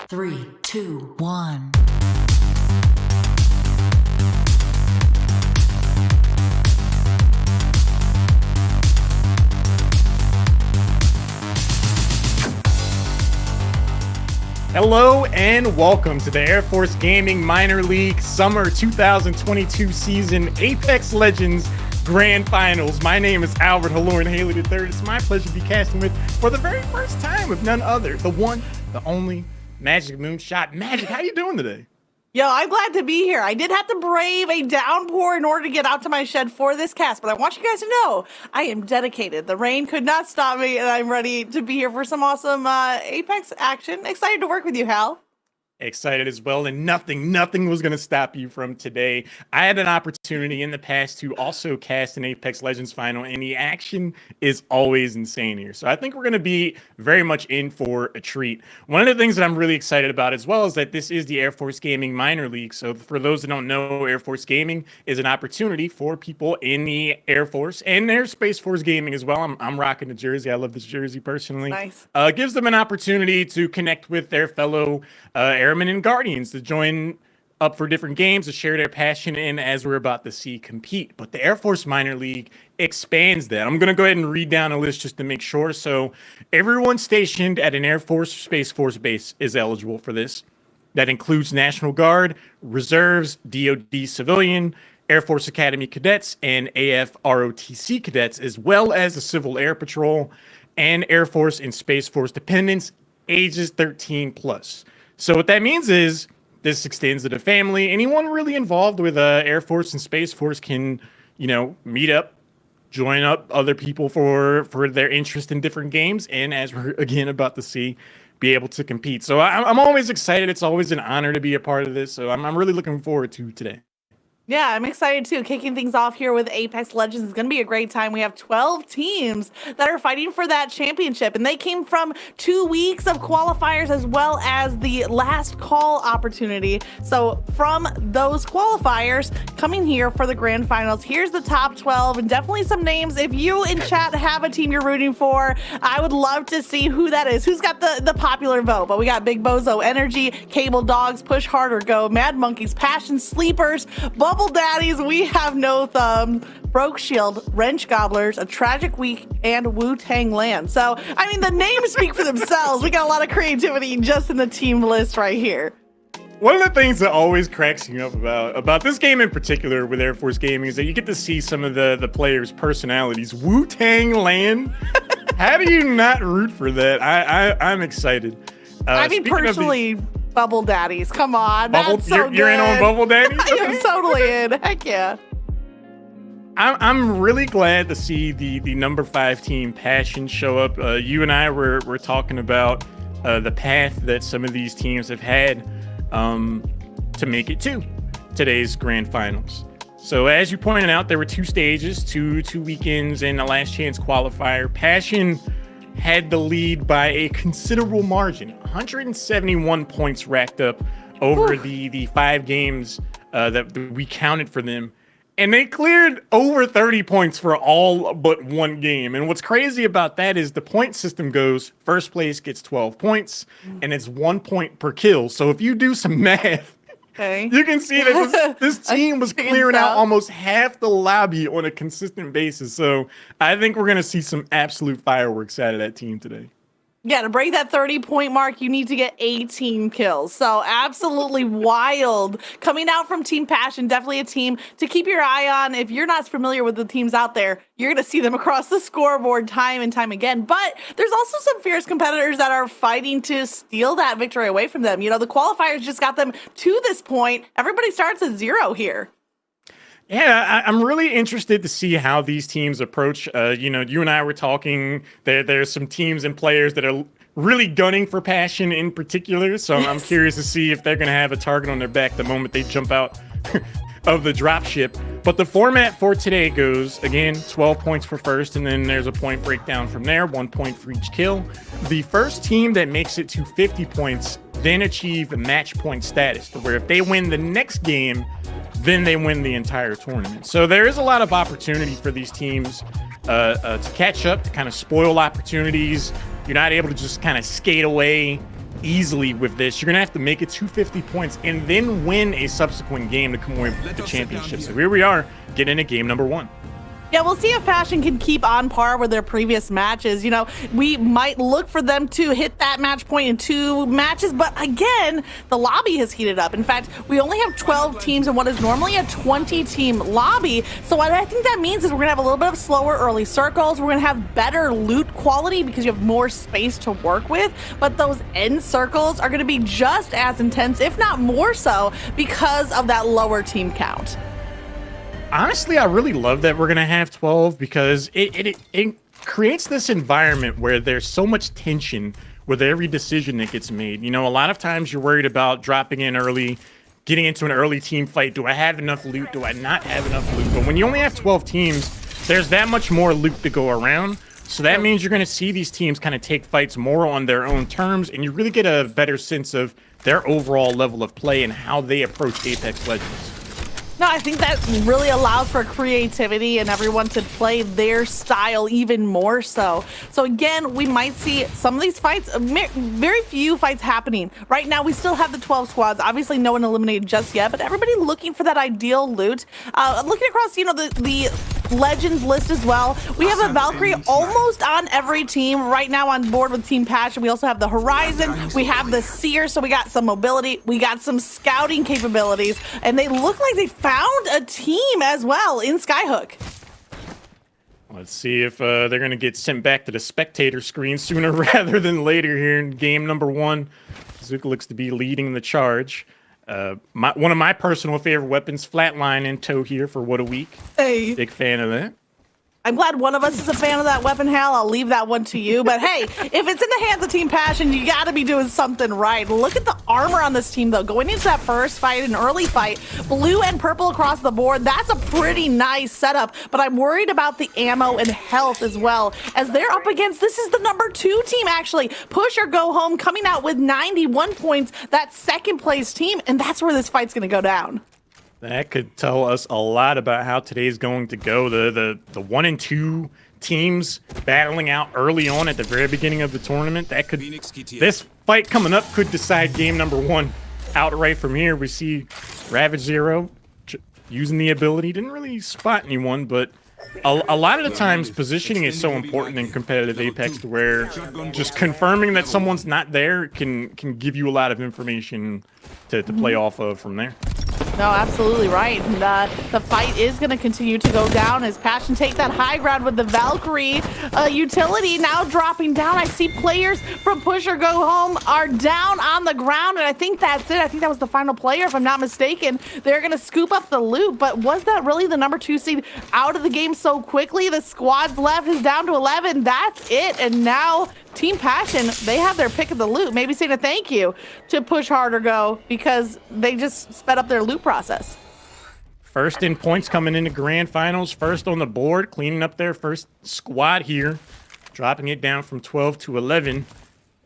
3, 2, 1. Hello and welcome to the Air Force Gaming Minor League Summer 2022 season Apex Legends Grand Finals. My name is Albert Halloran Haley III. It's my pleasure to be casting with, for the very first time, with none other, the one, the only, Magic Moonshot. Magic, how you doing today? Yo, I'm glad to be here. I did have to brave a downpour in order to get out to my shed for this cast, but I want you guys to know I am dedicated. The rain could not stop me, and I'm ready to be here for some awesome Apex action. Excited to work with you, Hal. Excited as well, and nothing was going to stop you from today. I had an opportunity in the past to also cast an Apex Legends final, and the action is always insane here. So I think we're going to be very much in for a treat. One of the things that I'm really excited about as well is that this is the Air Force Gaming Minor League. So for those that don't know, Air Force Gaming is an opportunity for people in the Air Force and their Space Force Gaming as well. I'm rocking the jersey. I love this jersey personally. Nice. Gives them an opportunity to connect with their fellow Airmen and Guardians to join up for different games, to share their passion in, as we're about to see, compete. But the Air Force Minor League expands that. I'm going to go ahead and read down a list just to make sure. So everyone stationed at an Air Force or Space Force base is eligible for this. That includes National Guard, Reserves, DoD Civilian, Air Force Academy cadets, and AFROTC cadets, as well as the Civil Air Patrol and Air Force and Space Force dependents ages 13 plus. So what that means is this extends to the family. Anyone really involved with Air Force and Space Force can, meet up, join up other people for their interest in different games, and as we're again about to see, be able to compete. So I'm always excited. It's always an honor to be a part of this. So I'm really looking forward to today. Yeah, I'm excited too. Kicking things off here with Apex Legends is going to be a great time. We have 12 teams that are fighting for that championship, and they came from 2 weeks of qualifiers as well as the last call opportunity. So from those qualifiers coming here for the grand finals, here's the top 12 and definitely some names. If you in chat have a team you're rooting for, I would love to see who that is. Who's got the popular vote? But we got Big Bozo Energy, Cable Dogs, Push Harder Go, Mad Monkeys, Passion Sleepers, Bubble Daddies, We Have No Thumbs, Broke Shield, Wrench Gobblers, A Tragic Week, and Wu-Tang Land. So, the names speak for themselves. We got a lot of creativity just in the team list right here. One of the things that always cracks me up about this game in particular with Air Force Gaming is that you get to see some of the players' personalities. Wu-Tang Land? How do you not root for that? I'm excited. Personally, Bubble Daddies. Come on. That's so good. You're in on Bubble Daddies? I am totally in. Heck yeah. I'm really glad to see the number 5 team Passion show up. You and I were talking about the path that some of these teams have had to make it to today's grand finals. So as you pointed out, there were 2 stages, two weekends, and a last chance qualifier. Passion had the lead by a considerable margin, 171 points racked up over the 5 games that we counted for them. And they cleared over 30 points for all but 1 game. And what's crazy about that is the point system goes, first place gets 12 points, and it's 1 point per kill. So if you do some math, you can see that this team was clearing out almost half the lobby on a consistent basis. So I think we're going to see some absolute fireworks out of that team today. Yeah, to break that 30-point mark, you need to get 18 kills. So absolutely wild. Coming out from Team Passion, definitely a team to keep your eye on. If you're not familiar with the teams out there, you're going to see them across the scoreboard time and time again. But there's also some fierce competitors that are fighting to steal that victory away from them. The qualifiers just got them to this point. Everybody starts at 0 here. Yeah, I'm really interested to see how these teams approach. You and I were talking. There's some teams and players that are really gunning for Passion in particular. So I'm curious to see if they're going to have a target on their back the moment they jump out of the dropship. But the format for today goes, again, 12 points for first, and then there's a point breakdown from there, 1 point for each kill. The first team that makes it to 50 points then achieve match point status, to where if they win the next game, then they win the entire tournament. So there is a lot of opportunity for these teams to catch up, to kind of spoil opportunities. You're not able to just kind of skate away easily with this. You're going to have to make it 250 points and then win a subsequent game to come away with the championship. So here we are, getting into game number 1. Yeah, we'll see if Passion can keep on par with their previous matches. You know, we might look for them to hit that match point in 2 matches, but again, the lobby has heated up. In fact, we only have 12 teams in what is normally a 20-team lobby. So what I think that means is we're gonna have a little bit of slower early circles. We're gonna have better loot quality because you have more space to work with, but those end circles are gonna be just as intense, if not more so, because of that lower team count. Honestly, I really love that we're going to have 12 because it creates this environment where there's so much tension with every decision that gets made. You know, a lot of times you're worried about dropping in early, getting into an early team fight. Do I have enough loot? Do I not have enough loot? But when you only have 12 teams, there's that much more loot to go around. So that means you're going to see these teams kind of take fights more on their own terms, and you really get a better sense of their overall level of play and how they approach Apex Legends. No, I think that really allows for creativity and everyone to play their style even more so. So again, we might see some of these fights, very few fights happening. Right now, we still have the 12 squads. Obviously, no one eliminated just yet, but everybody looking for that ideal loot. Looking across, you know, the Legends list as well. We have a Valkyrie almost on every team right now on board with Team Passion. We also have the Horizon. We have the Seer, so we got some mobility. We got some scouting capabilities, and they look like they found a team as well in Skyhook. Let's see if they're going to get sent back to the spectator screen sooner rather than later here in game number 1. Zuka looks to be leading the charge. One of my personal favorite weapons, Flatline in tow here for What a Week. Hey. Big fan of that. I'm glad one of us is a fan of that weapon, Hal. I'll leave that one to you. But hey, if it's in the hands of Team Passion, you got to be doing something right. Look at the armor on this team, though. Going into that first fight, an early fight, blue and purple across the board. That's a pretty nice setup. But I'm worried about the ammo and health as well, as they're up against, this is the number 2 team, actually. Push or go home, coming out with 91 points, that second place team. And that's where this fight's going to go down. That could tell us a lot about how today's going to go. The 1 and 2 teams battling out early on at the very beginning of the tournament. That could, this fight coming up could decide game number 1 outright from here. We see Ravage Zero using the ability. Didn't really spot anyone, but a lot of the times positioning is so important in competitive Apex to where just confirming that someone's not there can give you a lot of information to play off of from there. No, absolutely right. And, the fight is going to continue to go down as Passion take that high ground with the Valkyrie utility now dropping down. I see players from Push or Go Home are down on the ground, and I think that's it. I think that was the final player, if I'm not mistaken. They're going to scoop up the loot, but was that really the number 2 seed out of the game so quickly? The squad's left is down to 11. That's it, and now Team Passion, they have their pick of the loot. Maybe saying a thank you to Push Hard or Go because they just sped up their loot process. First in points coming into grand finals, first on the board, cleaning up their first squad here, dropping it down from 12 to 11.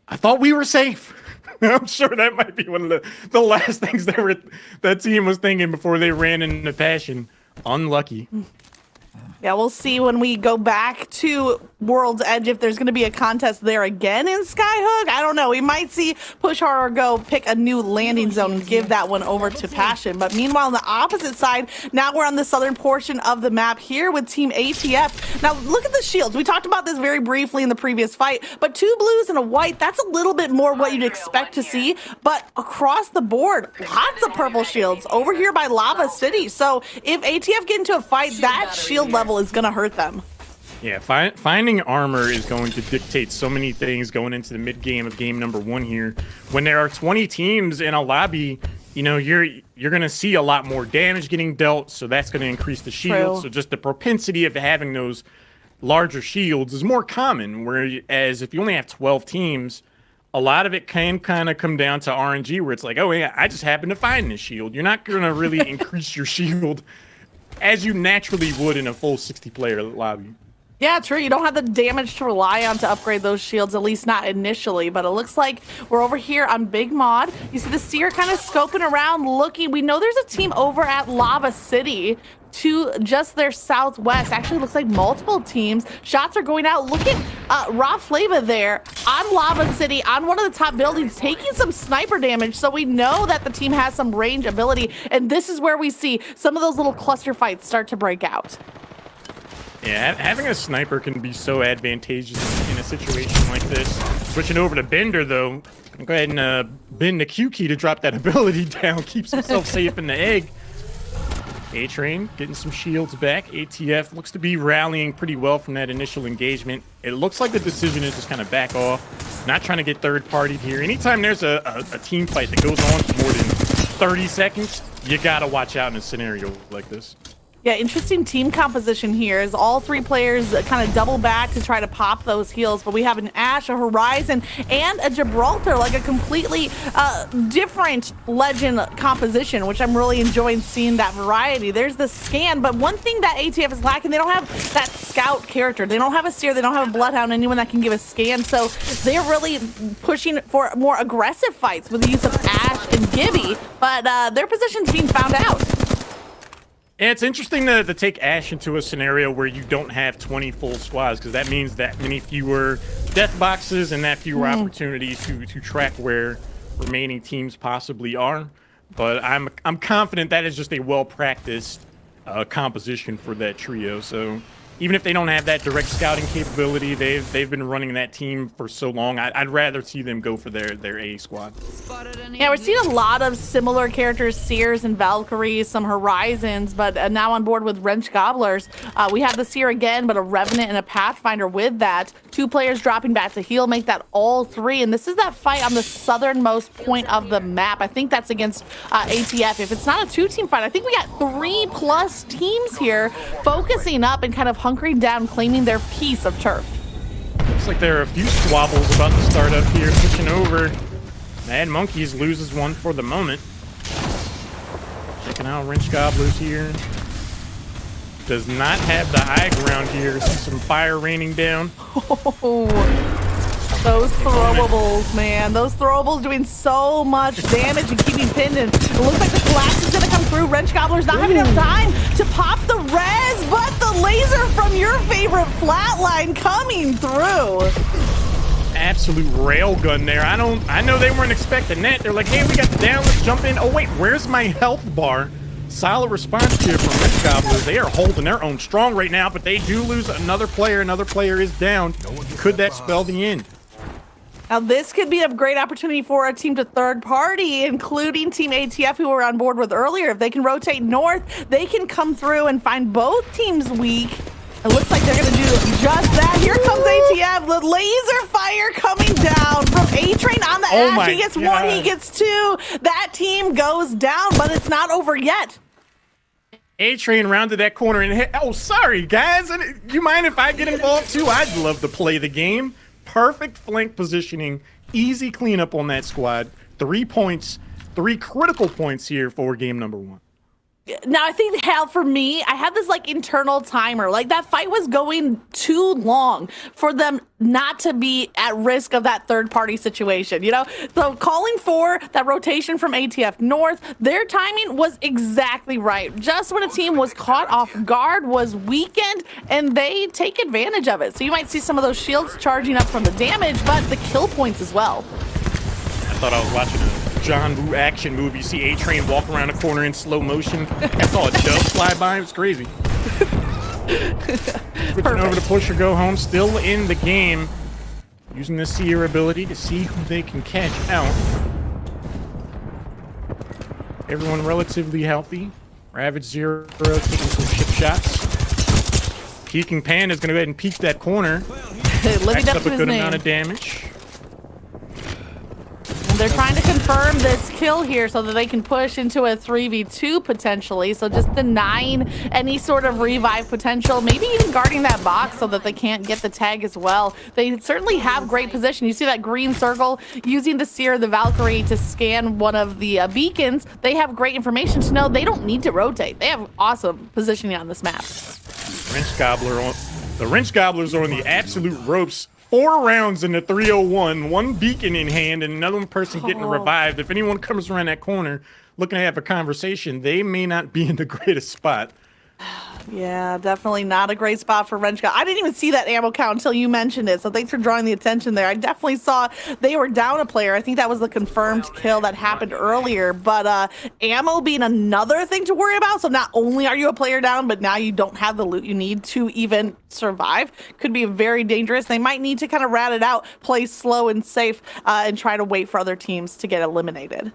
I thought we were safe. I'm sure that might be one of the last things that team was thinking before they ran into Passion. Unlucky. Yeah, we'll see when we go back to World's Edge if there's going to be a contest there again in Skyhook. I don't know. We might see Push Hard or Go pick a new landing zone and give that one over to Passion. But meanwhile, on the opposite side, now we're on the southern portion of the map here with Team ATF. Now, look at the shields. We talked about this very briefly in the previous fight, but 2 blues and a white, that's a little bit more what you'd expect to see. But across the board, lots of purple shields over here by Lava City. So if ATF get into a fight, that shield level is going to hurt them. Yeah, finding armor is going to dictate so many things going into the mid game of game number 1 here. When there are 20 teams in a lobby, you know, you're going to see a lot more damage getting dealt, so that's going to increase the shield. So just the propensity of having those larger shields is more common, whereas if you only have 12 teams, a lot of it can kind of come down to RNG, where it's like, oh yeah, I just happen to find this shield. You're not going to really increase your shield as you naturally would in a full 60-player lobby. Yeah, true. You don't have the damage to rely on to upgrade those shields, at least not initially. But it looks like we're over here on Big Mod. You see the Seer kind of scoping around, looking. We know there's a team over at Lava City. to just their southwest. Actually, looks like multiple teams. Shots are going out. Look at Raw Flava there on Lava City, on one of the top buildings, taking some sniper damage. So we know that the team has some range ability. And this is where we see some of those little cluster fights start to break out. Yeah, having a sniper can be so advantageous in a situation like this. Switching over to Bender, though. Go ahead and bend the Q key to drop that ability down. Keeps himself safe in the egg. A-Train getting some shields back. ATF looks to be rallying pretty well from that initial engagement. It looks like the decision is just kind of back off. Not trying to get third-partied here. Anytime there's a team fight that goes on for more than 30 seconds, you got to watch out in a scenario like this. Yeah, interesting team composition here as all three players kind of double back to try to pop those heals. But we have an Ashe, a Horizon, and a Gibraltar, like a completely different Legend composition, which I'm really enjoying seeing that variety. There's the scan, but one thing that ATF is lacking, they don't have that scout character. They don't have a seer, they don't have a bloodhound, anyone that can give a scan. So they're really pushing for more aggressive fights with the use of Ashe and Gibby, but their position's being found out. Yeah, it's interesting to take Ashe into a scenario where you don't have 20 full squads, because that means that many fewer death boxes and that fewer opportunities to track where remaining teams possibly are. But I'm confident that is just a well-practiced composition for that trio. So even if they don't have that direct scouting capability, they've been running that team for so long. I'd rather see them go for their A squad. Yeah, we're seeing a lot of similar characters, Seers and Valkyries, some Horizons, but now on board with Wrench Gobblers. We have the Seer again, but a Revenant and a Pathfinder with that. Two players dropping back to heal, make that all three. And this is that fight on the southernmost point of the map. I think that's against ATF. If it's not a two-team fight, I think we got 3+ teams here focusing up and kind of hunkering down, claiming their piece of turf. Looks like there are a few squabbles about to start up here. Switching over. Mad Monkeys loses one for the moment. Checking out Wrench Gobblers here. Does not have the high ground here. See some fire raining down. Oh, those throwables, man. Those throwables doing so much damage and keeping pinned. And it looks like the collapse is going to come through. Wrench Gobblers not having enough time to pop the res, but the laser from your favorite flatline coming through. Absolute railgun there. I know they weren't expecting that. They're like, hey, we got the down, let's jump in. Oh wait, where's my health bar? Solid response here from Wrench Gobblers. They are holding their own strong right now, but they do lose another player. Another player is down. Could that spell the end? Now, this could be a great opportunity for a team to third party, including Team ATF, who we were on board with earlier. If they can rotate north, they can come through and find both teams weak. It looks like they're going to do just that. Here comes ATF. The laser fire coming down from A-Train on the Ashe. He gets one, he gets two. That team goes down, but it's not over yet. A-Train rounded that corner and hit. Oh, sorry, guys. You mind if I get involved too? I'd love to play the game. Perfect flank positioning. Easy cleanup on that squad. 3 points. 3 critical points here for game number 1. Now, I think, Hal, for me, I had this, like, internal timer. Like, that fight was going too long for them not to be at risk of that third-party situation, you know? So calling for that rotation from ATF North, their timing was exactly right. Just when a team was caught off guard, was weakened, and they take advantage of it. So you might see some of those shields charging up from the damage, but the kill points as well. I thought I was watching a John Woo action movie. See A-Train walk around a corner in slow motion. I saw a dove fly by. It was crazy. Switching over to push or go home. Still in the game. Using the seer ability to see who they can catch out. Everyone relatively healthy. Ravage Zero taking some chip shots. Peeking Panda's going to go ahead and peek that corner. Living up up to a his good name. amount of damage. They're trying to confirm this kill here so that they can push into a 3v2 potentially. So just denying any sort of revive potential, maybe even guarding that box so that they can't get the tag as well. They certainly have great position. You see that green circle using the Seer, the Valkyrie to scan one of the beacons. They have great information to know they don't need to rotate. They have awesome positioning on this map. The Wrench Gobblers are on the absolute ropes. 4 rounds in the 301, 1 beacon in hand, and another person getting revived. If anyone comes around that corner looking to have a conversation, they may not be in the greatest spot. Yeah, definitely not a great spot for Wrench. I didn't even see that ammo count until you mentioned it, so thanks for drawing the attention there. I definitely saw they were down a player. I think that was the confirmed kill that happened earlier, but ammo being another thing to worry about. So not only are you a player down, but now you don't have the loot you need to even survive. Could be very dangerous. They might need to kind of rat it out, play slow and safe, and try to wait for other teams to get eliminated.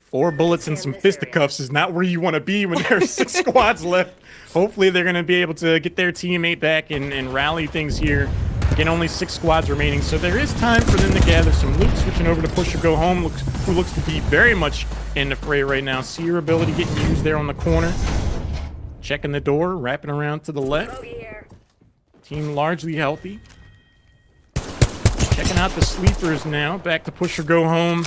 4 bullets and some fisticuffs is not where you want to be when there's 6 squads left. Hopefully they're going to be able to get their teammate back and rally things here. Again, only 6 squads remaining, so there is time for them to gather some loot. Switching over to Push or Go Home, who looks to be very much in the fray right now. See your ability getting used there on the corner. Checking the door, wrapping around to the left. Team largely healthy. Checking out the sleepers now. Back to Push or Go Home.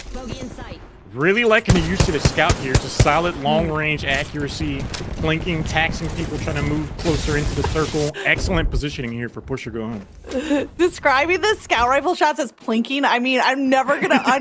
Really liking the use of the scout here. Just solid long-range accuracy, flanking, taxing people, trying to move closer into the circle. Excellent positioning here for Push or Go Home. Describing the scout rifle shots as plinking, I mean, I'm never gonna I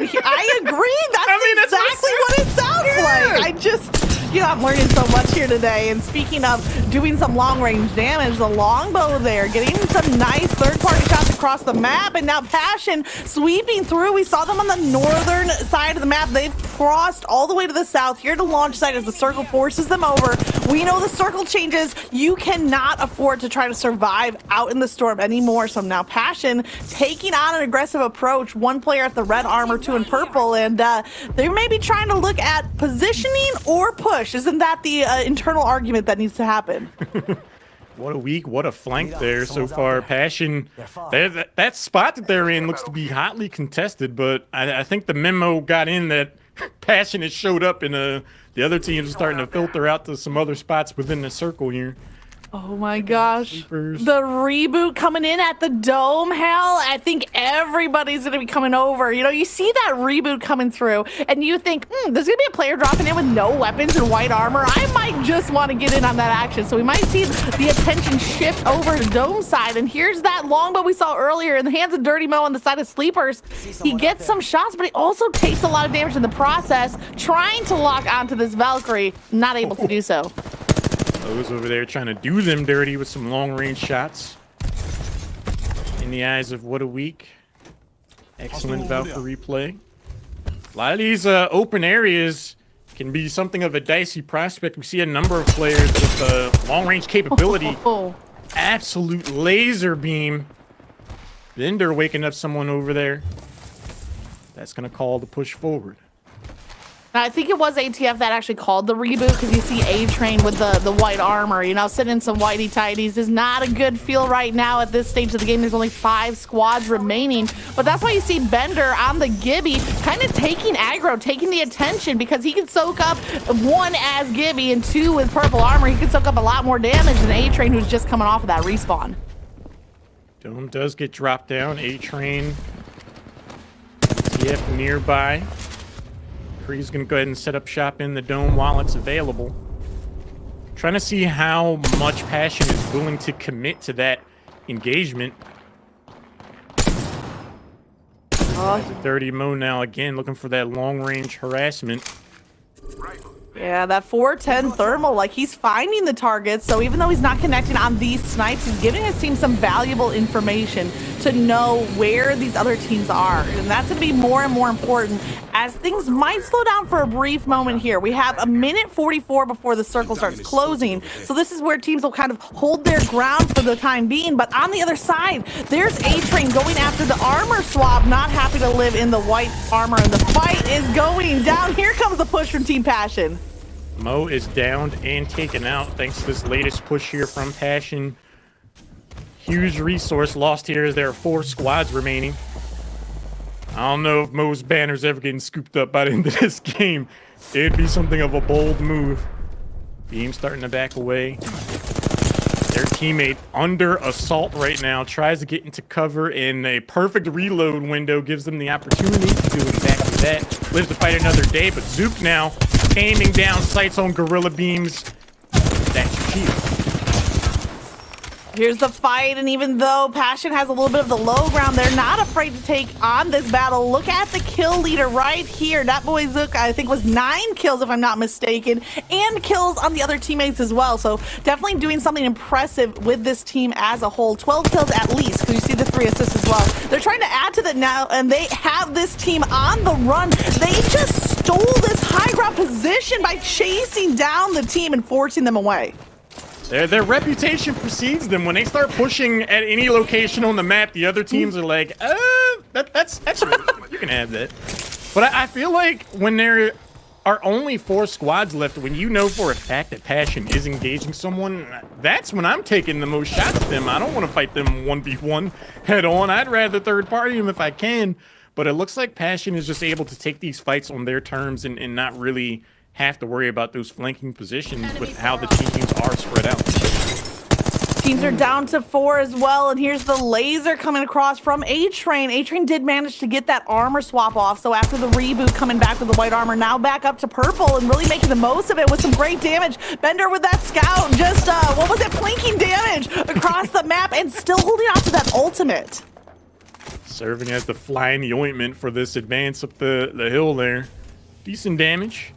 agree. That's exactly what it sounds like. I just, I'm learning so much here today. And speaking of doing some long-range damage, the longbow there, getting some nice third-party shots across the map, and now Passion sweeping through. We saw them on the northern side of the map. They've crossed all the way to the south here to launch site as the circle forces them over. We know the circle changes. You cannot afford to try to survive out in the storm anymore. So now Passion taking on an aggressive approach. 1 player at the red armor, 2 in purple, and they may be trying to look at positioning or push. Isn't that the internal argument that needs to happen? What a week, what a flank there so far. Passion, that spot that they're in looks to be hotly contested, but I think the memo got in that Passion has showed up and the other teams are starting to filter out to some other spots within the circle here. Oh my gosh. Sleepers. The reboot coming in at the dome, hell. I think everybody's going to be coming over. You see that reboot coming through and you think, there's going to be a player dropping in with no weapons and white armor. I might just want to get in on that action. So we might see the attention shift over to dome side. And here's that longbow we saw earlier in the hands of Dirty Mo on the side of Sleepers. He gets some shots, but he also takes a lot of damage in the process, trying to lock onto this Valkyrie, not able to do so. Those over there trying to do them dirty with some long-range shots. In the eyes of What a Week. Excellent Valkyrie play. A lot of these open areas can be something of a dicey prospect. We see a number of players with long-range capability. Absolute laser beam. Bender waking up someone over there. That's going to call the push forward. I think it was ATF that actually called the reboot because you see A-Train with the white armor, sitting in some whitey tighties is not a good feel right now at this stage of the game. There's only 5 squads remaining, but that's why you see Bender on the Gibby kind of taking aggro, taking the attention because he can soak up 1 as Gibby and 2 with purple armor. He can soak up a lot more damage than A-Train who's just coming off of that respawn. Dome does get dropped down. A-Train. TF nearby. He's going to go ahead and set up shop in the dome while it's available. Trying to see how much Passion is willing to commit to that engagement. Dirty Mo now again looking for that long-range harassment. Yeah, that 410 thermal, like he's finding the targets. So even though he's not connecting on these snipes, he's giving his team some valuable information to know where these other teams are. And that's going to be more and more important as things might slow down for a brief moment here. We have 1:44 before the circle starts closing. So this is where teams will kind of hold their ground for the time being. But on the other side, there's A-Train going after the armor swap, not happy to live in the white armor. And the fight is going down. Here comes the push from Team Passion. Mo is downed and taken out thanks to this latest push here from Passion. Huge resource lost here as there are 4 squads remaining. I don't know if Mo's banner's ever getting scooped up by the end of this game. It'd be something of a bold move. Beam starting to back away. Their teammate under assault right now tries to get into cover, and a perfect reload window gives them the opportunity to do exactly that. Lives to fight another day, but Zook now aiming down sights on Gorilla Beams. That's your shield. Here's the fight, and even though Passion has a little bit of the low ground, they're not afraid to take on this battle. Look at the kill leader right here. That boy Zook, I think, was 9 kills, if I'm not mistaken, and kills on the other teammates as well. So definitely doing something impressive with this team as a whole. 12 kills at least, because you see the 3 assists as well. They're trying to add to that now, and they have this team on the run. They just stole this high ground position by chasing down the team and forcing them away. Their reputation precedes them. When they start pushing at any location on the map, the other teams are like, that's you can have that. But I feel like when there are only 4 squads left, when you know for a fact that Passion is engaging someone, that's when I'm taking the most shots at them. I don't want to fight them 1v1 head on. I'd rather third party them if I can. But it looks like Passion is just able to take these fights on their terms and not really have to worry about those flanking positions with how the teams are spread out. Teams are down to 4 as well, and here's the laser coming across from A-Train. A-Train did manage to get that armor swap off, so after the reboot, coming back with the white armor, now back up to purple and really making the most of it with some great damage. Bender with that scout, just, what was it, plinking damage across the map and still holding on to that ultimate. Serving as the fly in the ointment for this advance up the hill there. Decent damage.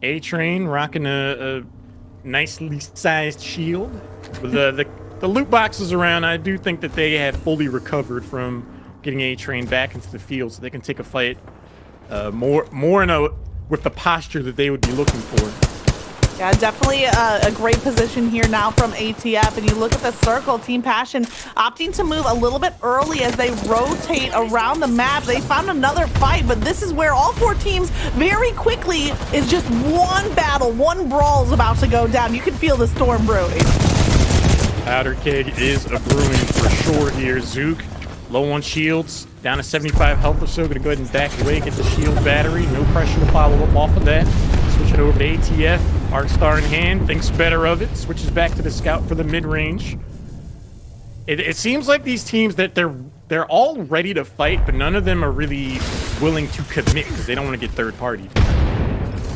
A-Train rocking a nicely sized shield. With the loot boxes around, I do think that they have fully recovered from getting A-Train back into the field, so they can take a fight more with the posture that they would be looking for. Yeah, definitely a great position here now from ATF. And you look at the circle, Team Passion opting to move a little bit early as they rotate around the map. They found another fight, but this is where all 4 teams very quickly is just one battle, one brawl is about to go down. You can feel the storm brewing. Powder keg is a brewing for sure here. Zook, low on shields, down to 75 health or so. Gonna go ahead and back away, get the shield battery. No pressure to follow up off of that. Switching over to ATF, Arc Star in hand, thinks better of it. Switches back to the scout for the mid-range. It seems like these teams that they're all ready to fight, but none of them are really willing to commit because they don't want to get third party.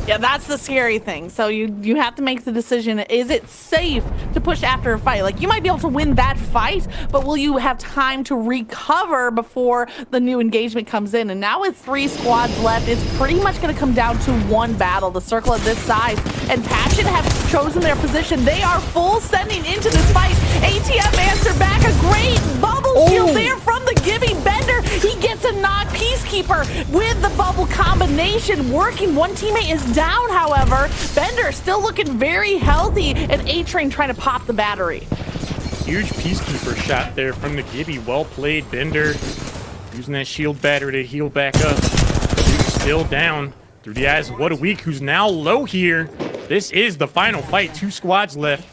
Yeah, that's the scary thing. So you have to make the decision, is it safe to push after a fight? Like, you might be able to win that fight, but will you have time to recover before the new engagement comes in? And now with 3 squads left, it's pretty much going to come down to one battle, the circle of this size. And Passion have chosen their position. They are full sending into this fight. ATF answer back, a great bubble shield there from the Gibby. Bender, he gets a knock. Peacekeeper with the bubble combination working. One teammate is down, however. Bender still looking very healthy, and A-Train trying to pop the battery. Huge Peacekeeper shot there from the Gibby. Well played, Bender. Using that shield battery to heal back up. Dude's still down through the eyes of What a Week, who's now low here. This is the final fight. 2 squads left.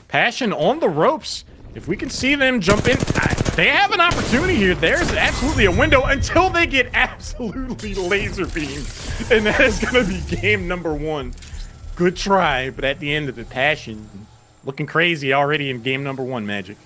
Passion on the ropes. If we can see them jump in, they have an opportunity here. There's absolutely a window until they get absolutely laser beamed. And that is going to be game number 1. Good try, but at the end of the Passion, looking crazy already in game number 1, Magic.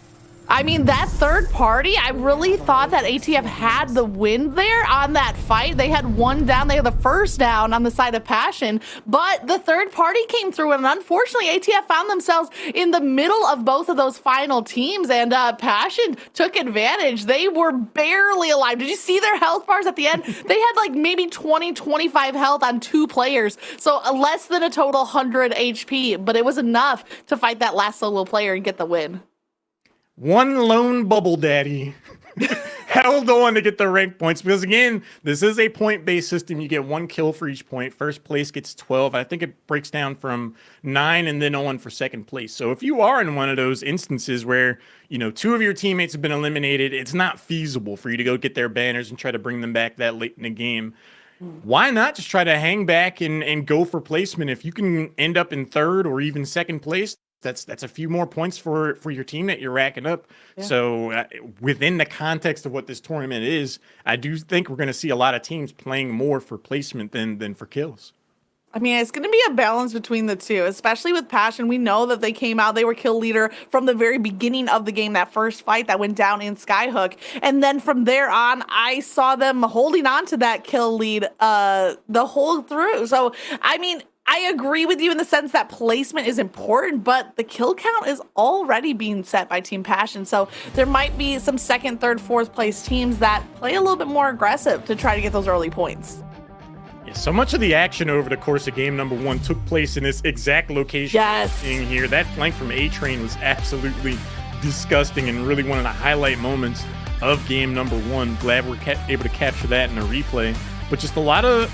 I mean, that third party, I really thought that ATF had the win there on that fight. They had 1 down. They had the first down on the side of Passion, but the third party came through, and unfortunately, ATF found themselves in the middle of both of those final teams, and Passion took advantage. They were barely alive. Did you see their health bars at the end? They had like maybe 20, 25 health on 2 players, so less than a total 100 HP, but it was enough to fight that last solo player and get the win. One lone bubble daddy held on to get the rank points because, again, this is a point-based system. You get 1 kill for each point. First place gets 12. I think it breaks down from 9 and then on for second place. So if you are in one of those instances where, 2 of your teammates have been eliminated, it's not feasible for you to go get their banners and try to bring them back that late in the game. Why not just try to hang back and go for placement? If you can end up in third or even second place, that's a few more points for your team that you're racking up. Yeah. So within the context of what this tournament is, I do think we're going to see a lot of teams playing more for placement than for kills. I mean, it's going to be a balance between the two, especially with Passion. We know that they came out, they were kill leader from the very beginning of the game, that first fight that went down in Skyhook. And then from there on, I saw them holding on to that kill lead the whole through. So, I mean, I agree with you in the sense that placement is important, but the kill count is already being set by Team Passion. So there might be some second, third, fourth place teams that play a little bit more aggressive to try to get those early points. Yeah, so much of the action over the course of game number 1 took place in this exact location. Yes. Seeing here, that flank from A-Train was absolutely disgusting and really one of the highlight moments of game number 1. Glad we're able to capture that in a replay. But just a lot of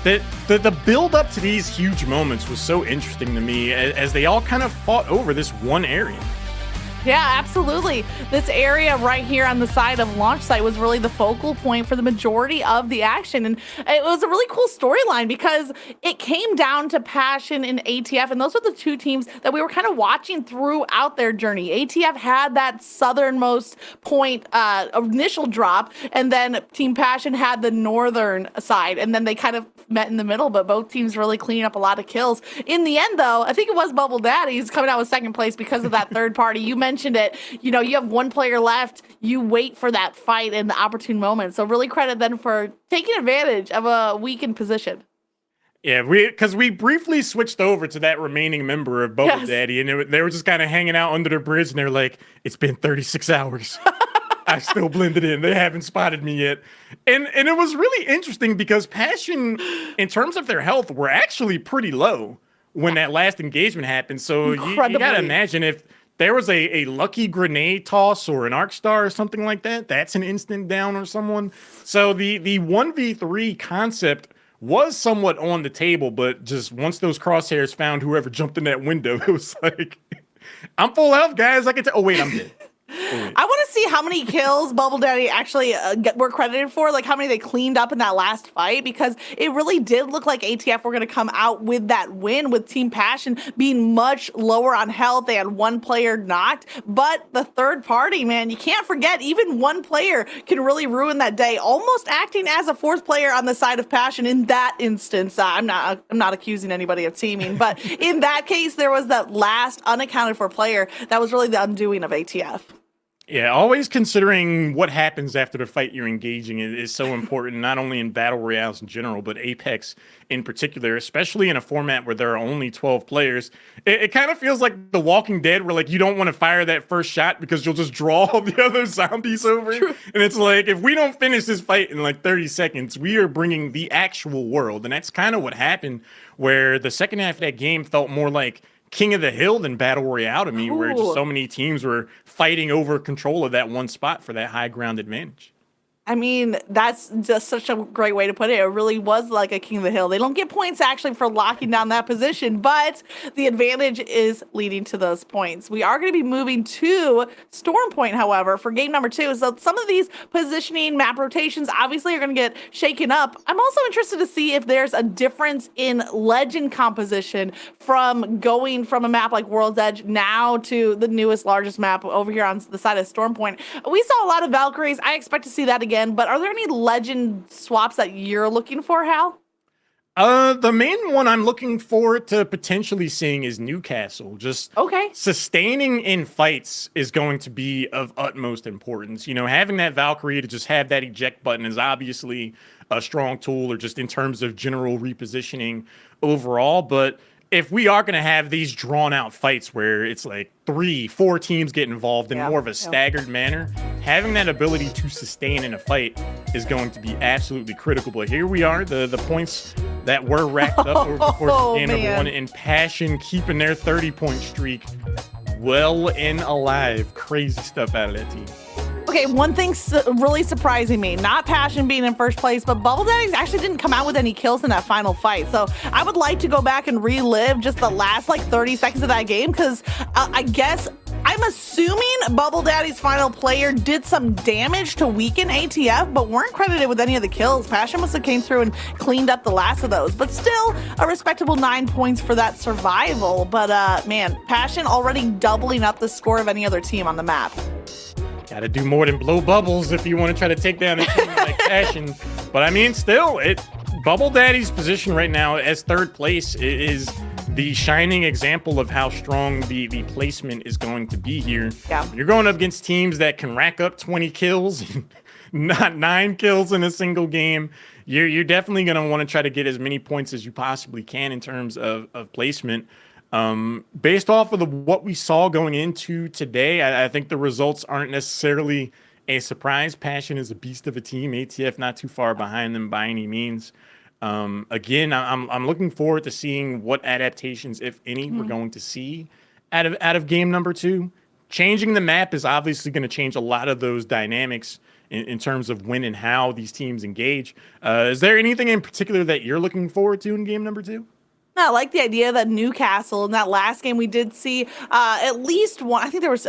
the build up to these huge moments was so interesting to me as they all kind of fought over this one area. Yeah, absolutely. This area right here on the side of launch site was really the focal point for the majority of the action. And it was a really cool storyline because it came down to Passion and ATF. And those were the two teams that we were kind of watching throughout their journey. ATF had that southernmost point initial drop, and then Team Passion had the northern side. And then they kind of met in the middle, but both teams really cleaning up a lot of kills. In the end, though, I think it was Bubble Daddies coming out with second place because of that third party. You mentioned it. You know, you have one player left. You wait for that fight and the opportune moment. So really credit them for taking advantage of a weakened position. Yeah, because we briefly switched over to that remaining member of Bubble Daddy, and they were just kind of hanging out under the bridge, and they're like, it's been 36 hours. I still blended in. They haven't spotted me yet. And it was really interesting because Passion, in terms of their health, were actually pretty low when that last engagement happened. So you got to imagine if there was a lucky grenade toss or an arc star or something like that, that's an instant down or someone. So the 1v3 concept was somewhat on the table, but just once those crosshairs found whoever jumped in that window, it was like, I'm full health, guys. I can tell. Oh, wait, I'm dead. I want to see how many kills Bubble Daddy actually were credited for, like how many they cleaned up in that last fight, because it really did look like ATF were going to come out with that win, with Team Passion being much lower on health. They had one player knocked, but the third party, man, you can't forget, even one player can really ruin that day, almost acting as a fourth player on the side of Passion in that instance. I'm not accusing anybody of teaming, but in that case, there was that last unaccounted for player that was really the undoing of ATF. Yeah, always considering what happens after the fight you're engaging is so important, not only in battle royales in general, but Apex in particular, especially in a format where there are only 12 players. It kind of feels like The Walking Dead, where like you don't want to fire that first shot because you'll just draw all the other zombies over. True. And it's like, if we don't finish this fight in like 30 seconds, we are bringing the actual world. And that's kind of what happened, where the second half of that game felt more like King of the Hill than Battle Royale to me, where just so many teams were fighting over control of that one spot for that high ground advantage. I mean, that's just such a great way to put it. It really was like a King of the Hill. They don't get points actually for locking down that position, but the advantage is leading to those points. We are going to be moving to Storm Point, however, for game number 2. So some of these positioning map rotations obviously are going to get shaken up. I'm also interested to see if there's a difference in legend composition from going from a map like World's Edge now to the newest, largest map over here on the side of Storm Point. We saw a lot of Valkyries. I expect to see that again. But are there any legend swaps that you're looking for, Hal? The main one I'm looking forward to potentially seeing is Newcastle. Just sustaining in fights is going to be of utmost importance. You know, having that Valkyrie to just have that eject button is obviously a strong tool, or just in terms of general repositioning overall. But if we are going to have these drawn out fights where it's like 3-4 teams get involved in more of a staggered manner, having that ability to sustain in a fight is going to be absolutely critical. But here we are, the points that were racked up over the course of game number 1 in Passion, keeping their 30-point streak well and alive. Crazy stuff out of that team. Okay, one thing really surprising me, not Passion being in first place, but Bubble Daddies actually didn't come out with any kills in that final fight. So I would like to go back and relive just the last like 30 seconds of that game, because I'm assuming Bubble Daddy's final player did some damage to weaken ATF, but weren't credited with any of the kills. Passion must have came through and cleaned up the last of those, but still a respectable 9 points for that survival. But man, Passion already doubling up the score of any other team on the map. Got to do more than blow bubbles if you want to try to take down a team like Passion. But I mean, still, Bubble Daddy's position right now as third place is the shining example of how strong the placement is going to be here. Yeah. You're going up against teams that can rack up 20 kills, not 9 kills in a single game. You're definitely going to want to try to get as many points as you possibly can in terms of placement. Based off of what we saw going into today, I think the results aren't necessarily a surprise. Passion is a beast of a team. ATF not too far behind them by any means. Again, I'm looking forward to seeing what adaptations, if any, we're going to see out of game number 2. Changing the map is obviously going to change a lot of those dynamics in terms of when and how these teams engage. Is there anything in particular that you're looking forward to in game number 2? I like the idea that Newcastle in that last game we did see at least one. I think there was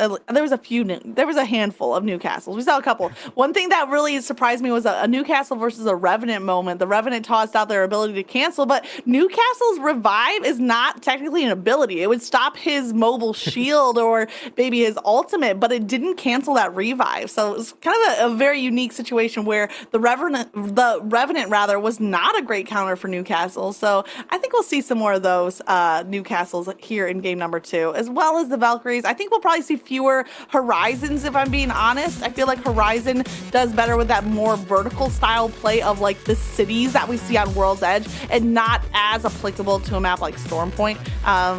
a handful of Newcastles. We saw a couple. One thing that really surprised me was a Newcastle versus a Revenant moment. The Revenant tossed out their ability to cancel, but Newcastle's revive is not technically an ability. It would stop his mobile shield or maybe his ultimate, but it didn't cancel that revive. So it was kind of a very unique situation where the Revenant was not a great counter for Newcastle. So I think we'll see some more of those Newcastles here in game number 2, as well as the Valkyries. I think we'll probably see fewer Horizons, if I'm being honest. I feel like Horizon does better with that more vertical style play of like the cities that we see on World's Edge, and not as applicable to a map like Stormpoint.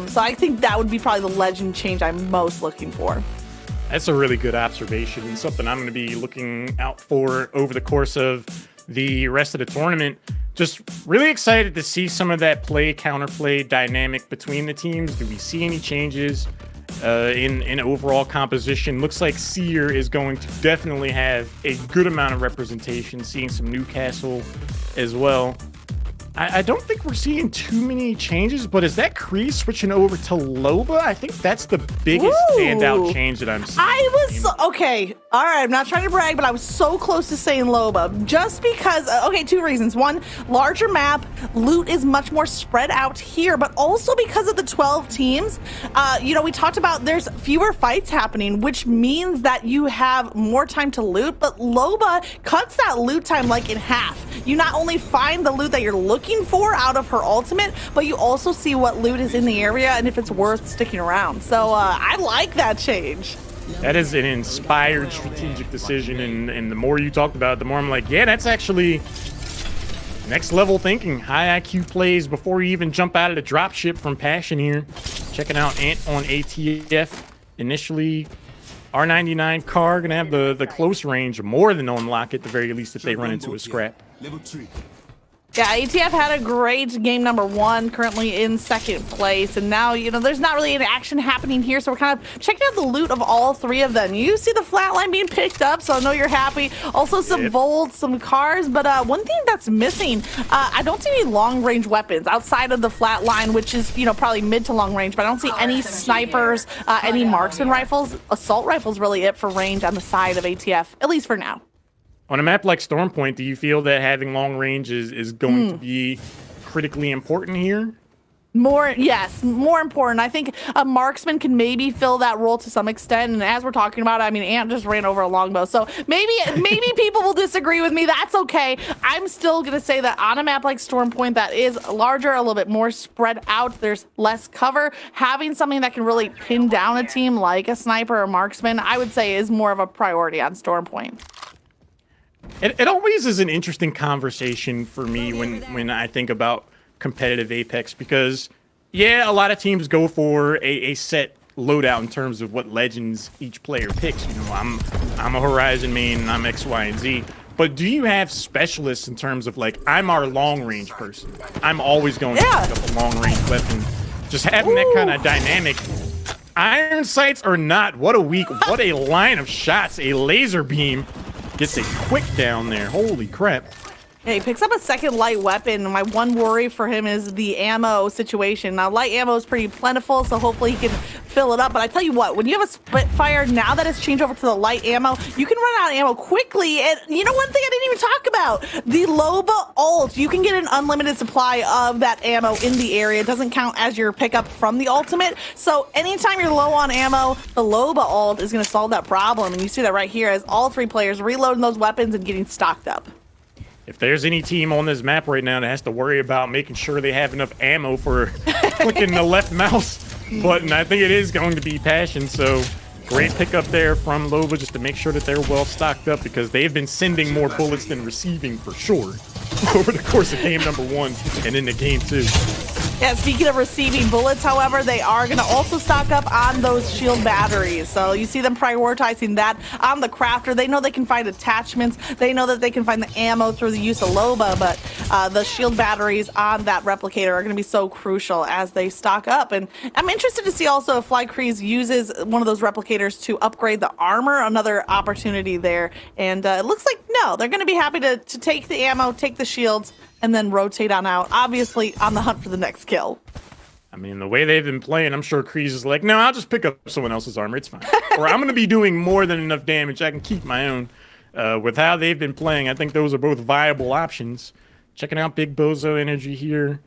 So I think that would be probably the legend change I'm most looking for. That's a really good observation, and something I'm going to be looking out for over the course of the rest of the tournament. Just really excited to see some of that counterplay dynamic between the teams. Do we see any changes in overall composition? Looks like Seer is going to definitely have a good amount of representation, seeing some Newcastle as well. I don't think we're seeing too many changes, but is that Kree switching over to Loba? I think that's the biggest standout change that I'm seeing. Okay. All right. I'm not trying to brag, but I was so close to saying Loba just because, two reasons. One, larger map, loot is much more spread out here, but also because of the 12 teams, we talked about there's fewer fights happening, which means that you have more time to loot, but Loba cuts that loot time like in half. You not only find the loot that you're looking for out of her ultimate, but you also see what loot is in the area and if it's worth sticking around. So I like that change. That is an inspired strategic decision, and the more you talked about it, the more I'm like, yeah, that's actually next level thinking. High IQ plays before you even jump out of the dropship from Passion here. Checking out Ant on ATF. Initially, R99 car gonna have the close range more than unlock at the very least if they run into a scrap. Level 3. Yeah, ATF had a great game number 1, currently in 2nd place. And now, there's not really any action happening here. So we're kind of checking out the loot of all 3 of them. You see the flatline being picked up, so I know you're happy. Also some Volts, some cars. But one thing that's missing, I don't see any long-range weapons outside of the flatline, which is, probably mid to long range. But I don't see any snipers, any marksman rifles. Assault rifles really it for range on the side of ATF, at least for now. On a map like Stormpoint, do you feel that having long range is going to be critically important here? More important. I think a marksman can maybe fill that role to some extent. And as we're talking about, Ant just ran over a longbow. So maybe people will disagree with me. That's okay. I'm still going to say that on a map like Stormpoint that is larger, a little bit more spread out, there's less cover, having something that can really pin down a team like a sniper or marksman, I would say is more of a priority on Stormpoint. It always is an interesting conversation for me when I think about competitive Apex, because a lot of teams go for a set loadout in terms of what legends each player picks. I'm a Horizon main and I'm X, Y, and Z. But do you have specialists in terms of like, I'm our long range person. I'm always going to pick up a long range weapon. Just having that kind of dynamic. Iron sights or not, what a week, what a line of shots. A laser beam gets a quick down there. Holy crap. Yeah, he picks up a second light weapon. My one worry for him is the ammo situation. Now, light ammo is pretty plentiful, so hopefully he can fill it up. But I tell you what, when you have a Spitfire, now that it's changed over to the light ammo, you can run out of ammo quickly. And one thing I didn't even talk about, the Loba ult. You can get an unlimited supply of that ammo in the area. It doesn't count as your pickup from the ultimate. So anytime you're low on ammo, the Loba ult is going to solve that problem. And you see that right here as all 3 players reloading those weapons and getting stocked up. If there's any team on this map right now that has to worry about making sure they have enough ammo for clicking the left mouse button, I think it is going to be Passion. So Great pickup there from Lova just to make sure that they're well stocked up because they've been sending more bullets than receiving for sure over the course of game number 1 and into game 2. Yeah, speaking of receiving bullets, however, they are going to also stock up on those shield batteries. So you see them prioritizing that on the crafter. They know they can find attachments. They know that they can find the ammo through the use of Loba, but the shield batteries on that replicator are going to be so crucial as they stock up. And I'm interested to see also if Flycrease uses one of those replicators to upgrade the armor, another opportunity there. And it looks like, no, they're going to be happy to take the ammo, take the shields, and then rotate on out, obviously on the hunt for the next kill. I mean, the way they've been playing, I'm sure Kreese is like, no, I'll just pick up someone else's armor. It's fine. Or I'm going to be doing more than enough damage. I can keep my own. With how they've been playing, I think those are both viable options. Checking out Big Bozo energy here.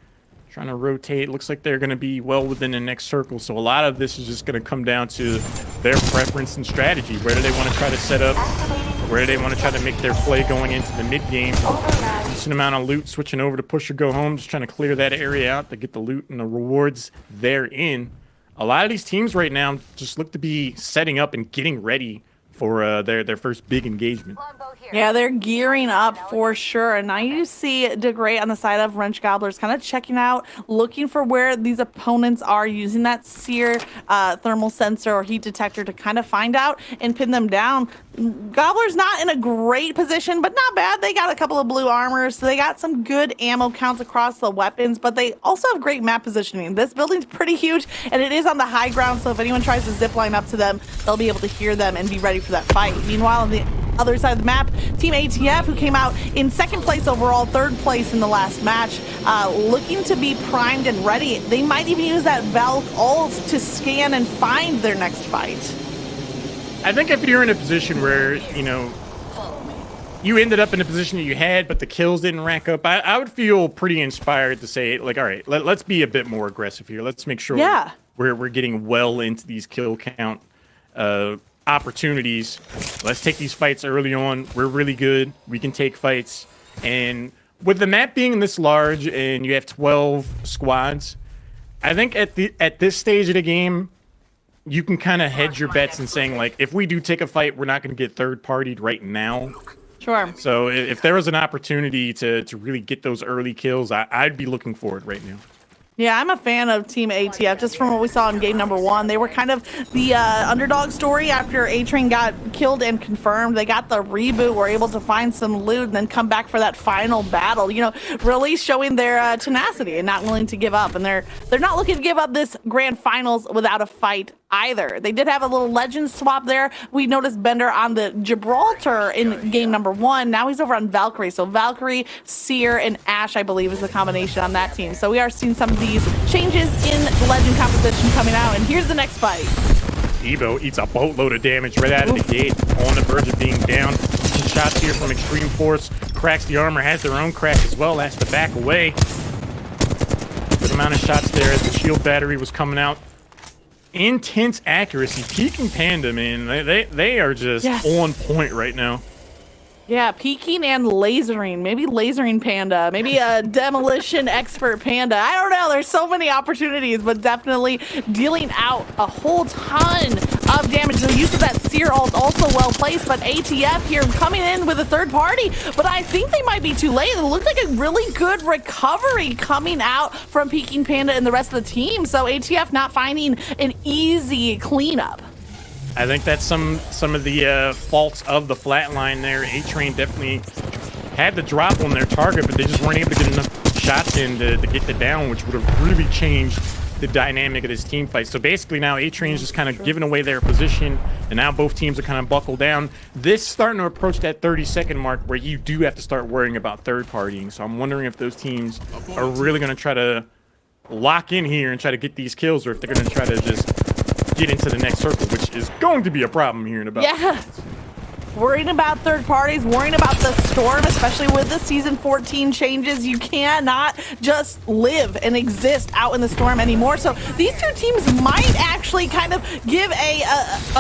Trying to rotate. Looks like they're going to be well within the next circle. So a lot of this is just going to come down to their preference and strategy. Where do they want to try to set up? Where do they want to try to make their play going into the mid-game? Decent amount of loot switching over to push or go home. Just trying to clear that area out to get the loot and the rewards therein. A lot of these teams right now just look to be setting up and getting ready for their first big engagement. Yeah, they're gearing up for sure. And now you see DeGray on the side of Wrench Gobblers kind of checking out, looking for where these opponents are, using that sear thermal sensor or heat detector to kind of find out and pin them down. Gobbler's not in a great position, but not bad. They got a couple of blue armors, so they got some good ammo counts across the weapons, but they also have great map positioning. This building's pretty huge, and it is on the high ground, so if anyone tries to zip line up to them, they'll be able to hear them and be ready for that fight. Meanwhile, on the other side of the map, Team ATF, who came out in second place overall, third place in the last match, looking to be primed and ready. They might even use that Valk ult to scan and find their next fight. I think if you're in a position where, you know, you ended up in a position that you had, but the kills didn't rack up, I would feel pretty inspired to say, like, all right, let's be a bit more aggressive here. Let's make sure we're getting well into these kill count opportunities. Let's take these fights early on. We're really good. We can take fights. And with the map being this large and you have 12 squads, I think at this stage of the game, you can kind of hedge your bets and saying, like, if we do take a fight, we're not going to get third-partied right now. Sure. So if there was an opportunity to really get those early kills, I'd be looking for it right now. Yeah, I'm a fan of Team ATF, just from what we saw in game number 1. They were kind of the underdog story after A-Train got killed and confirmed. They got the reboot, were able to find some loot, and then come back for that final battle. You know, really showing their tenacity and not willing to give up. And they're not looking to give up this grand finals without a fight either. They did have a little legend swap there. We noticed Bender on the Gibraltar in game number 1. Now he's over on Valkyrie. So Valkyrie, Seer, and Ash, I believe, is the combination on that team. So we are seeing some of these changes in the legend composition coming out. And here's the next fight. Evo eats a boatload of damage right out of the gate, on the verge of being down. Some shots here from Extreme Force. Cracks the armor, has their own crack as well, has to back away. Good amount of shots there as the shield battery was coming out. Intense accuracy. Peking Panda, man, they are just on point right now. Yeah, peeking and lasering. Maybe lasering Panda. Maybe a demolition expert Panda. I don't know. There's so many opportunities, but definitely dealing out a whole ton of damage. The use of that Seer ult also well placed, but ATF here coming in with a third party. But I think they might be too late. It looked like a really good recovery coming out from Peking Panda and the rest of the team. So ATF not finding an easy cleanup. I think that's some of the faults of the flatline there. A-Train definitely had the drop on their target, but they just weren't able to get enough shots in to get the down, which would have really changed the dynamic of this team fight. So basically now A-Train's just kind of giving away their position, and now both teams are kind of buckled down. This is starting to approach that 30-second mark where you do have to start worrying about third-partying. So I'm wondering if those teams are really going to try to lock in here and try to get these kills, or if they're going to try to just get into the next circle, which is going to be a problem here in about minutes. Worrying about third parties, worrying about the storm, especially with the season 14 changes. You cannot just live and exist out in the storm anymore. So these two teams might actually kind of give a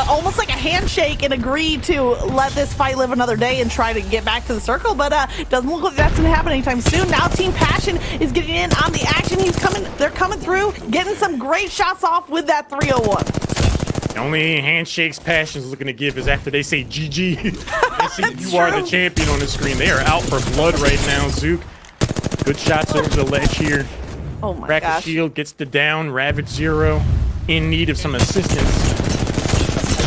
almost like a handshake and agree to let this fight live another day and try to get back to the circle. But it doesn't look like that's going to happen anytime soon. Now Team Passion is getting in on the action. They're coming through, getting some great shots off with that 301. The only handshakes Passion's looking to give is after they say GG. They see you are the champion on the screen. They are out for blood right now, Zook. Good shots over the ledge here. Oh my Crack gosh. the shield, gets the down. Ravage Zero in need of some assistance.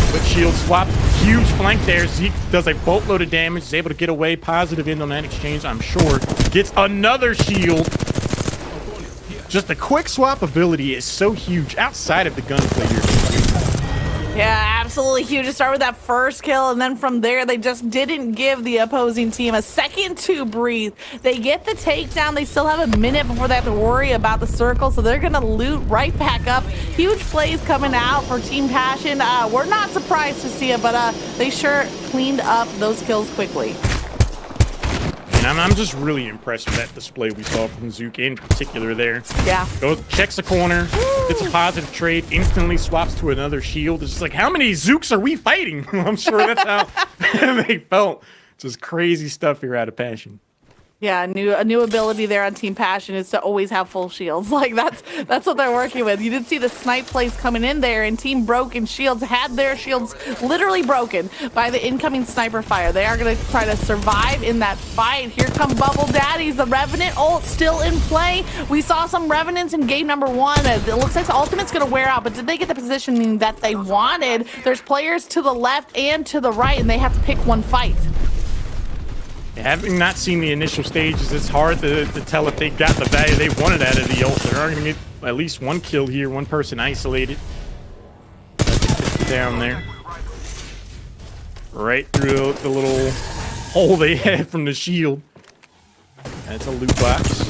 Quick shield swap. Huge flank there. Zeke does a boatload of damage. Is able to get away. Positive end on that exchange, I'm sure. Gets another shield. Just the quick swap ability is so huge outside of the gunplay here. Yeah, absolutely huge to start with that first kill, and then from there, they just didn't give the opposing team a second to breathe. They get the takedown. They still have a minute before they have to worry about the circle, so they're going to loot right back up. Huge plays coming out for Team Passion. We're not surprised to see it, but they sure cleaned up those kills quickly. And I'm just really impressed with that display we saw from Zook in particular there. Yeah. Goes, checks the corner, gets a positive trade, instantly swaps to another shield. It's just like, how many Zooks are we fighting? I'm sure that's how they felt. Just crazy stuff here out of Passion. Yeah, a new ability there on Team Passion is to always have full shields. Like that's what they're working with. You did see the snipe plays coming in there, and Team Broken Shields had their shields literally broken by the incoming sniper fire. They are going to try to survive in that fight. Here come Bubble Daddies. The Revenant ult still in play. We saw some Revenants in game number 1. It looks like the ultimate's going to wear out, but did they get the positioning that they wanted? There's players to the left and to the right, and they have to pick one fight. Having not seen the initial stages, it's hard to tell if they got the value they wanted out of the ult. They're going to get at least one kill here, one person isolated. Down there. Right through the little hole they had from the shield. That's a loot box.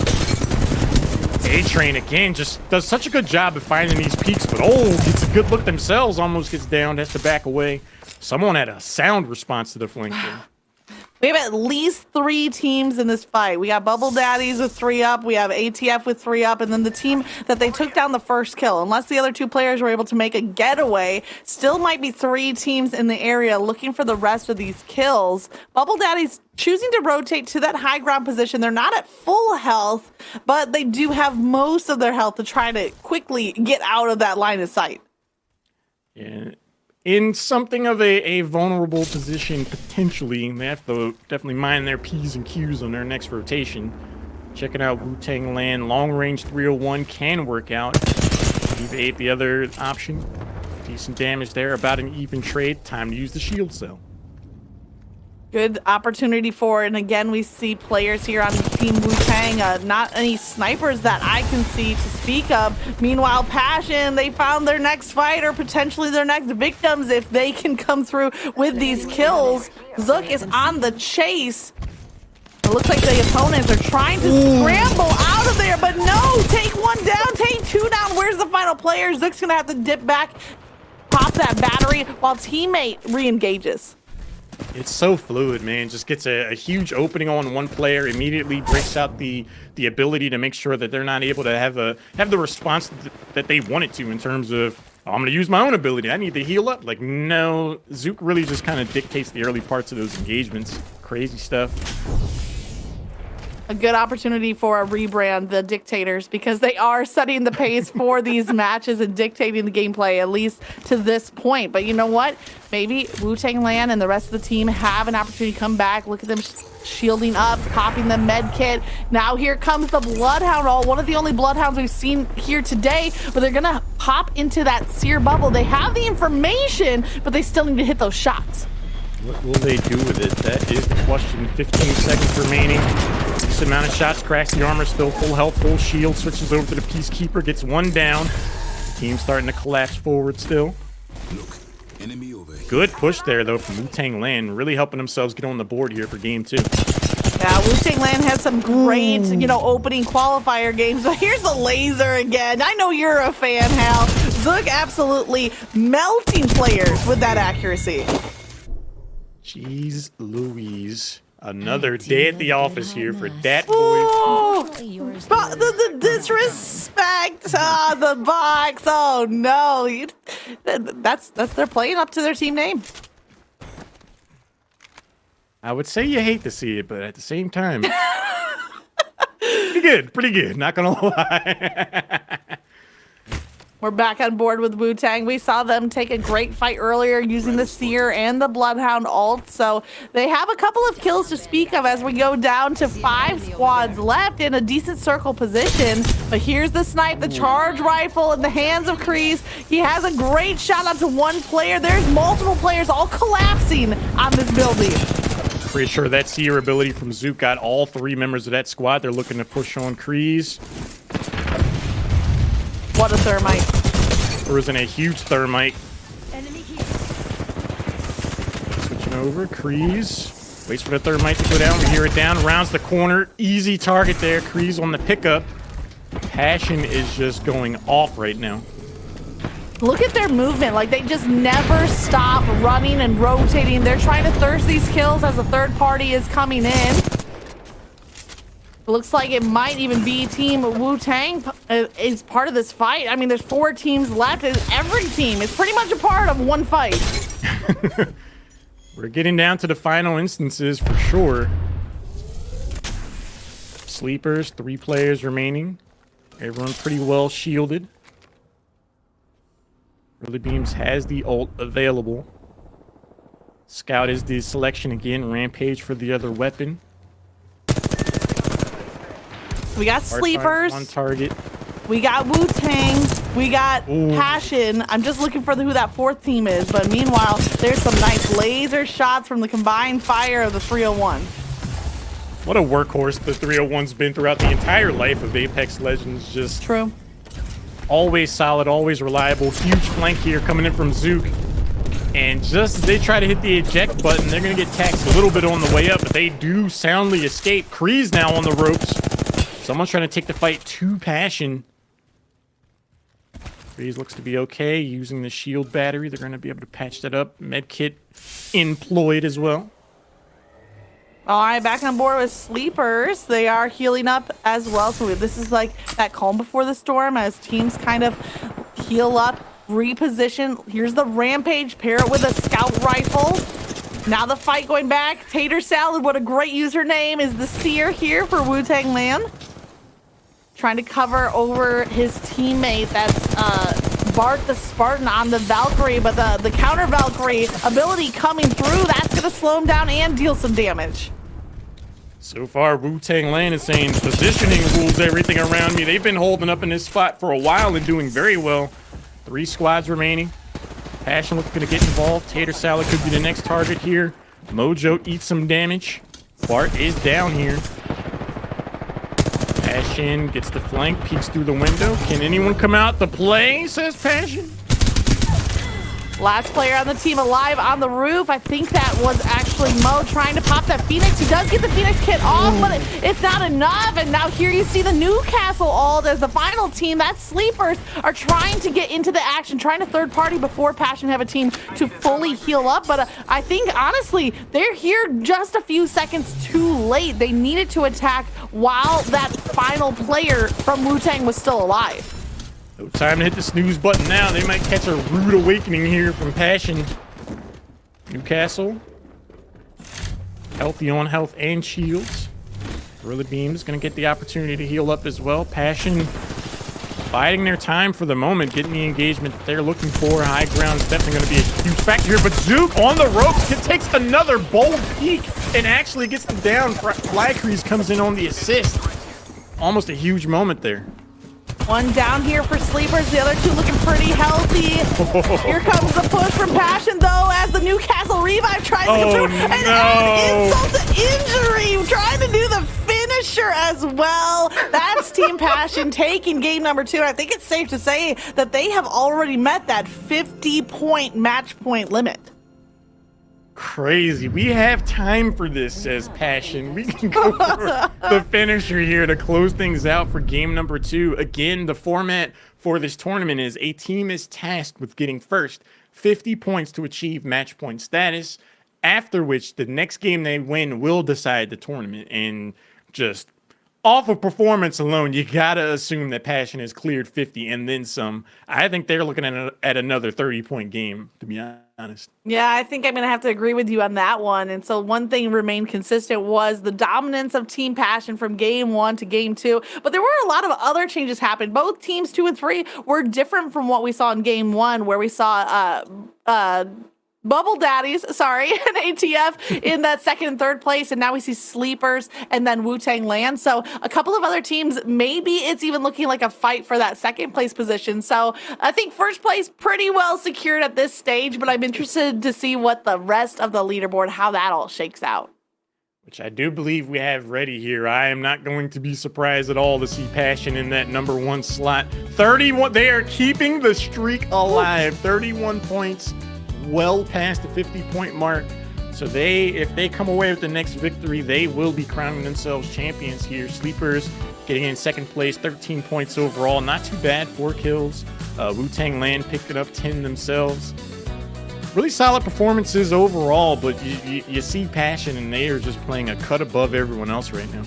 A-Train again just does such a good job of finding these peaks, but gets a good look themselves, almost gets down, has to back away. Someone had a sound response to the flank there. We have at least 3 teams in this fight. We got Bubble Daddies with 3 up. We have ATF with 3 up. And then the team that they took down the first kill. Unless the other 2 players were able to make a getaway, still might be 3 teams in the area looking for the rest of these kills. Bubble Daddies choosing to rotate to that high ground position. They're not at full health, but they do have most of their health to try to quickly get out of that line of sight. Yeah. In something of a vulnerable position, potentially. They have to definitely mind their P's and Q's on their next rotation. Checking out Wu-Tang Land. Long range 301 can work out. Evade the other option. Decent damage there. About an even trade. Time to use the shield cell. Good opportunity for, and again, we see players here on Team Wu-Tang, not any snipers that I can see to speak of. Meanwhile, Passion, they found their next fight or potentially their next victims if they can come through with these kills. Zook is on the chase. It looks like the opponents are trying to scramble out of there, but no, take 1 down, take 2 down. Where's the final player? Zook's gonna have to dip back, pop that battery while teammate re-engages. It's so fluid, man. Just gets a huge opening on one player, immediately breaks out the ability to make sure that they're not able to have the response that they wanted to in terms of, oh, I'm going to use my own ability. I need to heal up. Like, no, Zook really just kind of dictates the early parts of those engagements. Crazy stuff. A good opportunity for a rebrand, the Dictators, because they are setting the pace for these matches and dictating the gameplay, at least to this point. But you know what? Maybe Wu-Tang Land and the rest of the team have an opportunity to come back. Look at them shielding up, popping the med kit. Now here comes the Bloodhound ult, one of the only Bloodhounds we've seen here today, but they're gonna pop into that sear bubble. They have the information, but they still need to hit those shots. What will they do with it? That is the question. 15 seconds remaining. This amount of shots, cracks the armor, still full health, full shield, switches over to the Peacekeeper, gets 1 down. Team starting to collapse forward still. Look, enemy over here. Good push there, though, from Wu-Tang Land. Really helping themselves get on the board here for game 2. Yeah, Wu-Tang Land has some great, opening qualifier games. But here's the laser again. I know you're a fan, Hal. Zook absolutely melting players with that accuracy. Jeez Louise. Another day at the office here for Dat Boy. Oh, but the disrespect, the box. Oh no, that's they're playing up to their team name. I would say you hate to see it, but at the same time, pretty good, not gonna lie. We're back on board with Wu-Tang. We saw them take a great fight earlier using the Seer and the Bloodhound ult. So they have a couple of kills to speak of as we go down to 5 squads left in a decent circle position. But here's the snipe, the charge rifle in the hands of Kreese. He has a great shot onto one player. There's multiple players all collapsing on this building. Pretty sure that Seer ability from Zook got all 3 members of that squad. They're looking to push on Kreese. What a thermite. There was a huge thermite. Enemy here. Switching over, Kreese. Waits for the thermite to go down. We hear it down, rounds the corner. Easy target there. Kreese on the pickup. Passion is just going off right now. Look at their movement. Like, they just never stop running and rotating. They're trying to thirst these kills as a third party is coming in. Looks like it might even be Team Wu-Tang is part of this fight. I mean, there's 4 teams left. Every team is pretty much a part of one fight. We're getting down to the final instances for sure. Sleepers, 3 players remaining. Everyone pretty well shielded. Early Beams has the ult available. Scout is the selection again. Rampage for the other weapon. We got Sleepers. On target. We got Wu-Tang. We got Ooh. Passion. I'm just looking for who that 4th team is. But meanwhile, there's some nice laser shots from the combined fire of the 301. What a workhorse the 301's been throughout the entire life of Apex Legends. Just True. always solid, always reliable. Huge flank here coming in from Zook. And just as they try to hit the eject button, they're going to get taxed a little bit on the way up. But they do soundly escape. Kreese now on the ropes. Someone's trying to take the fight to Passion. Kreese looks to be okay. Using the shield battery, they're going to be able to patch that up. Medkit employed as well. All right, back on board with Sleepers. They are healing up as well. So this is like that calm before the storm as teams kind of heal up, reposition. Here's the Rampage, pair it with a Scout rifle. Now the fight going back. Tater Salad, what a great username, is the Seer here for Wu-Tang Land. Trying to cover over his teammate. That's Bart the Spartan on the Valkyrie, but the counter Valkyrie ability coming through, that's going to slow him down and deal some damage. So far, Wu-Tang Land is saying positioning rules everything around me. They've been holding up in this spot for a while and doing very well. 3 squads remaining. Passion looking to get involved. Tater Salad could be the next target here. Mojo eats some damage. Bart is down here. Passion gets the flank, peeks through the window. Can anyone come out to play, says Passion. Last player on the team alive on the roof. I think that was actually Mo trying to pop that Phoenix. He does get the Phoenix kit off, but it's not enough. And now here you see the Newcastle ult as the final team. That's Sleepers are trying to get into the action, trying to third party before Passion have a team to fully heal up. But I think, honestly, they're here just a few seconds too late. They needed to attack while that final player from Wu-Tang was still alive. No time to hit the snooze button now. They might catch a rude awakening here from Passion. Newcastle. Healthy on health and shields. Early Beam is going to get the opportunity to heal up as well. Passion biding their time for the moment, getting the engagement that they're looking for. High ground is definitely going to be a huge factor here. But Zook on the ropes, it takes another bold peek and actually gets them down. Flycrease comes in on the assist. Almost a huge moment there. One down here for Sleepers, the other 2 looking pretty healthy. Here comes the push from Passion, though, as the Newcastle revive tries to get through. And add insult to injury, trying to do the finisher as well. That's Team Passion taking game number 2. And I think it's safe to say that they have already met that 50-point match point limit. Crazy. We have time for this, says Passion. We can go for the finisher here to close things out for game number 2. Again, the format for this tournament is a team is tasked with getting first 50 points to achieve match point status, after which the next game they win will decide the tournament. And just off of performance alone, you gotta assume that Passion has cleared 50 and then some. I think they're looking at another 30-point game, to be honest. honest. Yeah, I think I'm going to have to agree with you on that one. And so one thing remained consistent was the dominance of Team Passion from game 1 to game 2. But there were a lot of other changes happen. Both teams 2 and 3 were different from what we saw in game 1, where we saw Bubble Daddies, and ATF in that second and third place, and now we see Sleepers and then Wu-Tang Land. So a couple of other teams, maybe it's even looking like a fight for that second place position. So I think first place pretty well secured at this stage, but I'm interested to see what the rest of the leaderboard, how that all shakes out. Which I do believe we have ready here. I am not going to be surprised at all to see Passion in that number 1 slot. 31, they are keeping the streak alive. 31 points. Well past the 50-point mark. So if they come away with the next victory, they will be crowning themselves champions here. Sleepers getting in second place, 13 points overall. Not too bad, 4 kills. Wu-Tang Land picked it up 10 themselves. Really solid performances overall, but you see Passion, and they are just playing a cut above everyone else right now.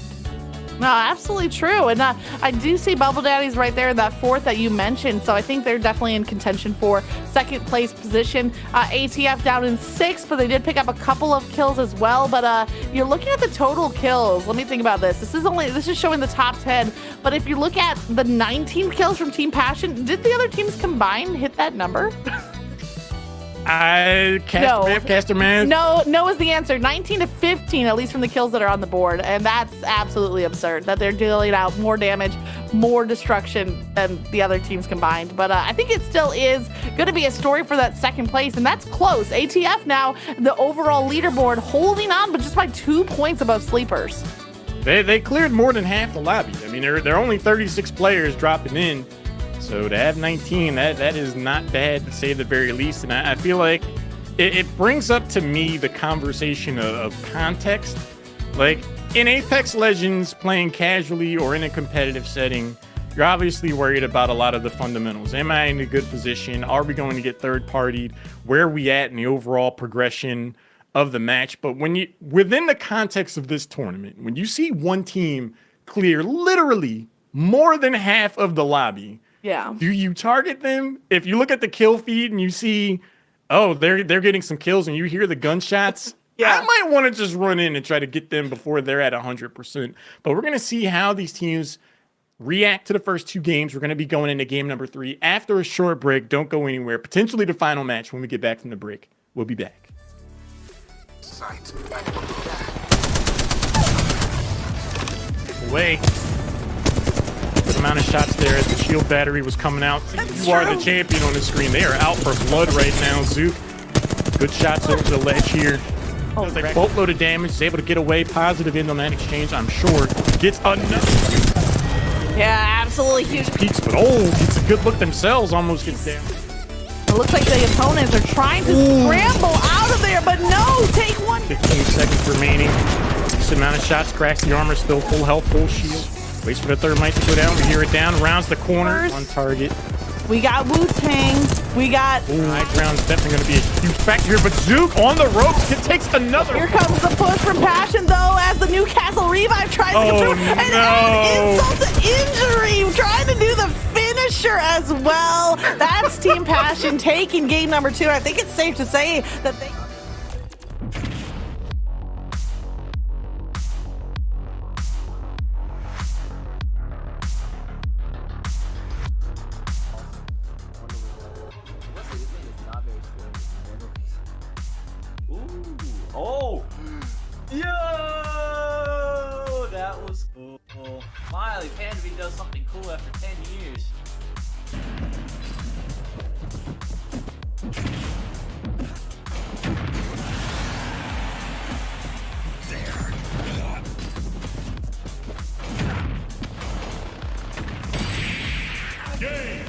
No, absolutely true. And I do see Bubble Daddies right there in that 4th that you mentioned. So I think they're definitely in contention for second place position. ATF down in 6th, but they did pick up a couple of kills as well. But you're looking at the total kills. Let me think about this. This is showing the top 10. But if you look at the 19 kills from Team Passion, did the other teams combined hit that number? Caster Man. No is the answer. 19 to 15, at least from the kills that are on the board. And that's absolutely absurd that they're dealing out more damage, more destruction than the other teams combined. But I think it still is going to be a story for that second place, and that's close. ATF now, the overall leaderboard, holding on, but just by 2 points above Sleepers. They cleared more than half the lobby. I mean, there are only 36 players dropping in. So to have 19, that is not bad, to say the very least. And I feel like it brings up to me the conversation of context. Like in Apex Legends, playing casually or in a competitive setting, you're obviously worried about a lot of the fundamentals. Am I in a good position? Are we going to get third-partied? Where are we at in the overall progression of the match? But within the context of this tournament, when you see one team clear literally more than half of the lobby, yeah. Do you target them? If you look at the kill feed and you see, oh, they're getting some kills, and you hear the gunshots, I might want to just run in and try to get them before they're at 100%. But we're going to see how these teams react to the first 2 games. We're going to be going into game number 3 after a short break. Don't go anywhere. Potentially the final match when we get back from the break. We'll be back. Away. Good amount of shots there as the shield battery was coming out. You are the champion on the screen. They are out for blood right now. Zook, good shots over the ledge here. Does a boatload of damage. Is able to get away. Positive end on that exchange, I'm sure. Gets another. Yeah, absolutely huge. Peaks, but gets a good look themselves. Almost gets down. It looks like the opponents are trying to scramble out of there, but no, take one. 15 seconds remaining. Decent amount of shots. Cracks the armor. Still full health, full shield. Waits for the third might to go down. We hear it down. Rounds the corner. On target. We got Wu-Tang. We got... High ground's definitely going to be a huge factor here. But Zook on the ropes. It takes another... Here comes the push from Passion, though, as the Newcastle Revive tries to come through. And add insult to injury. Trying to do the finisher as well. That's Team Passion taking game number 2. I think it's safe to say that they... Oh! Yo! That was cool. Finally, Panvi does something cool after 10 years. Game!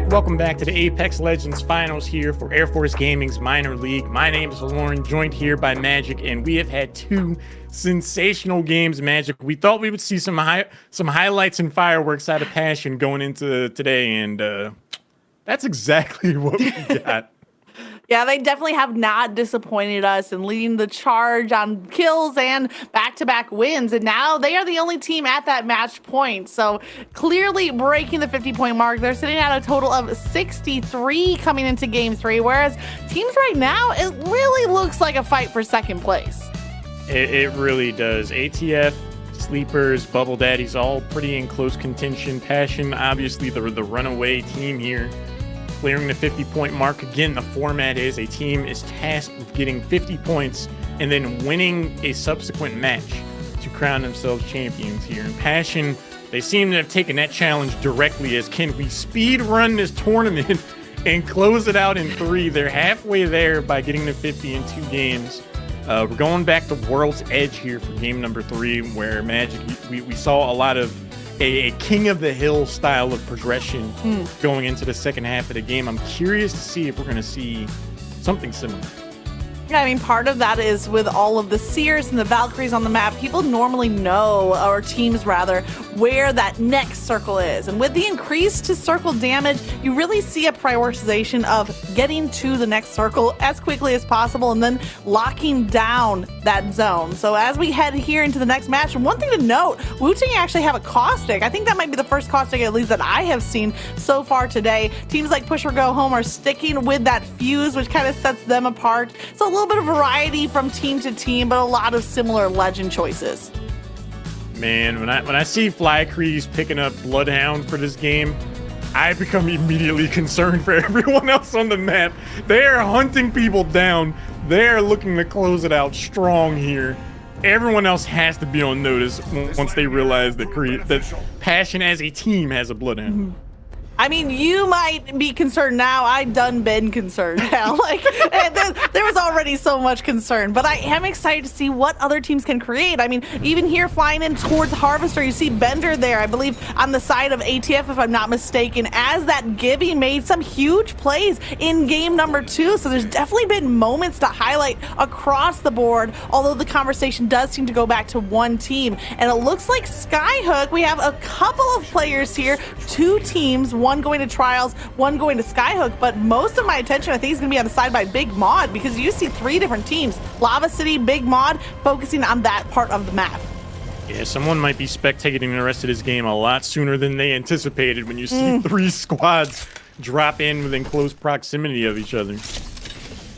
Welcome back to the Apex Legends Finals here for Air Force Gaming's Minor League. My name is Lauren, joined here by Magic, and we have had two sensational games, Magic. We thought we would see some highlights and fireworks out of Passion going into today, and that's exactly what we got. Yeah, they definitely have not disappointed us in leading the charge on kills and back-to-back wins. And now they are the only team at that match point. So clearly breaking the 50-point mark. They're sitting at a total of 63 coming into game 3. Whereas teams right now, it really looks like a fight for second place. It really does. ATF, Sleepers, Bubble Daddies, all pretty in close contention. Passion, obviously the runaway team here, clearing the 50-point mark. Again, the format is a team is tasked with getting 50 points and then winning a subsequent match to crown themselves champions here. In Passion, they seem to have taken that challenge directly as, can we speed run this tournament and close it out in 3? They're halfway there by getting to 50 in 2 games. We're going back to World's Edge here for game number 3, where Magic, we saw a lot of a king of the hill style of progression going into the second half of the game. I'm curious to see if we're going to see something similar. Yeah, I mean, part of that is with all of the Seers and the Valkyries on the map, people normally know, or teams rather, where that next circle is. And with the increase to circle damage, you really see a prioritization of getting to the next circle as quickly as possible and then locking down that zone. So as we head here into the next match, one thing to note, Wu-Tang actually have a caustic. I think that might be the first caustic, at least that I have seen so far today. Teams like Push or Go Home are sticking with that fuse, which kind of sets them apart. So a little bit of variety from team to team, but a lot of similar legend choices. Man, when I see Flycrease picking up Bloodhound for this game, I become immediately concerned for everyone else on the map. They are hunting people down. They're looking to close it out strong here. Everyone else has to be on notice once they realize that Passion as a team has a Bloodhound. I mean, you might be concerned now. I done been concerned now. Like, there was already so much concern, but I am excited to see what other teams can create. I mean, even here flying in towards Harvester, you see Bender there, I believe, on the side of ATF, if I'm not mistaken, as that Gibby made some huge plays in game number 2. So there's definitely been moments to highlight across the board, although the conversation does seem to go back to one team. And it looks like Skyhook, we have a couple of players here, 2 teams, one going to Trials, one going to Skyhook, but most of my attention I think is going to be on the side by Big Mod, because you see 3 different teams, Lava City, Big Mod, focusing on that part of the map. Yeah, someone might be spectating the rest of this game a lot sooner than they anticipated when you see 3 squads drop in within close proximity of each other.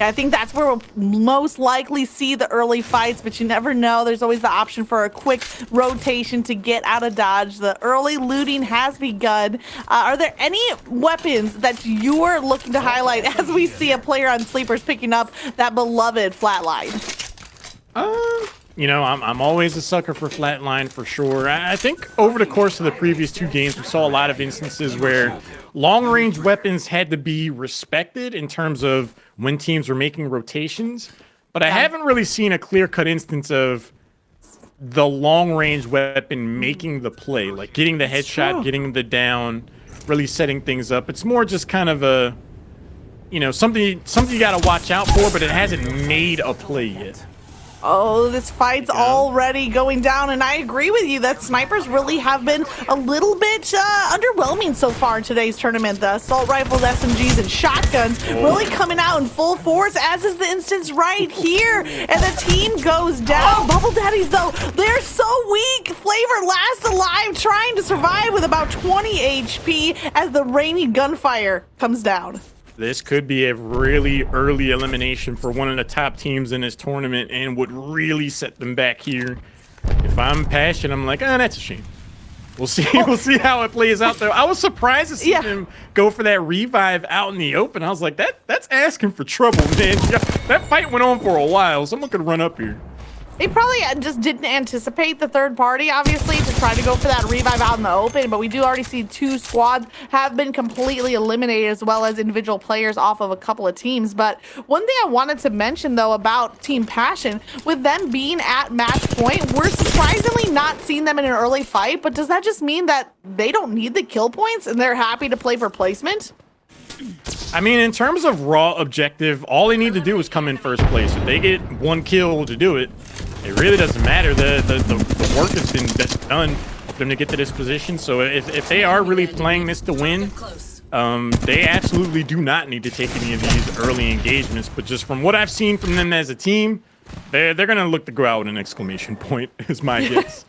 I think that's where we'll most likely see the early fights, but you never know. There's always the option for a quick rotation to get out of dodge. The early looting has begun. Are there any weapons that you're looking to highlight as we see a player on Sleepers picking up that beloved Flatline? You know, I'm always a sucker for Flatline for sure. I think over the course of the previous 2 games, we saw a lot of instances where long-range weapons had to be respected in terms of when teams were making rotations. But I haven't really seen a clear-cut instance of the long-range weapon making the play, like getting the headshot, getting the down, really setting things up. It's more just kind of a, you know, something you got to watch out for, but it hasn't made a play yet. Oh, this fight's already going down, and I agree with you that snipers really have been a little bit underwhelming so far in today's tournament. The assault rifles, SMGs, and shotguns really coming out in full force, as is the instance right here. And the team goes down. Bubble Daddies, though, they're so weak. Flavor lasts alive, trying to survive with about 20 HP as the rainy gunfire comes down. This could be a really early elimination for one of the top teams in this tournament and would really set them back here. If I'm Passion, I'm like, oh, that's a shame. We'll see. We'll see how it plays out, though. I was surprised to see them go for that revive out in the open. I was like, that's asking for trouble, man. That fight went on for a while. Someone could run up here. They probably just didn't anticipate the third party, obviously, to try to go for that revive out in the open, but we do already see 2 squads have been completely eliminated, as well as individual players off of a couple of teams. But one thing I wanted to mention, though, about Team Passion, with them being at match point, we're surprisingly not seeing them in an early fight, but does that just mean that they don't need the kill points and they're happy to play for placement? I mean, in terms of raw objective, all they need to do is come in first place. If they get 1 kill to do it, it really doesn't matter. The work has been done for them to get to this position. So if they are really playing this to win, they absolutely do not need to take any of these early engagements. But just from what I've seen from them as a team, they're going to look to go out with an exclamation point, is my guess.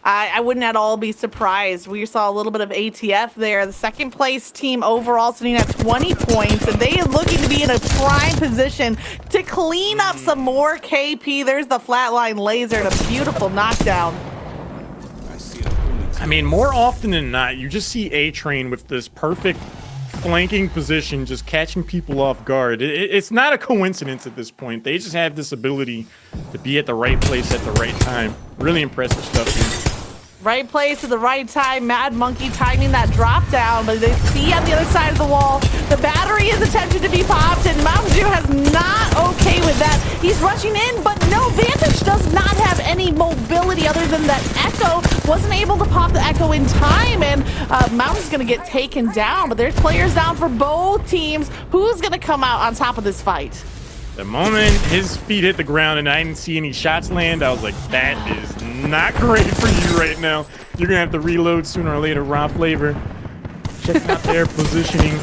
I wouldn't at all be surprised. We saw a little bit of ATF there. The second place team overall sitting at 20 points, and they are looking to be in a prime position to clean up some more KP. There's the flatline laser and a beautiful knockdown. I mean, more often than not, you just see A-Train with this perfect flanking position, just catching people off guard. It's not a coincidence at this point. They just have this ability to be at the right place at the right time. Really impressive stuff here. Right place at the right time. Mad Monkey timing that drop down, but they see on the other side of the wall, the battery is attempted to be popped, and Mountain Dew has not okay with that. He's rushing in, but no, Vantage does not have any mobility other than that Echo. Wasn't able to pop the Echo in time, and Mountain's gonna get taken down, but there's players down for both teams. Who's gonna come out on top of this fight? The moment his feet hit the ground and I didn't see any shots land, I was like, that is not great for you right now. You're going to have to reload sooner or later. Raw Flavor checking out their positioning.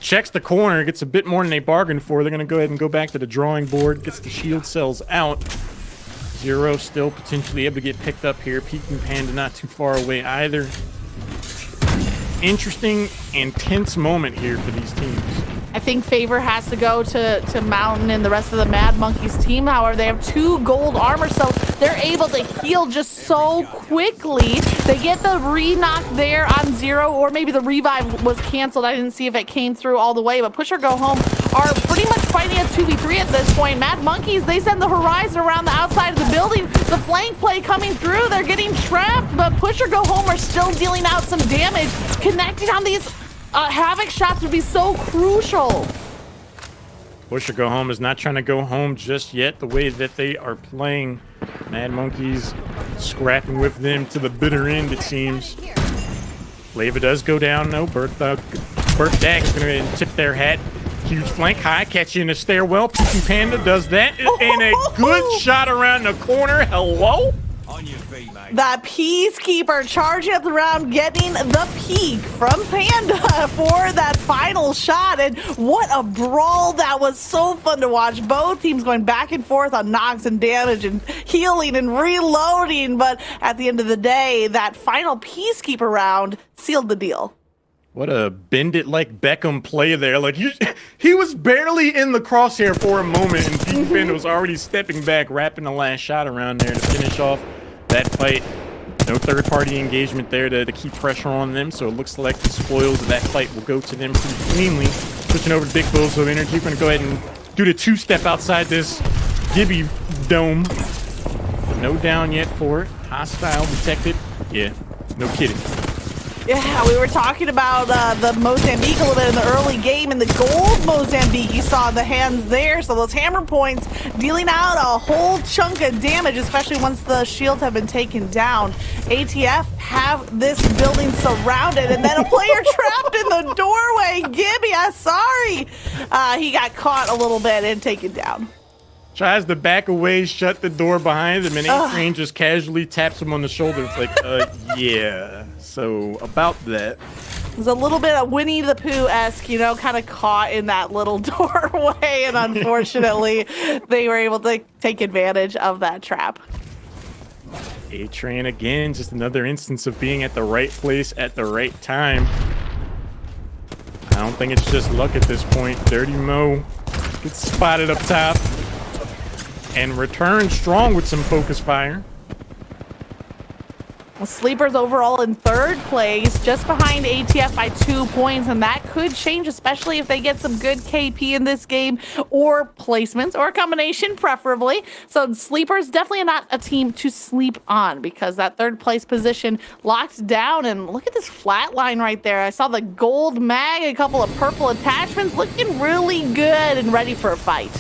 Checks the corner, gets a bit more than they bargained for. They're going to go ahead and go back to the drawing board. Gets the shield cells out. Zero still potentially able to get picked up here. Peking Panda not too far away either. Interesting, intense moment here for these teams. I think favor has to go to Mountain and the rest of the Mad Monkeys team. However, they have 2 gold armor, so they're able to heal just so quickly. They get the re-knock there on Zero, or maybe the revive was canceled. I didn't see if it came through all the way, but Push or Go Home are pretty much fighting a 2v3 at this point. Mad Monkeys, they send the Horizon around the outside of the building. The flank play coming through. They're getting trapped, but Push or Go Home are still dealing out some damage, connecting on these Havoc shots would be so crucial. Push or Go Home is not trying to go home just yet the way that they are playing. Mad Monkeys scrapping with them to the bitter end, it seems. Leva does go down, though. Burt Dag is going to tip their hat. Huge flank high, catch you in a stairwell. Peaky Panda does that. And a good shot around the corner. Hello? On your feet, mate. That Peacekeeper charging up the round, getting the peak from Panda for that final shot. And what a brawl that was. So fun to watch. Both teams going back and forth on knocks and damage and healing and reloading. But at the end of the day, that final Peacekeeper round sealed the deal. What a bend it like Beckham play there. Like he was barely in the crosshair for a moment, and Peaky Panda was already stepping back, wrapping the last shot around there to finish off that fight. No third-party engagement there to keep pressure on them, so it looks like the spoils of that fight will go to them pretty cleanly. Switching over to Big Bozo Energy, we're going to go ahead and do the two-step outside this Gibby dome. No down yet for it. Hostile detected. Yeah, no kidding. Yeah, we were talking about the Mozambique a little bit in the early game, and the gold Mozambique, you saw the hands there. So those hammer points dealing out a whole chunk of damage, especially once the shields have been taken down. ATF have this building surrounded, and then a player trapped in the doorway. Gibby, I'm sorry. He got caught a little bit and taken down. Tries to back away, shut the door behind him, and A-Train just casually taps him on the shoulder. It's like, yeah. So, about that. It was a little bit of Winnie the Pooh-esque, you know, kind of caught in that little doorway, and unfortunately, they were able to take advantage of that trap. A-Train again, just another instance of being at the right place at the right time. I don't think it's just luck at this point. Dirty Mo gets spotted up top and returns strong with some focus fire. Well, Sleepers overall in third place, just behind ATF by 2 points, and that could change, especially if they get some good KP in this game, or placements, or a combination, preferably. So Sleepers definitely not a team to sleep on, because that third place position locked down, and look at this flat line right there. I saw the gold mag, a couple of purple attachments, looking really good and ready for a fight.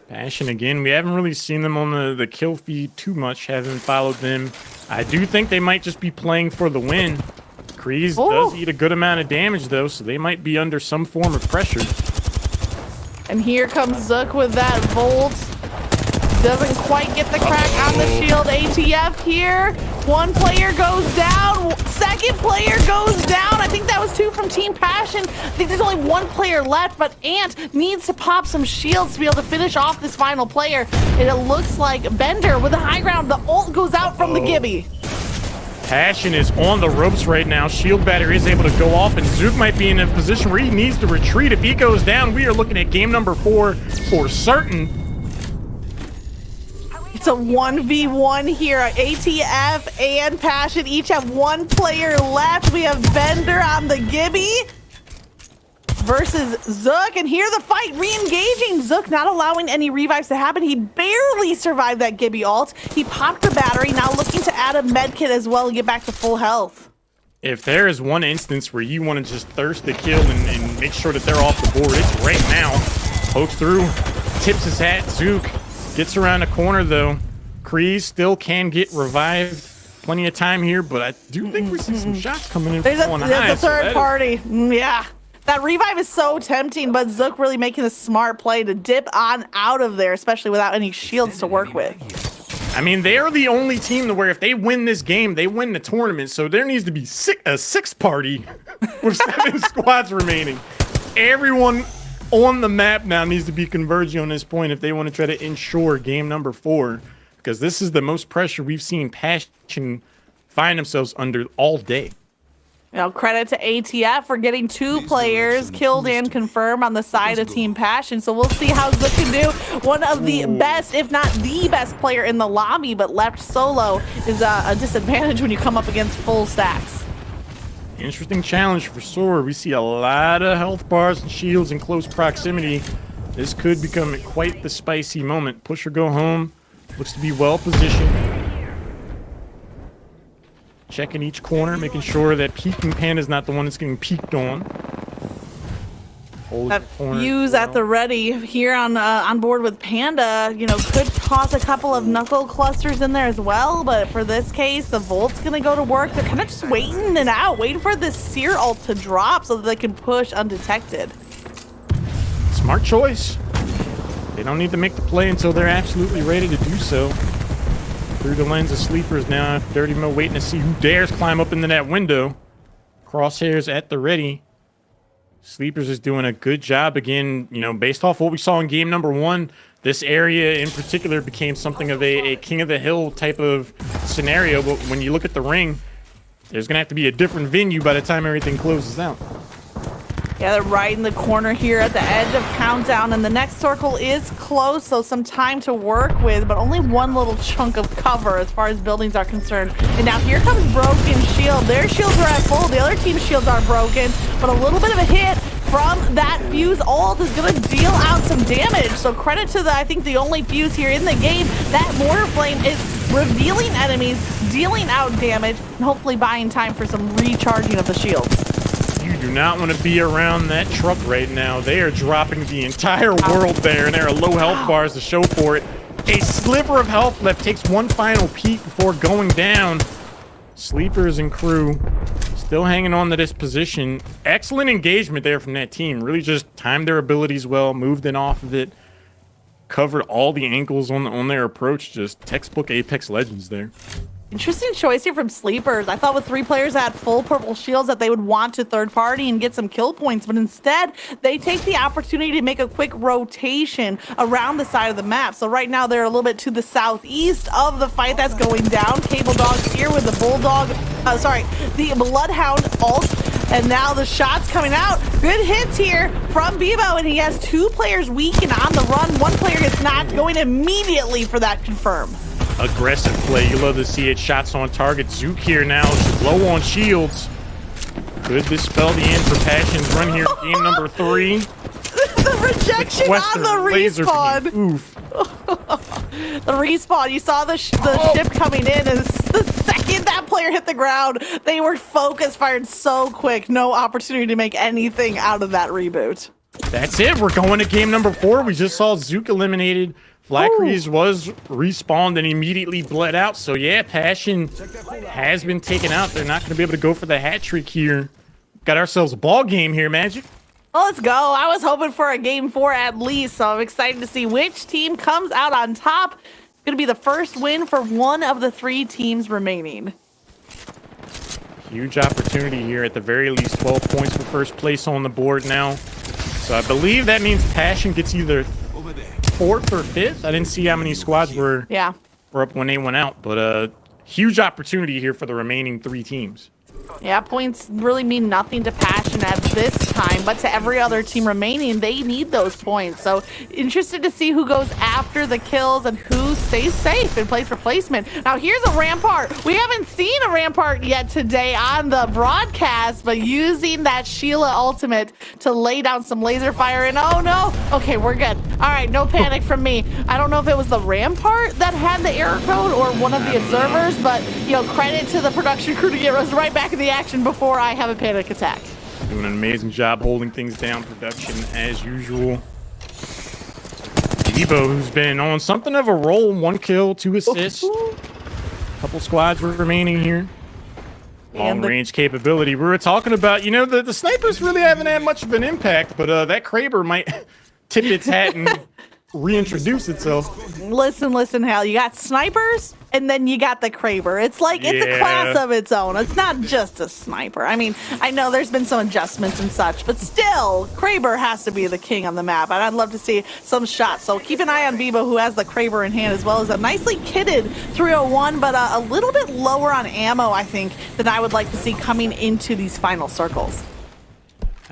Passion again. We haven't really seen them on the kill feed too much. Haven't followed them. I do think they might just be playing for the win. Kreese does eat a good amount of damage though, so they might be under some form of pressure. And here comes Zook with that Volt. Doesn't quite get the crack on the shield. ATF here. One player goes down. Second player goes down. I think that was 2 from Team Passion. I think there's only 1 player left, but Ant needs to pop some shields to be able to finish off this final player. And it looks like Bender with the high ground. The ult goes out from the Gibby. Passion is on the ropes right now. Shield battery is able to go off, and Zook might be in a position where he needs to retreat. If he goes down, we are looking at game number 4 for certain. It's a 1v1 here. ATF and Passion each have 1 player left. We have Bender on the Gibby versus Zook. And here the fight re-engaging. Zook not allowing any revives to happen. He barely survived that Gibby ult. He popped the battery. Now looking to add a med kit as well and get back to full health. If there is one instance where you want to just thirst the kill and make sure that they're off the board, it's right now. Pokes through, tips his hat. Zook gets around the corner, though. Kreese still can get revived. Plenty of time here, but I do think we see some shots coming in. There's a third party. Yeah. That revive is so tempting, but Zook really making a smart play to dip on out of there, especially without any shields to work with. I mean, they are the only team to where if they win this game, they win the tournament. So there needs to be a 6 party with 7 squads remaining. Everyone on the map now needs to be converging on this point if they want to try to ensure game number 4, because this is the most pressure we've seen Passion find themselves under all day. You know, credit to ATF for getting 2 players killed and confirmed on the side of Team Passion. So we'll see how Zook can do. One of the best, if not the best player in the lobby, but left solo is a disadvantage when you come up against full stacks. Interesting challenge for Soar. We see a lot of health bars and shields in close proximity. This could become quite the spicy moment. Push or go home. Looks to be well positioned. checking each corner, making sure that Peeking Panda's not the one that's getting peeked on. That fuse at the ready here on board with Panda, you know, could toss a couple of knuckle clusters in there as well, but for this case, the Volt's gonna go to work. They're kind of just waiting it out, waiting for this Seer ult to drop so that they can push undetected. Smart choice. They don't need to make the play until they're absolutely ready to do so. Through the lens of Sleepers now, Dirty Mo waiting to see who dares climb up into that window. Crosshairs at the ready. Sleepers is doing a good job again, you know, based off what we saw in game number 1. This area in particular became something of a King of the Hill type of scenario, but when you look at the ring, there's going to have to be a different venue by the time everything closes out. Yeah, they're right in the corner here at the edge of Countdown, and the next circle is close, so some time to work with, but only one little chunk of cover as far as buildings are concerned. And now here comes Broken Shield. Their shields are at full. The other team's shields are broken, but a little bit of a hit from that fuse ult is going to deal out some damage. So credit to I think the only fuse here in the game. That Mortar Flame is revealing enemies, dealing out damage, and hopefully buying time for some recharging of the shields. You do not want to be around that truck right now. They are dropping the entire world there, and there are low health bars to show for it. A sliver of health left, takes one final peek before going down. Sleepers and crew still hanging on to this position. Excellent engagement there from that team. Really just timed their abilities well, moved in off of it, covered all the angles on their approach. Just textbook Apex Legends there. Interesting choice here from Sleepers. I thought with 3 players at full purple shields that they would want to third party and get some kill points, but instead they take the opportunity to make a quick rotation around the side of the map. So right now they're a little bit to the southeast of the fight that's going down. Cable Dog's here with the Bulldog, the Bloodhound ult. And now the shots coming out. Good hits here from Bebo, and he has 2 players weak and on the run. 1 player gets knocked, going immediately for that confirm. Aggressive play. You love to see it. Shots on target. Zook here now. Low on shields. Could dispel the end for Passion's run here. Game number 3. The rejection on the respawn. Oof. The respawn. You saw the ship coming in, and the second that player hit the ground, they were focus fired so quick. No opportunity to make anything out of that reboot. That's it. We're going to game number 4. We just saw Zook eliminated. Flackeries was respawned and immediately bled out. So yeah, Passion has been taken out. They're not going to be able to go for the hat trick here. Got ourselves a ball game here, Magic. Well, let's go. I was hoping for a game 4 at least, so I'm excited to see which team comes out on top. It's going to be the first win for one of the 3 teams remaining. Huge opportunity here. At the very least, 12 points for first place on the board now. So I believe that means Passion gets either 4th or 5th. I didn't see how many squads were up when they went out, but huge opportunity here for the remaining 3 teams. Yeah, points really mean nothing to Passion at this time, but to every other team remaining, they need those points. So interested to see who goes after the kills and who stays safe and plays replacement. Now here's a Rampart. We haven't seen a Rampart yet today on the broadcast, but using that Sheila ultimate to lay down some laser fire, and oh no, okay, we're good. All right, no panic from me. I don't know if it was the Rampart that had the error code or one of the observers, but you know, credit to the production crew to get us right back in the action before I have a panic attack. Doing an amazing job holding things down, production as usual. Devo, who's been on something of a roll, 1 kill, 2 assists. Couple squads remaining here. Long range capability. We were talking about, you know, the snipers really haven't had much of an impact, but that Kraber might tip its hat and reintroduce itself. Listen, Hal. You got snipers, and then you got the Kraber. It's like, it's a class of its own. It's not just a sniper. I mean, I know there's been some adjustments and such, but still, Kraber has to be the king on the map, and I'd love to see some shots. So keep an eye on Bebo, who has the Kraber in hand, as well as a nicely kitted 301, but a little bit lower on ammo, I think, than I would like to see coming into these final circles.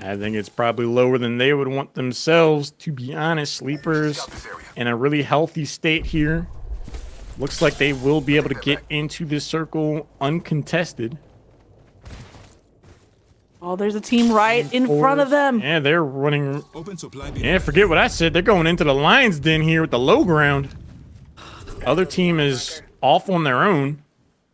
I think it's probably lower than they would want themselves, to be honest. Sleepers in a really healthy state here. Looks like they will be able to get into this circle uncontested. Oh, there's a team right in front of them. Yeah, they're running. Yeah, forget what I said. They're going into the lion's den here with the low ground. Other team is off on their own.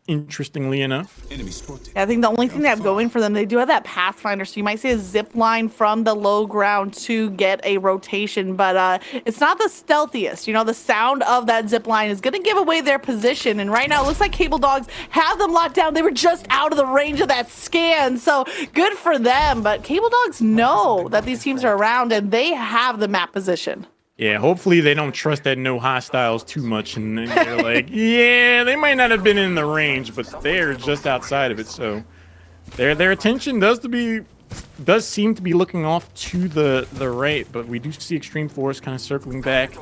interestingly enough. Enemy spotted. I think the only thing they have going for them, they do have that Pathfinder, so you might see a zip line from the low ground to get a rotation, but it's not the stealthiest. You know, the sound of that zip line is going to give away their position, and right now it looks like Cable Dogs have them locked down. They were just out of the range of that scan, so good for them, but Cable Dogs know that these teams are around, and they have the map position. Yeah, hopefully they don't trust that no hostiles too much, and then they're like, yeah, they might not have been in the range, but they're just outside of it. So their attention does seem to be looking off to the right, but we do see Extreme Force kind of circling back.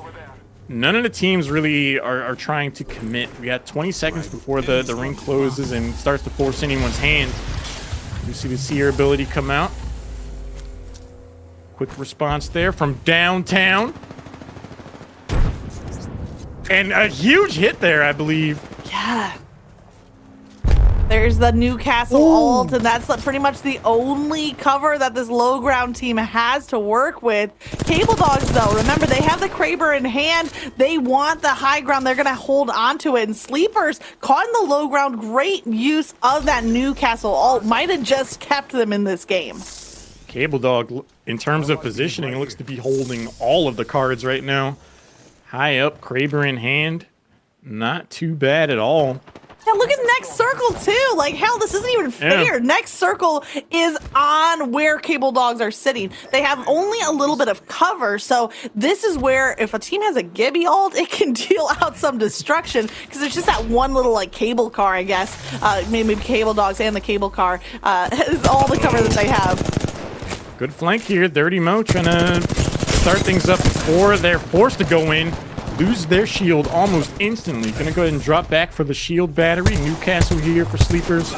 None of the teams really are trying to commit. We got 20 seconds before the ring closes and starts to force anyone's hand. You see the seer ability come out. Quick response there from downtown. And a huge hit there, I believe. Yeah. There's the Newcastle ult, and that's pretty much the only cover that this low ground team has to work with. Cable Dogs, though, remember, they have the Kraber in hand. They want the high ground. They're going to hold on to it. And Sleepers, caught in the low ground, great use of that Newcastle ult. Might have just kept them in this game. Cable Dog, in terms of positioning, looks to be holding all of the cards right now. High up, Kraber in hand. Not too bad at all. Yeah, look at next circle, too. Like, hell, this isn't even fair. Yeah. Next circle is on where Cable Dogs are sitting. They have only a little bit of cover, so this is where if a team has a Gibby ult, it can deal out some destruction, because it's just that one little, like, cable car, I guess. Maybe Cable Dogs and the cable car is all the cover that they have. Good flank here. Dirty Mo trying to start things up before they're forced to go in. Lose their shield almost instantly. Gonna go ahead and drop back for the shield battery. Newcastle here for Sleepers.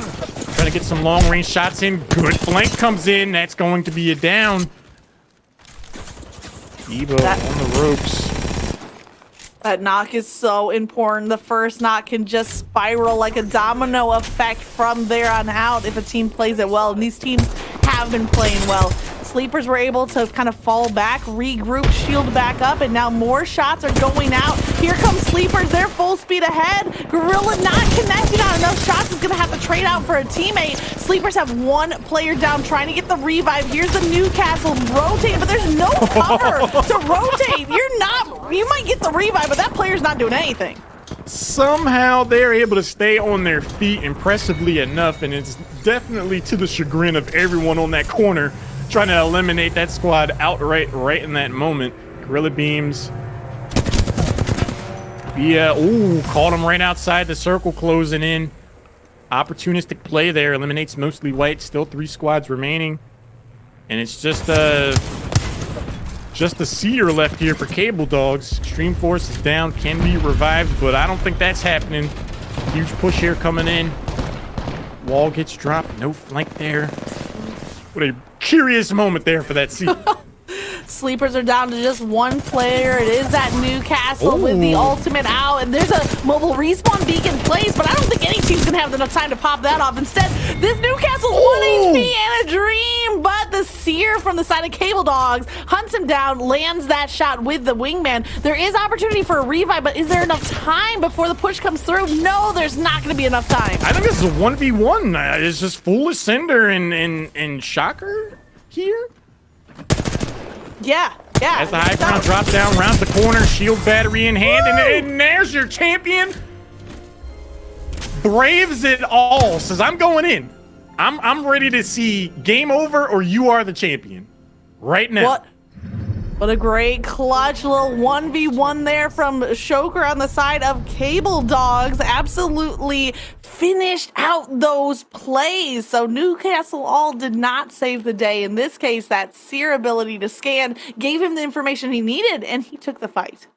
Trying to get some long range shots in. Good flank comes in. That's going to be a down. Evo on the ropes. That knock is so important. The first knock can just spiral like a domino effect from there on out if a team plays it well. And these teams have been playing well. Sleepers were able to kind of fall back, regroup, shield back up, and now more shots are going out. Here comes Sleepers. They're full speed ahead. Gorilla not connecting on enough shots. Is going to have to trade out for a teammate. Sleepers have one player down trying to get the revive. Here's the Newcastle rotating, but there's no cover to rotate. You might get the revive, but that player's not doing anything. Somehow they're able to stay on their feet impressively enough, and it's definitely to the chagrin of everyone on that corner trying to eliminate that squad outright right in that moment. Gorilla beams. Yeah, ooh, caught him right outside the circle closing in. Opportunistic play there, eliminates mostly white, still 3 squads remaining. And it's just a seer left here for Cable Dogs. Extreme Force is down, can be revived, but I don't think that's happening. Huge push here coming in. Wall gets dropped, no flank there. What a curious moment there for that seer. Sleepers are down to just one player. It is that Newcastle with the ultimate out, and there's a mobile respawn beacon placed, but I don't think any team's gonna have enough time to pop that off. Instead, this Newcastle's 1 HP and a dream, but the seer from the side of Cable Dogs hunts him down, lands that shot with the wingman. There is opportunity for a revive, but is there enough time before the push comes through? No, there's not gonna be enough time. I think this is a 1v1. It's just full Ascender and Shocker here. Yeah. As the high ground drops down, rounds the corner, shield battery in hand, and there's your champion. Braves it all, says I'm going in. I'm ready to see game over or you are the champion right now. What a great clutch little 1v1 there from Shoker on the side of Cable Dogs. Absolutely finished out those plays. So Newcastle all did not save the day. In this case, that seer ability to scan gave him the information he needed, and he took the fight.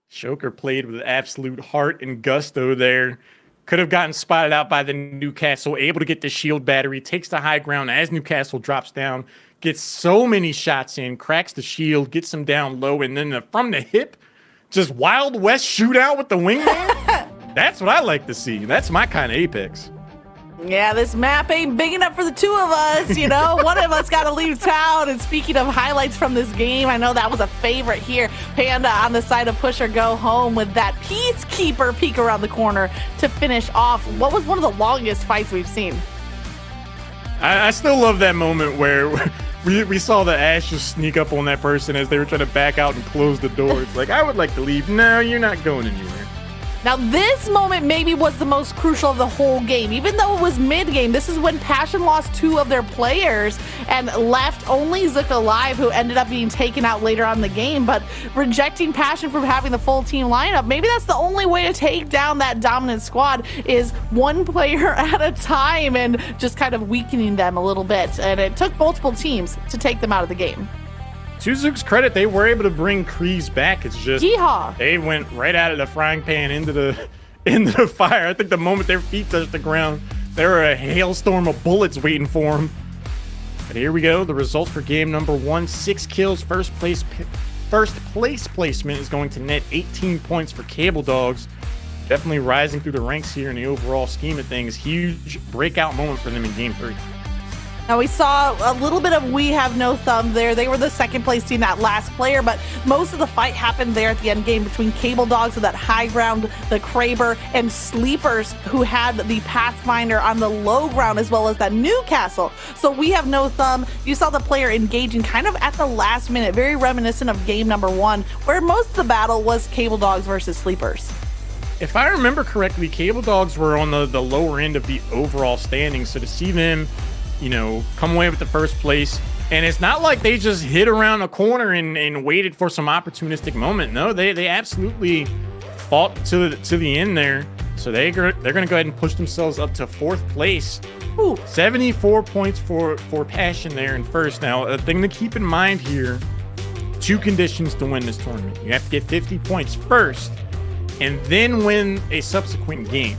Shoker played with absolute heart and gusto there. Could have gotten spotted out by the Newcastle, able to get the shield battery, takes the high ground as Newcastle drops down. Gets so many shots in, cracks the shield, gets him down low, and then from the hip, just Wild West shootout with the wingman. That's what I like to see. That's my kind of Apex. Yeah, this map ain't big enough for the two of us, you know? One of us got to leave town. And speaking of highlights from this game, I know that was a favorite here. Panda on the side of push or go home with that Peacekeeper peek around the corner to finish off what was one of the longest fights we've seen. I still love that moment where we saw the Ash just sneak up on that person as they were trying to back out and close the door. It's like, I would like to leave. No, you're not going anywhere. Now, this moment maybe was the most crucial of the whole game. Even though it was mid-game, this is when Passion lost 2 of their players and left only Zook alive, who ended up being taken out later on in the game. But rejecting Passion from having the full team lineup, maybe that's the only way to take down that dominant squad, is one player at a time and just kind of weakening them a little bit. And it took multiple teams to take them out of the game. To Zook's credit, they were able to bring Kreese back. It's just Yeehaw. They went right out of the frying pan into the fire. I think the moment their feet touched the ground, there were a hailstorm of bullets waiting for them. But here we go. The results for game number 1: 6 kills. First place placement is going to net 18 points for Cable Dogs. Definitely rising through the ranks here in the overall scheme of things. Huge breakout moment for them in game 3. Now, we saw a little bit of We Have No Thumb there. They were the second place team, that last player, but most of the fight happened there at the end game between Cable Dogs with that high ground, the Kraber, and Sleepers, who had the Pathfinder on the low ground, as well as that Newcastle. So We Have No Thumb, you saw the player engaging kind of at the last minute, very reminiscent of game number 1, where most of the battle was Cable Dogs versus Sleepers. If I remember correctly, Cable Dogs were on the lower end of the overall standings, so to see them, you know, come away with the first place. And it's not like they just hit around a corner and waited for some opportunistic moment. No, they absolutely fought to the end there. So they're going to go ahead and push themselves up to 4th place. Ooh. 74 points for Passion there in first. Now, a thing to keep in mind here, 2 conditions to win this tournament. You have to get 50 points first and then win a subsequent game.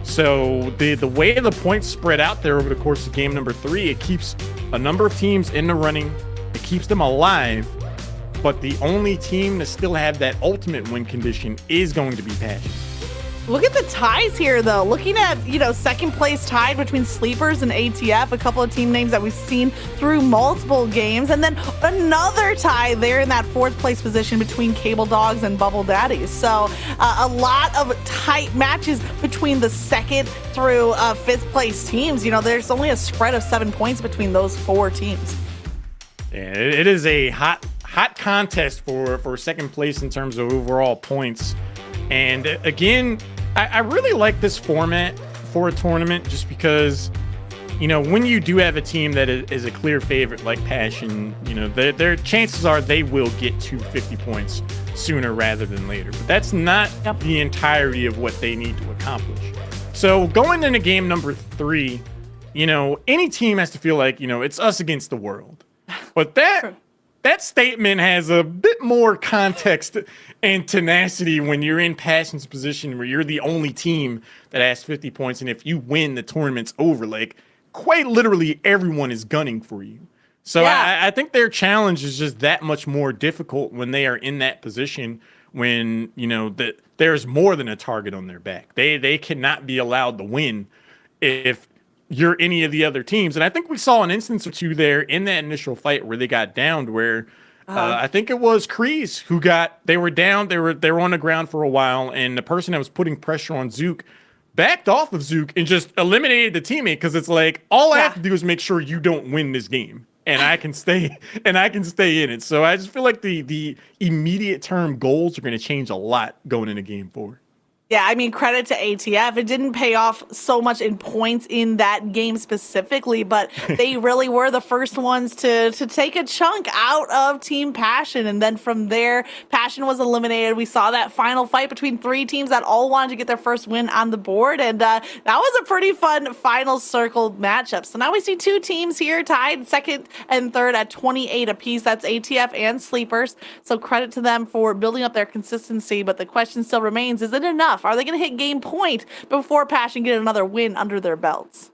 So the way the points spread out there over the course of game number 3, it keeps a number of teams in the running. It keeps them alive. But the only team to still have that ultimate win condition is going to be Passion. Look at the ties here, though. Looking at, second place tied between Sleepers and ATF, a couple of team names that we've seen through multiple games, and then another tie there in that 4th place position between Cable Dogs and Bubble Daddies. So a lot of tight matches between the 2nd through 5th place teams. There's only a spread of 7 points between those 4 teams. Yeah, it is a hot contest for 2nd place in terms of overall points. And again, I really like this format for a tournament just because, when you do have a team that is a clear favorite like Passion, their chances are they will get to 50 points sooner rather than later. But that's not the entirety of what they need to accomplish. So going into game number 3, any team has to feel like, it's us against the world. But that statement has a bit more context and tenacity when you're in Passion's position where you're the only team that has 50 points. And if you win, the tournament's over. Like, quite literally, everyone is gunning for you. So yeah. I think their challenge is just that much more difficult when they are in that position when, that there's more than a target on their back. They cannot be allowed to win if you're any of the other teams. And I think we saw an instance or 2 there in that initial fight where they got downed, where I think it was Kreese who they were down, they were on the ground for a while, and the person that was putting pressure on Zook backed off of Zook and just eliminated the teammate, because it's like, all I have to do is make sure you don't win this game. And I can stay in it. So I just feel like the immediate term goals are going to change a lot going into game 4. Yeah, I mean, credit to ATF. It didn't pay off so much in points in that game specifically, but they really were the first ones to take a chunk out of Team Passion. And then from there, Passion was eliminated. We saw that final fight between 3 teams that all wanted to get their first win on the board. And that was a pretty fun final circle matchup. So now we see 2 teams here tied 2nd and 3rd at 28 apiece. That's ATF and Sleepers. So credit to them for building up their consistency. But the question still remains, is it enough? Are they going to hit game point before Passion get another win under their belts?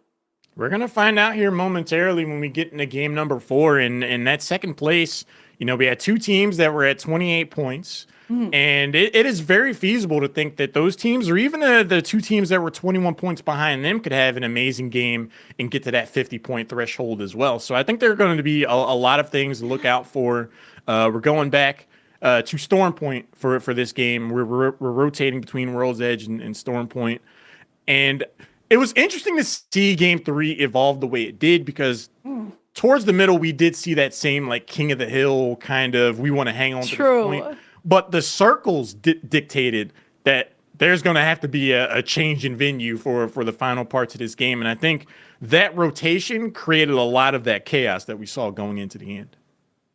We're going to find out here momentarily when we get into game number 4. And that 2nd place, We had two teams that were at 28 points. And it is very feasible to think that those teams, or even the two teams that were 21 points behind them, could have an amazing game and get to that 50-point threshold as well. So I think there are going to be a lot of things to look out for. We're going back to Storm Point for this game. We're rotating between World's Edge and Storm Point. And it was interesting to see Game 3 evolve the way it did, because towards the middle, we did see that same like King of the Hill kind of, we want to hang on to the point. But the circles dictated that there's going to have to be a change in venue for the final parts of this game. And I think that rotation created a lot of that chaos that we saw going into the end.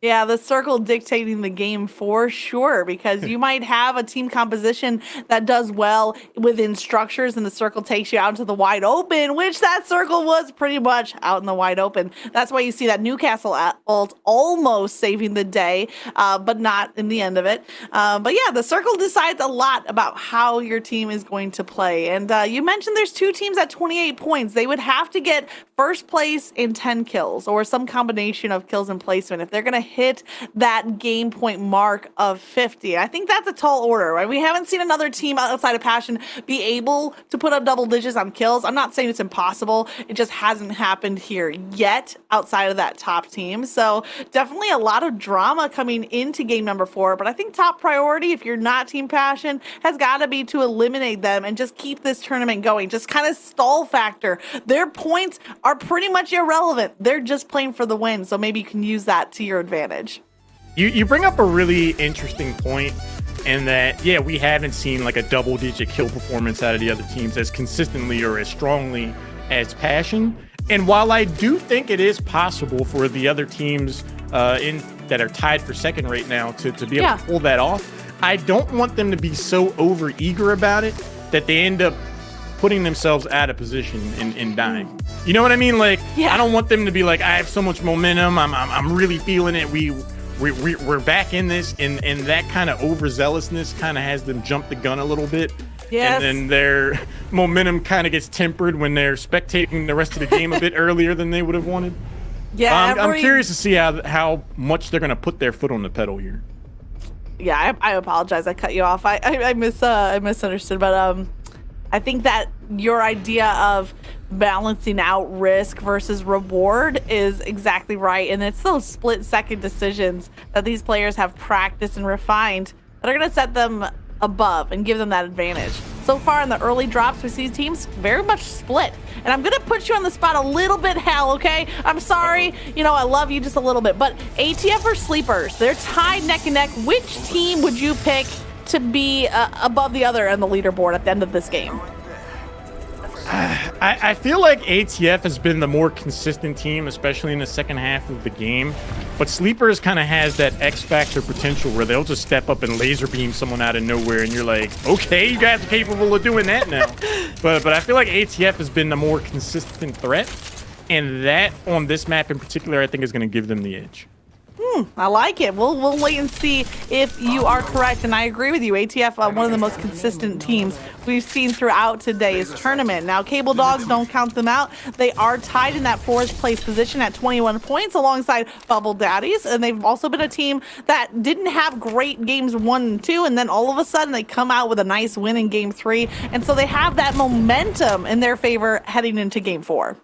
Yeah, the circle dictating the game for sure, because you might have a team composition that does well within structures and the circle takes you out into the wide open, which that circle was pretty much out in the wide open. That's why you see that Newcastle ult almost saving the day, but not in the end of it. But yeah, the circle decides a lot about how your team is going to play. And you mentioned there's two teams at 28 points. They would have to get first place in 10 kills or some combination of kills and placement if they're going to hit that game point mark of 50. I think that's a tall order, right? We haven't seen another team outside of Passion be able to put up double digits on kills. I'm not saying it's impossible. It just hasn't happened here yet outside of that top team. So definitely a lot of drama coming into game number 4. But I think top priority, if you're not Team Passion, has got to be to eliminate them and just keep this tournament going. Just kind of stall factor. Their points are pretty much irrelevant. They're just playing for the win. So maybe you can use that to your advantage. You bring up a really interesting point in that, yeah, we haven't seen like a double-digit kill performance out of the other teams as consistently or as strongly as Passion. And while I do think it is possible for the other teams that are tied for second right now to be able to pull that off, I don't want them to be so over-eager about it that they end up putting themselves out of position and dying. You know what I mean? Like, I don't want them to be like, I have so much momentum. I'm really feeling it. We're back in this, and that kind of overzealousness kind of has them jump the gun a little bit. Yes. And then their momentum kind of gets tempered when they're spectating the rest of the game a bit earlier than they would have wanted. Yeah, I'm curious to see how much they're going to put their foot on the pedal here. Yeah, I apologize. I cut you off. I misunderstood, but I think that your idea of balancing out risk versus reward is exactly right. And it's those split-second decisions that these players have practiced and refined that are going to set them above and give them that advantage. So far in the early drops, we see teams very much split. And I'm going to put you on the spot a little bit, Hal, okay? I'm sorry. I love you just a little bit. But ATF or Sleepers, they're tied neck and neck. Which team would you pick to be above the other on the leaderboard at the end of this game? I feel like ATF has been the more consistent team, especially in the second half of the game. But Sleepers kind of has that X-Factor potential where they'll just step up and laser beam someone out of nowhere, and you're like, okay, you guys are capable of doing that now. But I feel like ATF has been the more consistent threat, and that on this map in particular, I think is going to give them the edge. I like it. We'll wait and see if you are correct. And I agree with you. ATF, one of the most consistent teams we've seen throughout today's tournament. Now, Cable Dogs, don't count them out. They are tied in that 4th place position at 21 points alongside Bubble Daddies. And they've also been a team that didn't have great games 1 and 2. And then all of a sudden they come out with a nice win in game 3. And so they have that momentum in their favor heading into game 4.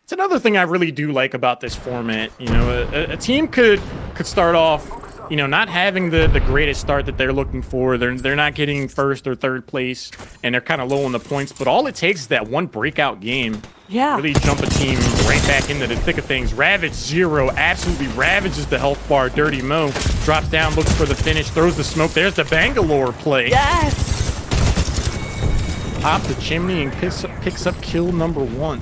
It's another thing I really do like about this format. A team could start off, not having the greatest start that they're looking for. They're not getting 1st or 3rd place, and they're kind of low on the points. But all it takes is that one breakout game. Really jump a team right back into the thick of things. Ravage 0 absolutely ravages the health bar. Dirty Mo drops down, looks for the finish, throws the smoke. There's the Bangalore play. Yes. Pop the chimney and picks up kill number 1.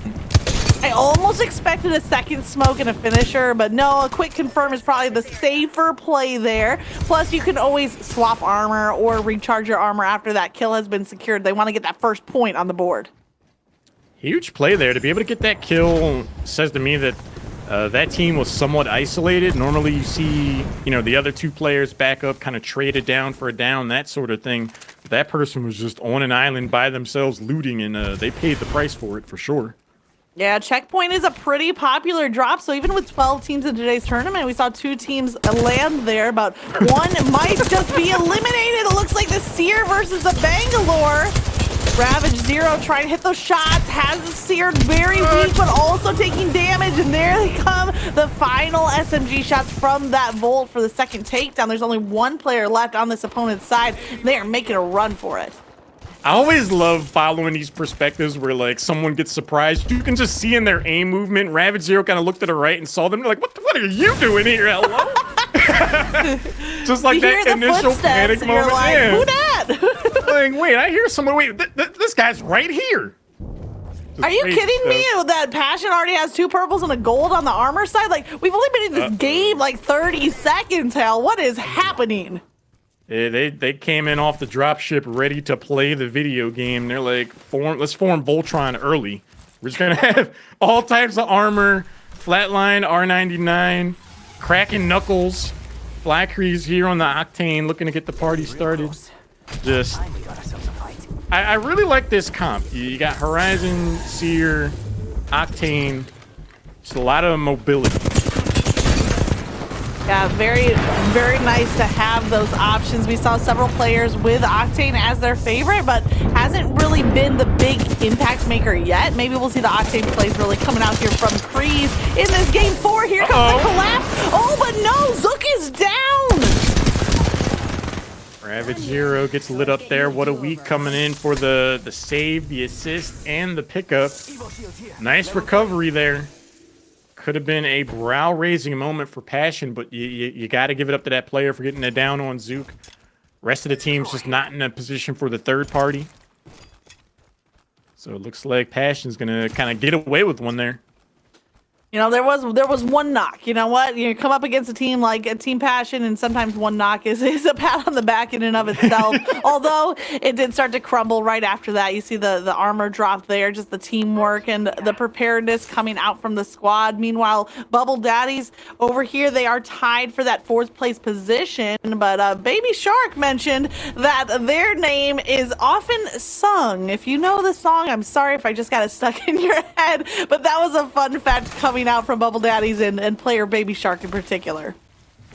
I almost expected a second smoke and a finisher, but no, a quick confirm is probably the safer play there. Plus, you can always swap armor or recharge your armor after that kill has been secured. They want to get that first point on the board. Huge play there. To be able to get that kill says to me that that team was somewhat isolated. Normally you see, the other two players back up, kind of traded down for a down, that sort of thing. But that person was just on an island by themselves looting, and they paid the price for it for sure. Yeah, checkpoint is a pretty popular drop. So even with 12 teams in today's tournament, we saw 2 teams land there, but one might just be eliminated. It looks like the Seer versus the Bangalore. Ravage Zero trying to hit those shots, has the Seer very weak, but also taking damage. And there they come, the final SMG shots from that Volt for the second takedown. There's only one player left on this opponent's side. They are making a run for it. I always love following these perspectives where like someone gets surprised. You can just see in their aim movement. Ravage Zero kind of looked to the right and saw them. They're like, what are you doing here? Hello? Just like that initial panic moment. Like, who dat? Like, wait, I hear someone. Wait, this guy's right here. Are you kidding me? That Passion already has 2 purples and a gold on the armor side? Like, we've only been in this game like 30 seconds, hell. What is happening? They came in off the dropship ready to play the video game. They're like, let's form Voltron early. We're just gonna have all types of armor, flatline R99, cracking knuckles, Flackries here on the Octane, looking to get the party started. Just, I really like this comp. You got Horizon, Seer, Octane. Just a lot of mobility. Yeah, very, very nice to have those options. We saw several players with Octane as their favorite, but hasn't really been the big impact maker yet. Maybe we'll see the Octane plays really coming out here from Kreese in this game 4. Here comes the collapse. Oh, but no, Zook is down. Ravage Zero gets lit up there. What a week coming in for the save, the assist, and the pickup. Nice recovery there. Could have been a brow-raising moment for Passion, but you got to give it up to that player for getting it down on Zook. Rest of the team's just not in a position for the third party. So it looks like Passion's going to kind of get away with one there. You know, there was one knock. You know what? You come up against a team like a Team Passion, and sometimes one knock is a pat on the back in and of itself. Although it did start to crumble right after that. You see the armor drop there, just the teamwork and the preparedness coming out from the squad. Meanwhile, Bubble Daddies over here, they are tied for that 4th place position. But Baby Shark mentioned that their name is often sung. If you know the song, I'm sorry if I just got it stuck in your head, but that was a fun fact coming out from Bubble Daddies and player Baby Shark in particular.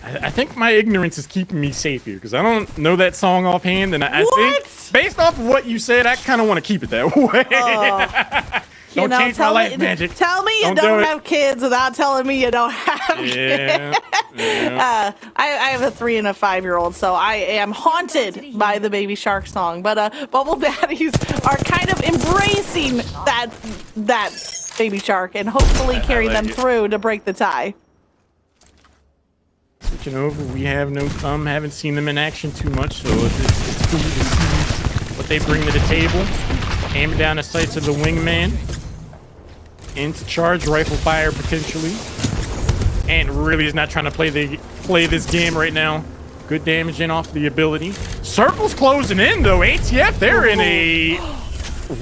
I think my ignorance is keeping me safe here because I don't know that song offhand, and I think based off of what you said, I kind of want to keep it that way. Don't change my life, Magic. Tell me you don't have kids without telling me you don't have kids. I have a 3 and a 5-year-old, so I am haunted by the Baby Shark song. But Bubble Daddies are kind of embracing that Baby Shark and hopefully carry them through to break the tie. Switching over, we have no thumb. Haven't seen them in action too much, so it's cool to see what they bring to the table. Aiming down the sights of the wingman. Into charge rifle fire potentially. And really is not trying to play this game right now. Good damage in off the ability. Circle's closing in though. ATF, they're in a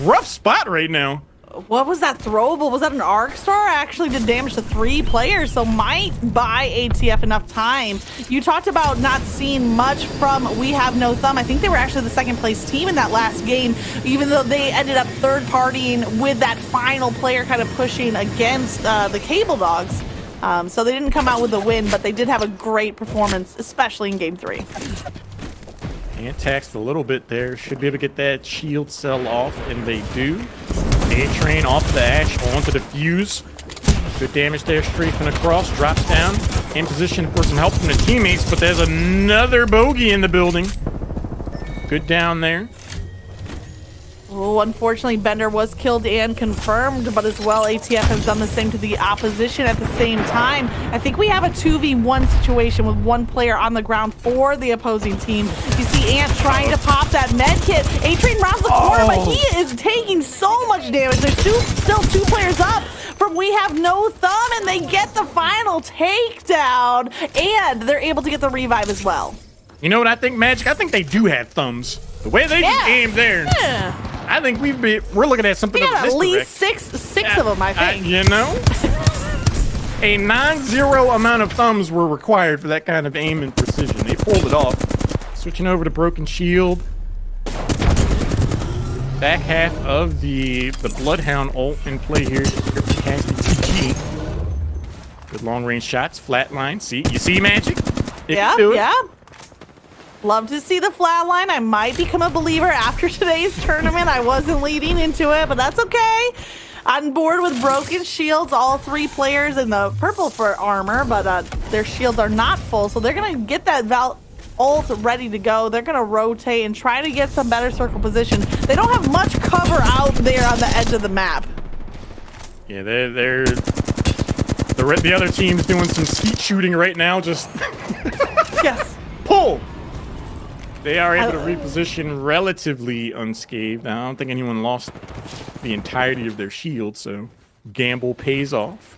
rough spot right now. What was that throwable? Was that an arc star? Actually did damage to 3 players, so might buy ATF enough time. You talked about not seeing much from We Have No Thumb. I think they were actually the 2nd place team in that last game, even though they ended up third partying with that final player kind of pushing against the Cable Dogs. So they didn't come out with a win, but they did have a great performance, especially in game 3. And taxed a little bit there. Should be able to get that shield cell off, and they do. A-Train off the Ash onto the Fuse. Good damage there, strafing across, drops down. In position for some help from the teammates, but there's another bogey in the building. Good down there. Oh, unfortunately, Bender was killed and confirmed, but as well, ATF has done the same to the opposition at the same time. I think we have a 2v1 situation with one player on the ground for the opposing team. You see Ant trying to pop that med kit. A-Train rounds the corner, but he is taking so much damage. There's still 2 players up from We Have No Thumb, and they get the final takedown, and they're able to get the revive as well. You know what I think, Magic? I think they do have thumbs. The way they just aimed there. Yeah. I think we're looking at something of at least six of them, I think. You know? A non-zero amount of thumbs were required for that kind of aim and precision. They pulled it off. Switching over to Broken Shield. Back half of the Bloodhound ult in play here. past the TG. Good long-range shots, flatline. You see Magic? It can do it. Yeah. Love to see the flatline. I might become a believer after today's tournament. I wasn't leading into it, but that's okay. On board with broken shields, all 3 players in the purple for armor, but their shields are not full, so they're going to get that ult ready to go. They're going to rotate and try to get some better circle position. They don't have much cover out there on the edge of the map. Yeah, the other team's doing some skeet shooting right now. Just Yes. pull. They are able to reposition relatively unscathed. I don't think anyone lost the entirety of their shield, so gamble pays off.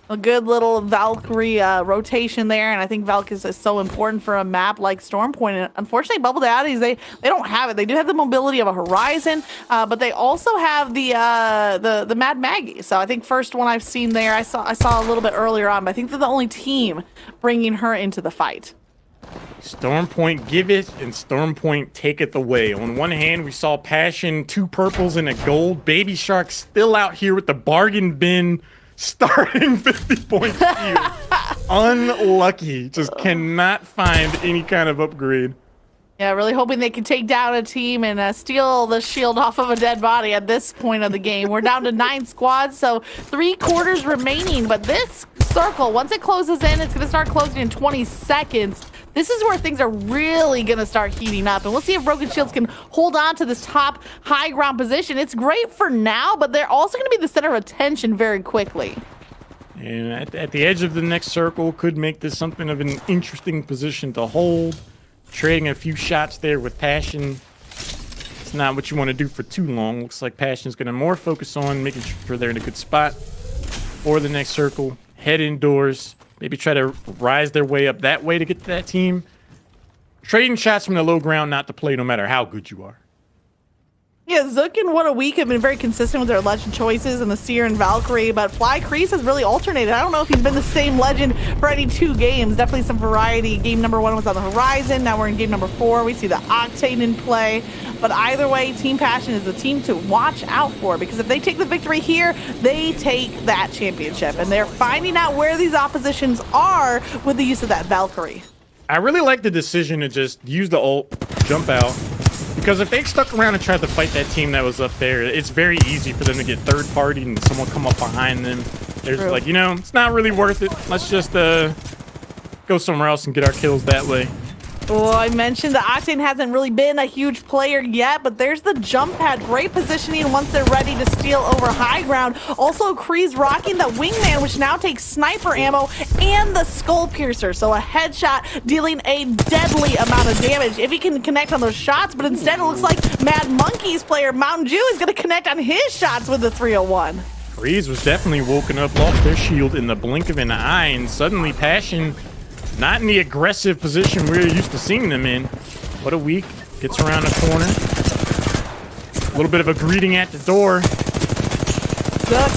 A good little Valkyrie rotation there, and I think Valk is so important for a map like Stormpoint. And unfortunately, Bubble Daddies, they don't have it. They do have the mobility of a Horizon, but they also have the Mad Maggie. So I think first one I've seen there, I saw a little bit earlier on, but I think they're the only team bringing her into the fight. Stormpoint giveth and Stormpoint taketh away. On one hand, we saw Passion, 2 purples and a gold. Baby Shark still out here with the bargain bin starting 50-point shield. Unlucky. Just cannot find any kind of upgrade. Yeah, really hoping they can take down a team and steal the shield off of a dead body at this point of the game. We're down to 9 squads, so 3 quarters remaining. But this circle, once it closes in, it's going to start closing in 20 seconds. This is where things are really going to start heating up. And we'll see if Broken Shields can hold on to this top high ground position. It's great for now, but they're also going to be the center of attention very quickly. And at the edge of the next circle could make this something of an interesting position to hold. Trading a few shots there with Passion. It's not what you want to do for too long. Looks like Passion's going to more focus on making sure they're in a good spot for the next circle. Head indoors. Maybe try to rise their way up that way to get to that team. Trading shots from the low ground not to play no matter how good you are. Yeah, Zook and What a Week have been very consistent with their legend choices in the Seer and Valkyrie, but Fly Kreese has really alternated. I don't know if he's been the same legend for any 2 games. Definitely some variety. Game number 1 was on the horizon. Now we're in game number 4. We see the Octane in play. But either way, Team Passion is the team to watch out for, because if they take the victory here, they take that championship. And they're finding out where these oppositions are with the use of that Valkyrie. I really like the decision to just use the ult, jump out. Because if they stuck around and tried to fight that team that was up there, it's very easy for them to get third-partied and someone come up behind them. They're just like, it's not really worth it. Let's just go somewhere else and get our kills that way. Well, I mentioned the Octane hasn't really been a huge player yet, but there's the jump pad. Great positioning once they're ready to steal over high ground. Also, Kreese rocking the Wingman, which now takes sniper ammo and the Skull Piercer. So a headshot dealing a deadly amount of damage if he can connect on those shots, but instead it looks like Mad Monkey's player, Mountain Dew, is going to connect on his shots with the 301. Kreese was definitely woken up, lost their shield in the blink of an eye, and suddenly Passion not in the aggressive position we're used to seeing them in. What a Week. Gets around the corner. A little bit of a greeting at the door.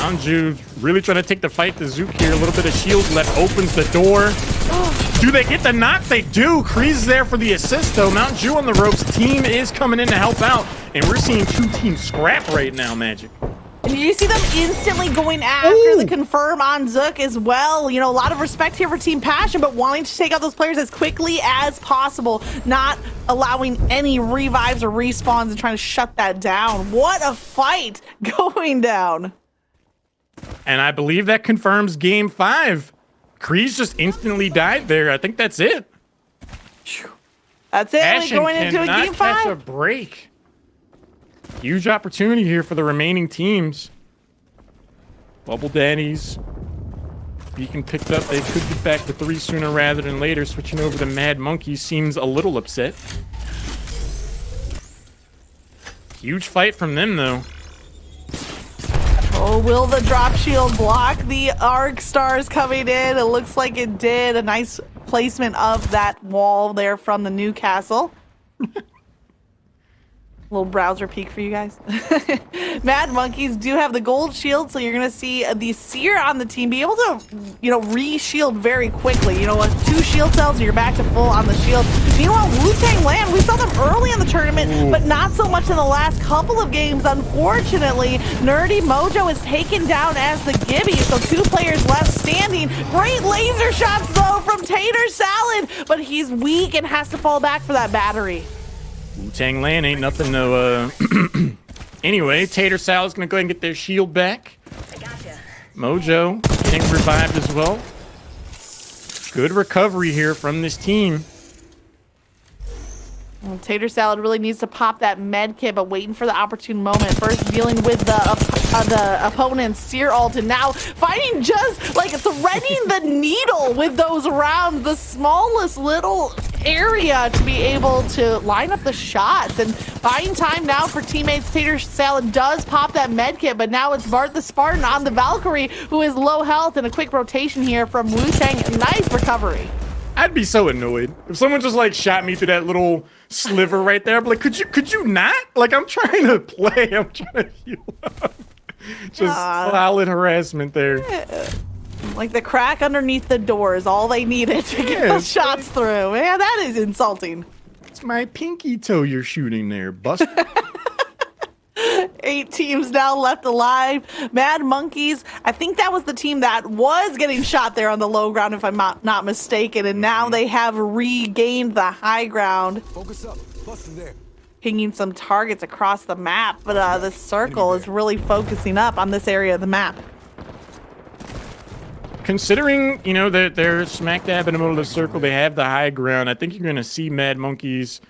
Anju really trying to take the fight to Zook here. A little bit of shield left, opens the door. Do they get the knock? They do. Kreese is there for the assist, though. Mountain Dew on the ropes. Team is coming in to help out. And we're seeing 2 teams scrap right now, Magic. And you see them instantly going after the confirm on Zook as well. A lot of respect here for Team Passion, but wanting to take out those players as quickly as possible, not allowing any revives or respawns and trying to shut that down. What a fight going down. And I believe that confirms game 5. Kreese just instantly died there. I think that's it. That's it. Passion Going into a game 5. Catch a break. Huge opportunity here for the remaining teams. Bubble Daddies. Beacon picked up. They could get back to 3 sooner rather than later. Switching over to Mad Monkey seems a little upset. Huge fight from them, though. Oh, will the drop shield block the arc stars coming in? It looks like it did. A nice placement of that wall there from the new castle. Little browser peek for you guys. Mad Monkeys do have the gold shield, so you're gonna see the Seer on the team be able to, re-shield very quickly. You know what? 2 shield cells, and you're back to full on the shield. Meanwhile, Wu-Tang Land, we saw them early in the tournament, but not so much in the last couple of games. Unfortunately, Nerdy Mojo is taken down as the Gibby, so 2 players left standing. Great laser shots though from Tater Salad, but he's weak and has to fall back for that battery. Wu-Tang Land ain't nothing to, Anyway, Tater Salad's gonna go ahead and get their shield back. I gotcha. Mojo getting revived as well. Good recovery here from this team. Well, Tater Salad really needs to pop that med kit, but waiting for the opportune moment. First dealing with the opponent's Seer ult, and now fighting just like threading the needle with those rounds, the smallest little area to be able to line up the shots and buying time now for teammates. Tater Salad does pop that med kit, but now it's Bart the Spartan on the Valkyrie, who is low health, and a quick rotation here from Wu-Tang. Nice recovery. I'd be so annoyed if someone just like shot me through that little sliver right there. But like, could you not? Like, I'm trying to play. I'm trying to heal up. Just solid harassment there. Yeah. Like the crack underneath the door is all they needed to get those shots through. Man, that is insulting. It's my pinky toe you're shooting there, Buster. 8 teams now left alive. Mad Monkeys, I think that was the team that was getting shot there on the low ground, if I'm not mistaken, and now they have regained the high ground. Focus up. Buster there. Pinging some targets across the map, but the circle is really focusing up on this area of the map. Considering, that they're smack dab in the middle of the circle, they have the high ground, I think you're going to see Mad Monkeys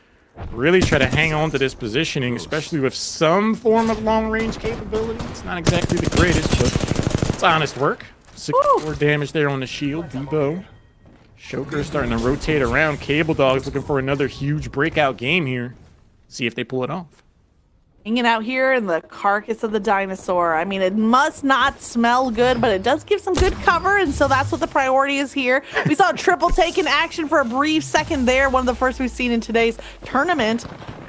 really try to hang on to this positioning, especially with some form of long-range capability. It's not exactly the greatest, but it's honest work. 64 damage there on the shield. Debo. Shoker starting to rotate around. Cable Dog's looking for another huge breakout game here. See if they pull it off. Hanging out here in the carcass of the dinosaur. I mean, it must not smell good, but it does give some good cover, and so that's what the priority is here. We saw a triple take in action for a brief second there, one of the first we've seen in today's tournament.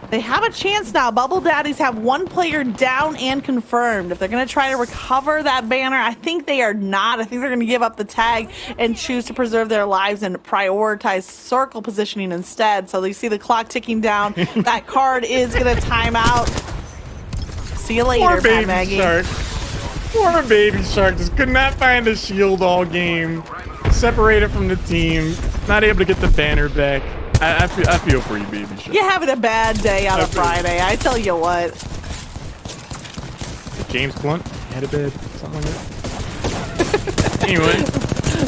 They have a chance now. Bubble Daddies have 1 player down and confirmed. If they're going to try to recover that banner, I think they are not. I think they're going to give up the tag and choose to preserve their lives and prioritize circle positioning instead. So you see the clock ticking down. That card is going to time out. See you later, Poor baby Maggie. Shark. Poor baby Shark just could not find a shield all game. Separated from the team. Not able to get the banner back. I feel for you, baby Shark. You're having a bad day on a Friday. I tell you what. James Blunt had a bed, something like that. Anyway.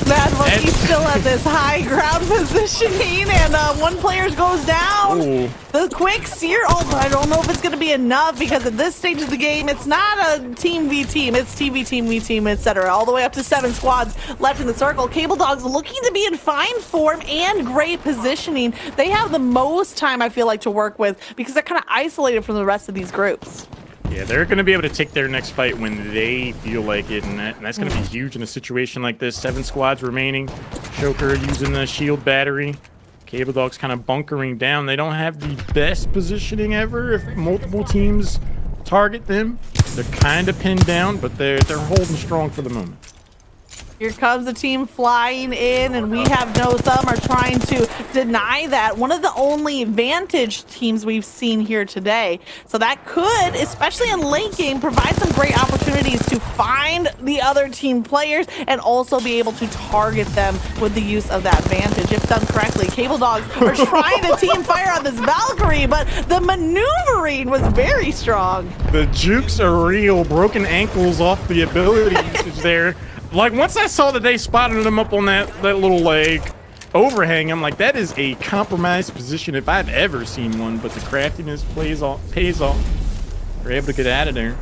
Mad Monkey still at this high ground positioning, and 1 player goes down. Ooh. The quick Seer ult, but I don't know if it's going to be enough, because at this stage of the game, it's not a team v team, it's team v team v team, etc. All the way up to 7 squads left in the circle. Cable Dog's looking to be in fine form and great positioning. They have the most time, I feel like, to work with, because they're kind of isolated from the rest of these groups. Yeah, they're going to be able to take their next fight when they feel like it, and that's going to be huge in a situation like this. 7 squads remaining. Shoker using the shield battery. Cable Dog's kind of bunkering down. They don't have the best positioning ever if multiple teams target them. They're kind of pinned down, but they're holding strong for the moment. Here comes the team flying in, and we have no thumb are trying to deny that. One of the only Vantage teams we've seen here today. So that could, especially in late game, provide some great opportunities to find the other team players and also be able to target them with the use of that Vantage, if done correctly. Cable Dogs are trying to team fire on this Valkyrie, but the maneuvering was very strong. The jukes are real. Broken ankles off the ability usage there. Like, once I saw that they spotted him up on that little, like, overhang, I'm like, that is a compromised position if I've ever seen one, but the craftiness pays off. They're able to get out of there.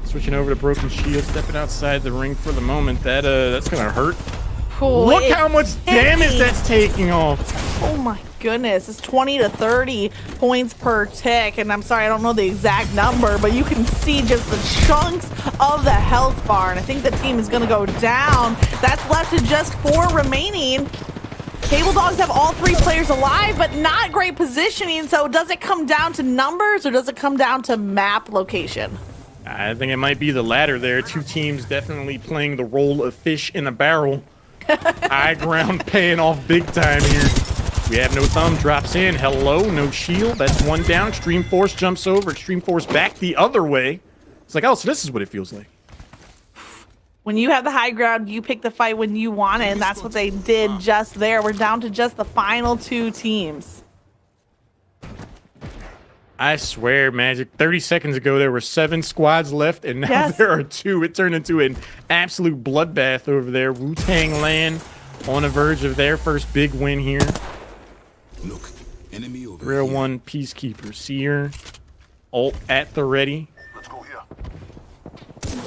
Switching over to Broken Shield, stepping outside the ring for the moment. That's gonna hurt. Oh, look how much damage that's taking off. Oh my goodness, it's 20 to 30 points per tick, and I'm sorry, I don't know the exact number, but you can see just the chunks of the health bar, and I think the team is gonna go down. That's left to just 4 remaining. Cable Dogs have all 3 players alive, but not great positioning. So does it come down to numbers or does it come down to map location? I think it might be the latter there. 2 teams definitely playing the role of fish in a barrel. High ground paying off big time here. We have no thumb, drops in. Hello, no shield. That's 1 down. Extreme Force jumps over. Extreme Force back the other way. It's like, oh, so this is what it feels like. When you have the high ground, you pick the fight when you want it, and that's what they did just there. We're down to just the final 2 teams. I swear, Magic, 30 seconds ago, there were 7 squads left, and now there are 2. It turned into an absolute bloodbath over there. Wu-Tang Land on the verge of their first big win here. Look, enemy over Real here. 1 Peacekeeper. Seer, ult at the ready. Let's go here.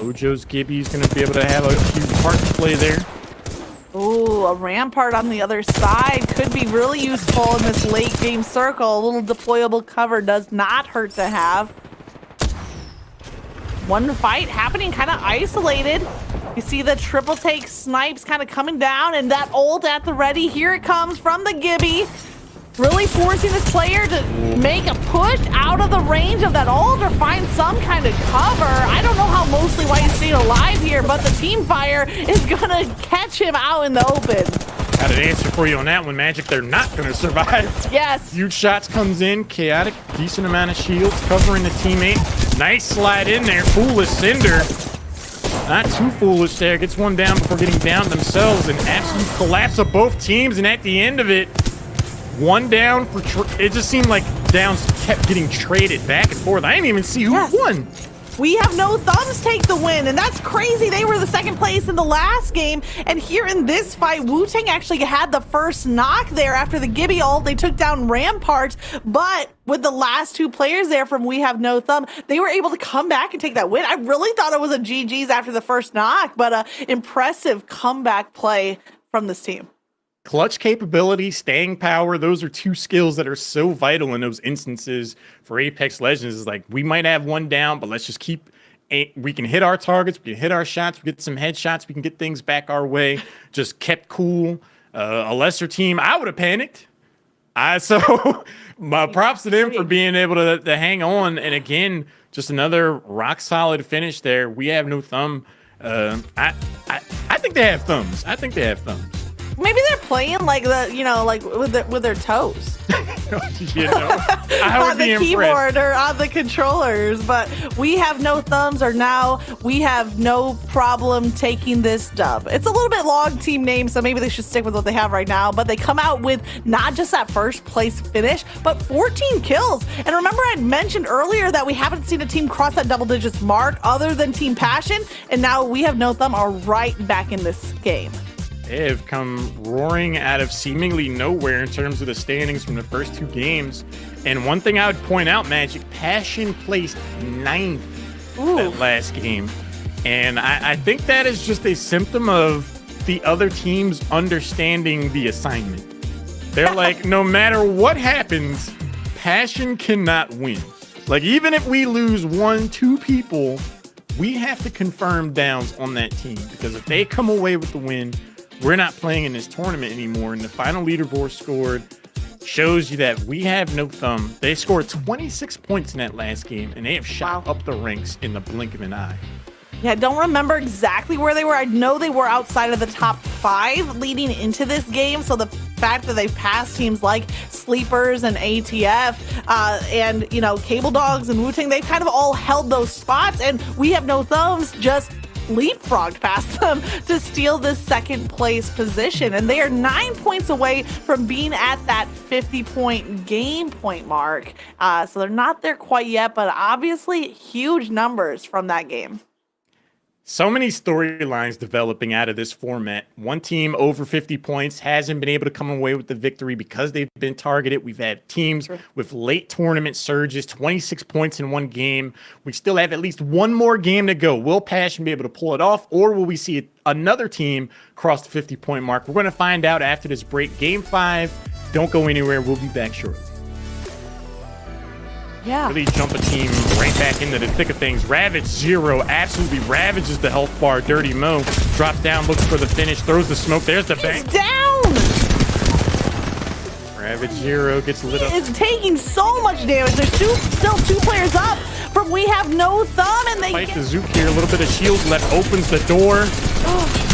Ojo's Gibby's going to be able to have a huge part to play there. Ooh, a rampart on the other side could be really useful in this late game circle. A little deployable cover does not hurt to have. One fight happening kind of isolated. You see the triple take snipes kind of coming down, and that ult at the ready. Here it comes from the Gibby. Really forcing this player to make a push out of the range of that ult or find some kind of cover. I don't know how mostly why he stayed alive here, but the team fire is gonna catch him out in the open. Got an answer for you on that one, Magic. They're not going to survive. Yes. Huge shots comes in. Chaotic. Decent amount of shields covering the teammate. Nice slide in there. Foolish Cinder. Not too foolish there. Gets 1 down before getting down themselves. An absolute collapse of both teams. And at the end of it, 1 down for... It just seemed like downs kept getting traded back and forth. I didn't even see who won. We have no thumbs take the win, and that's crazy. They were the 2nd place in the last game, and here in this fight, Wu-Tang actually had the first knock there after the Gibby ult. They took down Rampart, but with the last 2 players there from We Have No Thumb, they were able to come back and take that win. I really thought it was a GG's after the first knock, but an impressive comeback play from this team. Clutch capability, staying power, those are 2 skills that are so vital in those instances for Apex Legends. Is like, we might have 1 down, but let's just keep... We can hit our targets, we can hit our shots, we get some headshots, we can get things back our way. Just kept cool. A lesser team, I would have panicked. So my props to them for being able to hang on. And again, just another rock solid finish there. We have no thumb. I think they have thumbs. I think they have thumbs. Maybe they're playing like like with their toes. I would on the be keyboard impressed. or on the controllers, but We Have No Thumbs or now We Have No Problem taking this dub. It's a little bit long team name, so maybe they should stick with what they have right now, but they come out with not just that first place finish, but 14 kills. And remember, I'd mentioned earlier that we haven't seen a team cross that double digits mark other than Team Passion, and now We Have No Thumb are right back in this game. They have come roaring out of seemingly nowhere in terms of the standings from the first 2 games. And one thing I would point out, Magic, Passion placed 9th that last game. And I think that is just a symptom of the other teams understanding the assignment. They're like, no matter what happens, Passion cannot win. Like, even if we lose 1, 2 people, we have to confirm downs on that team. Because if they come away with the win, we're not playing in this tournament anymore. And the final leaderboard scored shows you that We Have No thumb. They scored 26 points in that last game, and they have shot up the ranks in the blink of an eye. Yeah, I don't remember exactly where they were. I know they were outside of the top 5 leading into this game. So the fact that they've passed teams like Sleepers and ATF and, Cable Dogs and Wu-Tang, they've kind of all held those spots. And We Have No thumbs just leapfrogged past them to steal this 2nd place position. And they are 9 points away from being at that 50-point game point mark. So they're not there quite yet, but obviously huge numbers from that game. So many storylines developing out of this format. One team over 50 points hasn't been able to come away with the victory because they've been targeted. We've had teams with late tournament surges, 26 points in 1 game. We still have at least 1 more game to go. Will Passion be able to pull it off, or will we see another team cross the 50-point mark? We're going to find out after this break. Game 5. Don't go anywhere. We'll be back shortly. Yeah. Really jump a team right back into the thick of things. Ravage 0 absolutely ravages the health bar. Dirty Mo drops down, looks for the finish, throws the smoke. There's the bang. He's down! Ravage Zero gets lit up. It's taking so much damage. There's still two players up from We Have No Thumb, and they Fight the Zook here. A little bit of shield left opens the door.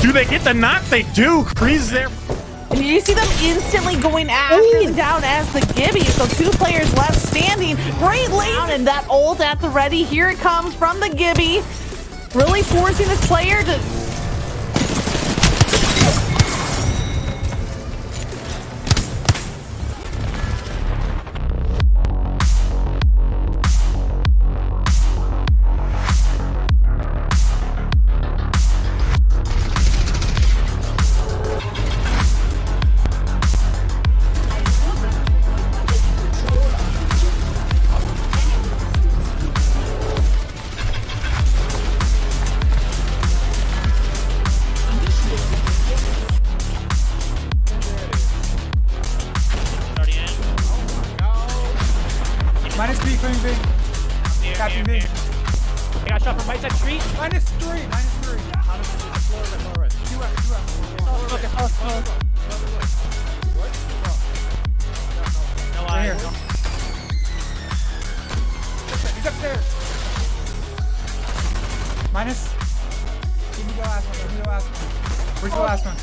Do they get the knock? They do. Kreese there. And you see them instantly going after the down as the Gibby. So 2 players left standing. Great lane, and that ult at the ready. Here it comes from the Gibby. Really forcing this player to... Minus 3, coming big. Copy me. I got shot from right side street. Minus 3, minus 3. How does it explore the far right? 2 up. Okay. No Right here. eyes. He's upstairs. Minus. Give me the last one. Give me the last one. Where's the last one?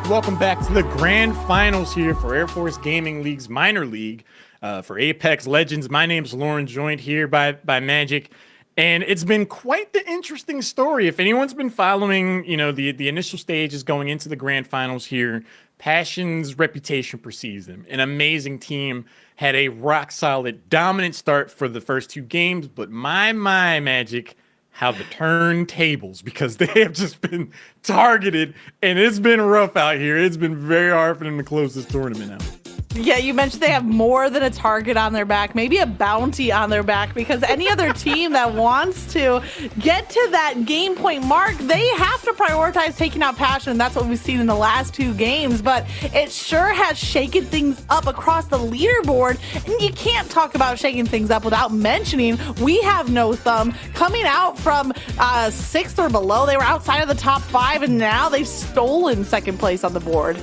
Welcome back to the grand finals here for Air Force Gaming League's minor league for Apex Legends. My name's Lauren, joined here by Magic, and it's been quite the interesting story. If anyone's been following, the initial stages going into the grand finals here, Passion's reputation precedes them. An amazing team, had a rock solid, dominant start for the first two games, but my Magic, how the turntables, because they have just been targeted and it's been rough out here. It's been very hard for them to close this tournament out. Yeah, you mentioned they have more than a target on their back, maybe a bounty on their back, because any other team that wants to get to that game point mark, they have to prioritize taking out Passion, and that's what we've seen in the last two games. But it sure has shaken things up across the leaderboard, and you can't talk about shaking things up without mentioning We Have No Thumb coming out from 6th or below. They were outside of the top 5, and now they've stolen second place on the board.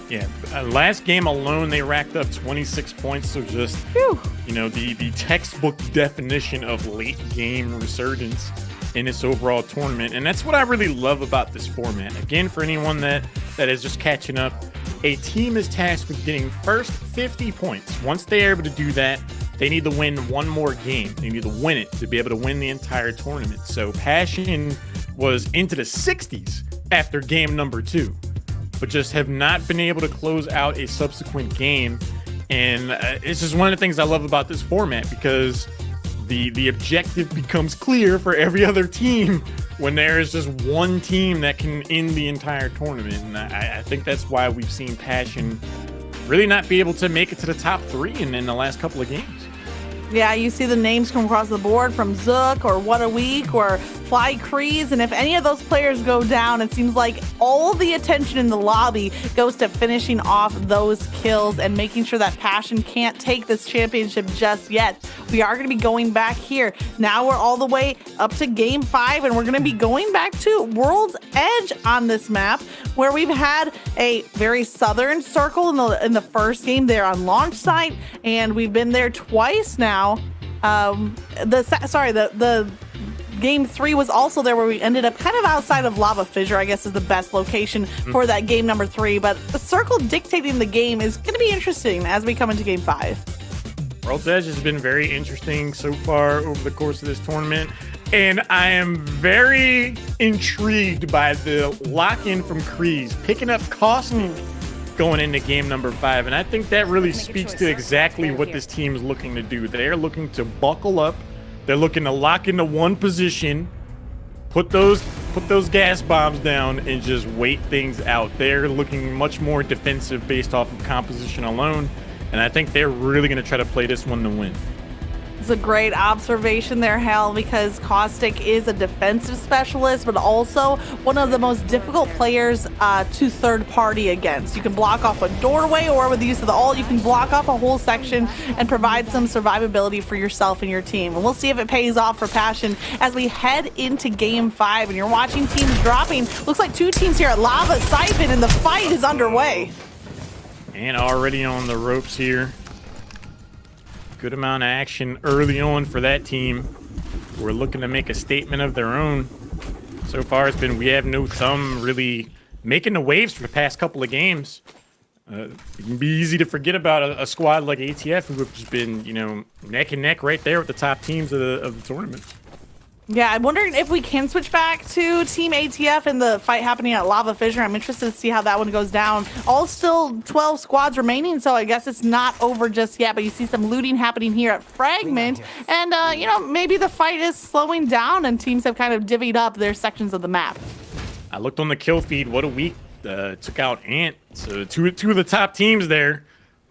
Yeah, last game alone, they racked up 26 points. So just, the textbook definition of late game resurgence in this overall tournament. And that's what I really love about this format. Again, for anyone that is just catching up, a team is tasked with getting first 50 points. Once they are able to do that, they need to win one more game. They need to win it to be able to win the entire tournament. So Passion was into the 60s after game number 2. But just have not been able to close out a subsequent game. And it's just one of the things I love about this format, because the objective becomes clear for every other team when there is just one team that can end the entire tournament. And I think that's why we've seen Passion really not be able to make it to the top 3 in the last couple of games. Yeah, you see the names come across the board from Zook or What a Week or Fly Crease, and if any of those players go down, it seems like all the attention in the lobby goes to finishing off those kills and making sure that Passion can't take this championship just yet. We are going to be going back here. Now we're all the way up to game 5, and we're going to be going back to World's Edge on this map, where we've had a very southern circle in the first game there on launch site, and we've been there twice now. The game 3 was also there, where we ended up kind of outside of Lava Fissure, I guess is the best location for that game number 3. But the circle dictating the game is going to be interesting as we come into game 5. World's Edge has been very interesting so far over the course of this tournament, and I am very intrigued by the lock-in from Kreese, picking up Caustic going into game number 5. And I think that really speaks to exactly what this team is looking to do. They're looking to buckle up. They're looking to lock into one position, put those gas bombs down, and just wait things out. They're looking much more defensive based off of composition alone. And I think they're really going to try to play this one to win. It's a great observation there, Hal, because Caustic is a defensive specialist, but also one of the most difficult players to third party against. You can block off a doorway, or with the use of the ult, you can block off a whole section and provide some survivability for yourself and your team. And we'll see if it pays off for Passion as we head into game 5. And you're watching teams dropping. Looks like 2 teams here at Lava Siphon, and the fight is underway. And already on the ropes here. Good amount of action early on for that team. We're looking to make a statement of their own. So far, it's been We Have No Thumb really making the waves for the past couple of games. It can be easy to forget about a squad like ATF who have just been, you know, neck and neck right there with the top teams of the tournament. Yeah, I'm wondering if we can switch back to Team ATF and the fight happening at Lava Fissure. I'm interested to see how that one goes down. All still 12 squads remaining, so I guess it's not over just yet, but you see some looting happening here at Fragment. And, you know, maybe the fight is slowing down and teams have kind of divvied up their sections of the map. I looked on the kill feed. What a week. Took out Ant. So two of the top teams there.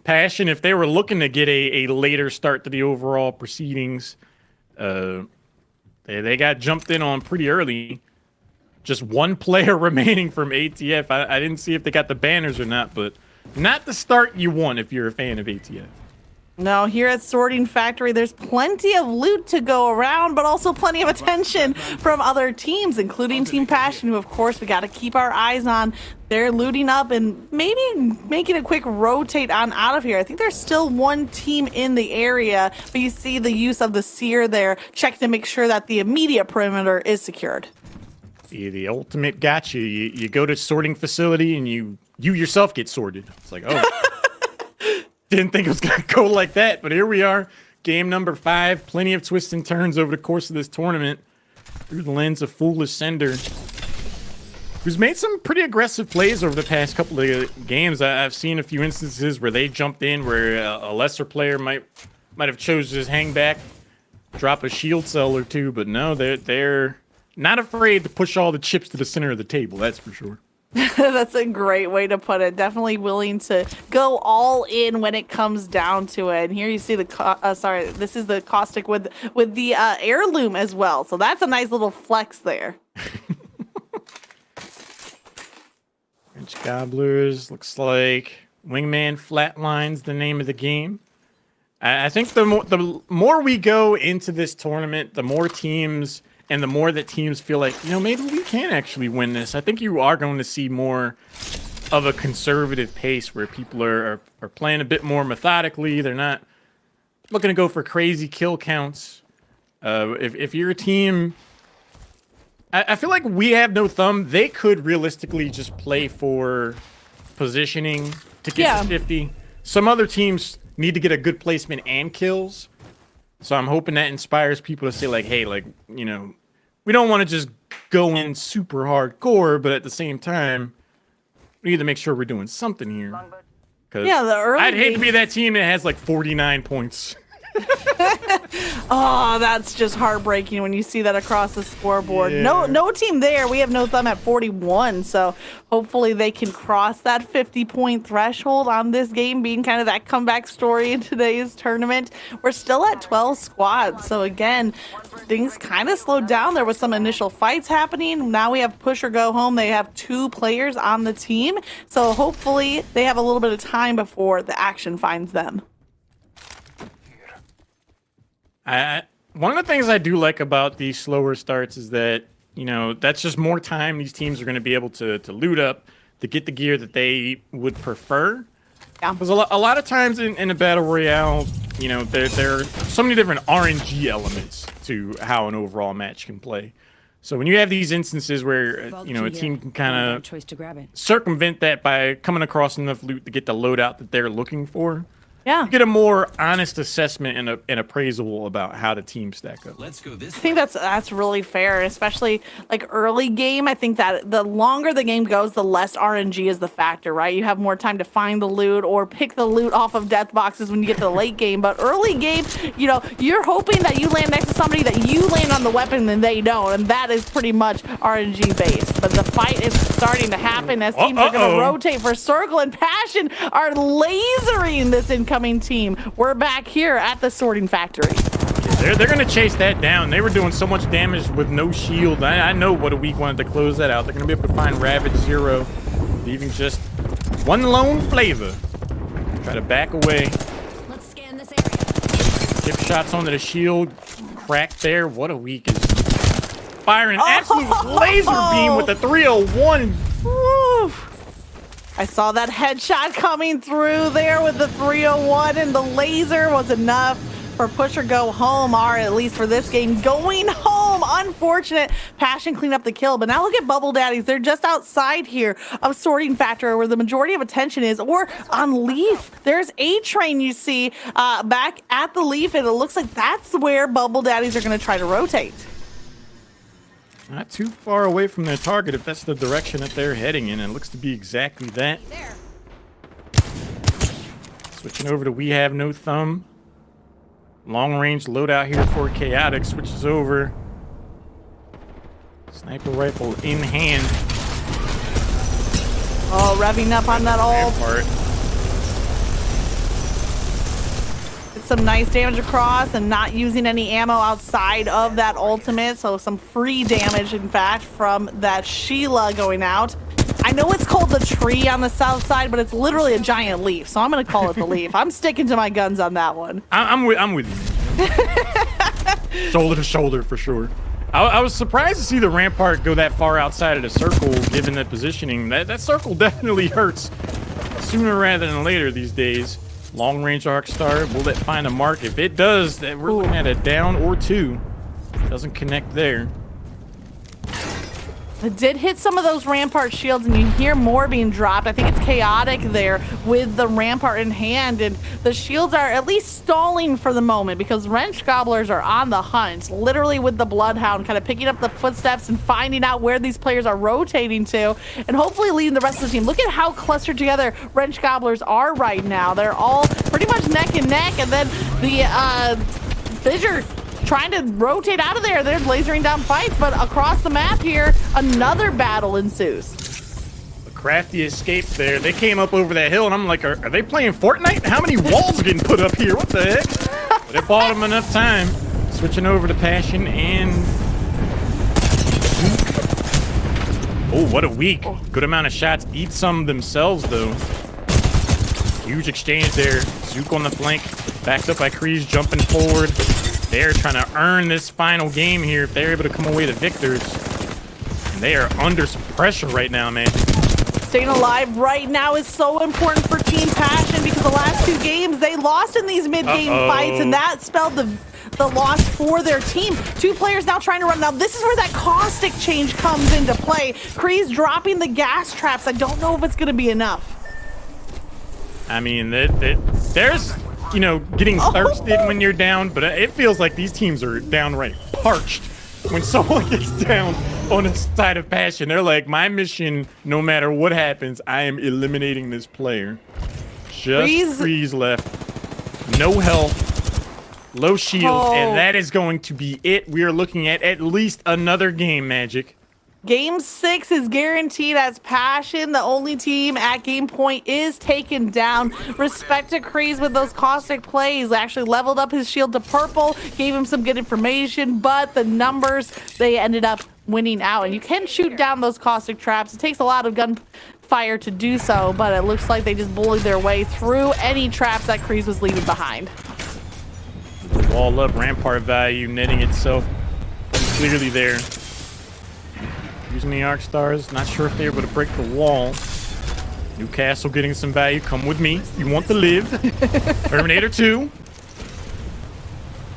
Passion, if they were looking to get a later start to the overall proceedings, they got jumped in on pretty early. Just one player remaining from ATF. I didn't see if they got the banners or not, but not the start you want if you're a fan of ATF. No, here at Sorting Factory, there's plenty of loot to go around, but also plenty of attention from other teams, including Team Passion, who, of course, we got to keep our eyes on. They're looting up and maybe making a quick rotate on out of here. I think there's still one team in the area, but you see the use of the seer there. Check to make sure that the immediate perimeter is secured. The ultimate gotcha. You go to sorting facility and you yourself get sorted. It's like, oh. Didn't think it was going to go like that, but here we are. Game number 5. Plenty of twists and turns over the course of this tournament through the lens of Foolish Sender, who's made some pretty aggressive plays over the past couple of games. I've seen a few instances where they jumped in where a lesser player might have chose to just hang back, drop a shield cell or two, but no, they're not afraid to push all the chips to the center of the table, that's for sure. That's a great way to put it. Definitely willing to go all in when it comes down to it. And here you see the this is the caustic with the heirloom as well. So that's a nice little flex there. French Gobblers looks like Wingman Flatlines the name of the game. I think the more we go into this tournament, the more teams. And the more that teams feel like, you know, maybe we can actually win this, I think you are going to see more of a conservative pace where people are playing a bit more methodically. They're not looking to go for crazy kill counts. If you're a team, I feel like we have no thumb. They could realistically just play for positioning to get to 50. Some other teams need to get a good placement and kills. So I'm hoping that inspires people to say, like, hey, like, you know, we don't want to just go in super hardcore, but at the same time, we need to make sure we're doing something here. Yeah, the early I'd hate to be that team that has like 49 points. Oh, that's just heartbreaking when you see that across the scoreboard. Yeah. No team there. We have no thumb at 41, so hopefully they can cross that 50-point threshold on this game, being kind of that comeback story in today's tournament. We're still at 12 squads, so again, things kind of slowed down. There was some initial fights happening. Now we have push or go home. They have 2 players on the team, so hopefully they have a little bit of time before the action finds them. One of the things I do like about these slower starts is that, you know, that's just more time these teams are going to be able to loot up, to get the gear that they would prefer. Yeah. Because a lot of times in a battle royale, you know, there are so many different RNG elements to how an overall match can play. So when you have these instances where, you know, a team can kind of circumvent that by coming across enough loot to get the loadout that they're looking for, Yeah. you get a more honest assessment and appraisal about how the team stack up. Let's go this I think that's really fair, especially like early game. I think that the longer the game goes, the less RNG is the factor, right? You have more time to find the loot or pick the loot off of death boxes when you get to the late game. But early game, you know, you're hoping that you land next to somebody that you land on the weapon and they don't, and that is pretty much RNG based. But the fight is starting to happen as teams are going to rotate for Circle and Passion are lasering this incoming team. We're back here at the Sorting Factory. They're going to chase that down. They were doing so much damage with no shield. I know what a week wanted to close that out. They're going to be able to find Ravage Zero, leaving just one lone flavor. Try to back away. Let's scan this area. Chip shots onto the shield. Crack there. What a week is firing an absolute laser beam with the 301. Woo. I saw that headshot coming through there with the 301, and the laser was enough for push or go home, or at least for this game, going home Unfortunate. Passion cleaned up the kill, but now look at Bubble Daddies. They're just outside here of Sorting Factor where the majority of attention is, or on Leaf. There's A-Train you see back at the Leaf, and it looks like that's where Bubble Daddies are going to try to rotate. Not too far away from their target if that's the direction that they're heading in. It looks to be exactly that. There. Switching over to We Have No Thumb. Long range loadout here for Chaotic. Switches over. Sniper rifle in hand. Oh, revving up on that ult. Rampart. It's some nice damage across and not using any ammo outside of that ultimate. So some free damage, in fact, from that Sheila going out. I know it's called the tree on the south side, but it's literally a giant leaf. So I'm going to call it the leaf. I'm sticking to my guns on that one. I'm with you. Shoulder to shoulder for sure. I was surprised to see the Rampart go that far outside of the circle, given that positioning. That circle definitely hurts sooner rather than later these days. Long range arc star, will that find a mark? If it does, then we're looking at a down or two. Doesn't connect there. It did hit some of those Rampart shields, and you hear more being dropped. I think it's Chaotic there with the Rampart in hand, and the shields are at least stalling for the moment because Wrench Gobblers are on the hunt, literally with the Bloodhound, kind of picking up the footsteps and finding out where these players are rotating to, and hopefully leading the rest of the team. Look at how clustered together Wrench Gobblers are right now. They're all pretty much neck and neck, and then the Fissure trying to rotate out of there. They're lasering down fights, but across the map here, another battle ensues. A crafty escape there. They came up over that hill, and I'm like, are they playing Fortnite? How many walls are getting put up here? What the heck? But it bought them enough time. Switching over to Passion and... Oh, what a week. Good amount of shots. Eat some themselves, though. Huge exchange there. Zook on the flank. Backed up by Kreese, jumping forward. They're trying to earn this final game here if they're able to come away the victors. And they are under some pressure right now, man. Staying alive right now is so important for Team Passion because the last two games they lost in these mid-game fights, and that spelled the loss for their team. Two players now trying to run. Now this is where that caustic change comes into play. Kreese dropping the gas traps. I don't know if it's going to be enough. I mean, there's... you know, getting thirsted when you're down, but it feels like these teams are downright parched when someone gets down on the side of Passion. They're like, my mission, no matter what happens, I am eliminating this player. Just Kreese left. No health, low shield, and that is going to be it. We are looking at least another game, Magic. Game 6 is guaranteed as Passion, the only team at game point, is taken down. Respect to Kreese with those caustic plays. Actually leveled up his shield to purple, gave him some good information, but the numbers, they ended up winning out. And you can shoot down those caustic traps. It takes a lot of gunfire to do so, but it looks like they just bullied their way through any traps that Kreese was leaving behind. The wall up, Rampart value netting itself clearly there. Using the arc stars, not sure if they're able to break the wall. Newcastle getting some value. Come with me. You want to live. Terminator 2.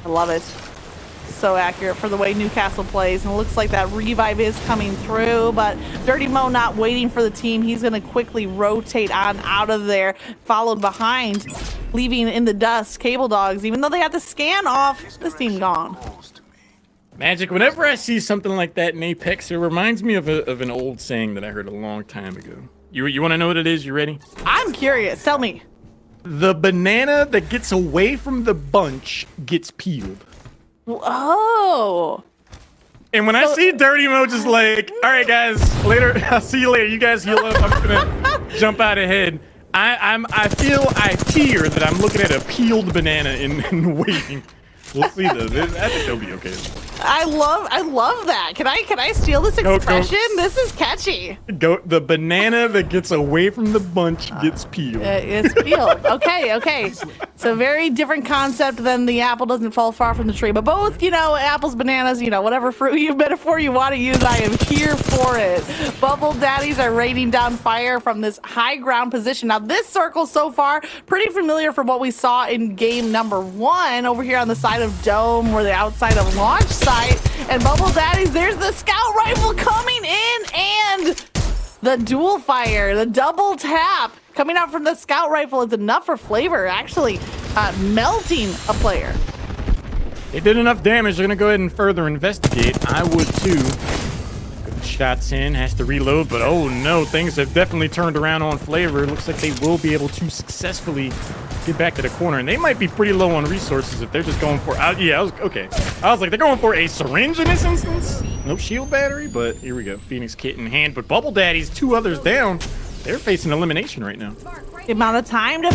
I love it. So accurate for the way Newcastle plays. And it looks like that revive is coming through, but Dirty Mo not waiting for the team. He's going to quickly rotate on out of there, followed behind, leaving in the dust Cable Dogs. Even though they had the scan off, this team gone. Magic, whenever I see something like that in Apex, it reminds me of an old saying that I heard a long time ago. You want to know what it is? You ready? I'm curious. Tell me. The banana that gets away from the bunch gets peeled. Oh. And when I see Dirty Mo just like, all right, guys, later. I'll see you later. You guys heal up. I'm gonna jump out ahead. I fear that I'm looking at a peeled banana and waiting. We'll see though. I think they'll be okay. I love that. Can I steal this expression? This is catchy. The banana that gets away from the bunch gets peeled. It's peeled. Okay. So very different concept than the apple doesn't fall far from the tree. But both, you know, apples, bananas, you know, whatever metaphor you want to use, I am here for it. Bubble Daddies are raining down fire from this high ground position. Now, this circle so far, pretty familiar from what we saw in game number 1 over here on the side of Dome or the outside of launch site. And Bubble Daddies, there's the scout rifle coming in and the dual fire, the double tap. Coming out from the scout rifle is enough for flavor, actually melting a player. They did enough damage. They're going to go ahead and further investigate. I would too. Good shots in, has to reload, but oh no, things have definitely turned around on flavor. Looks like they will be able to successfully get back to the corner, and they might be pretty low on resources if they're just going for, okay. I was like, they're going for a syringe in this instance. No shield battery, but here we go. Phoenix kit in hand, but Bubble Daddies, 2 others down. They're facing elimination right now. The amount of time to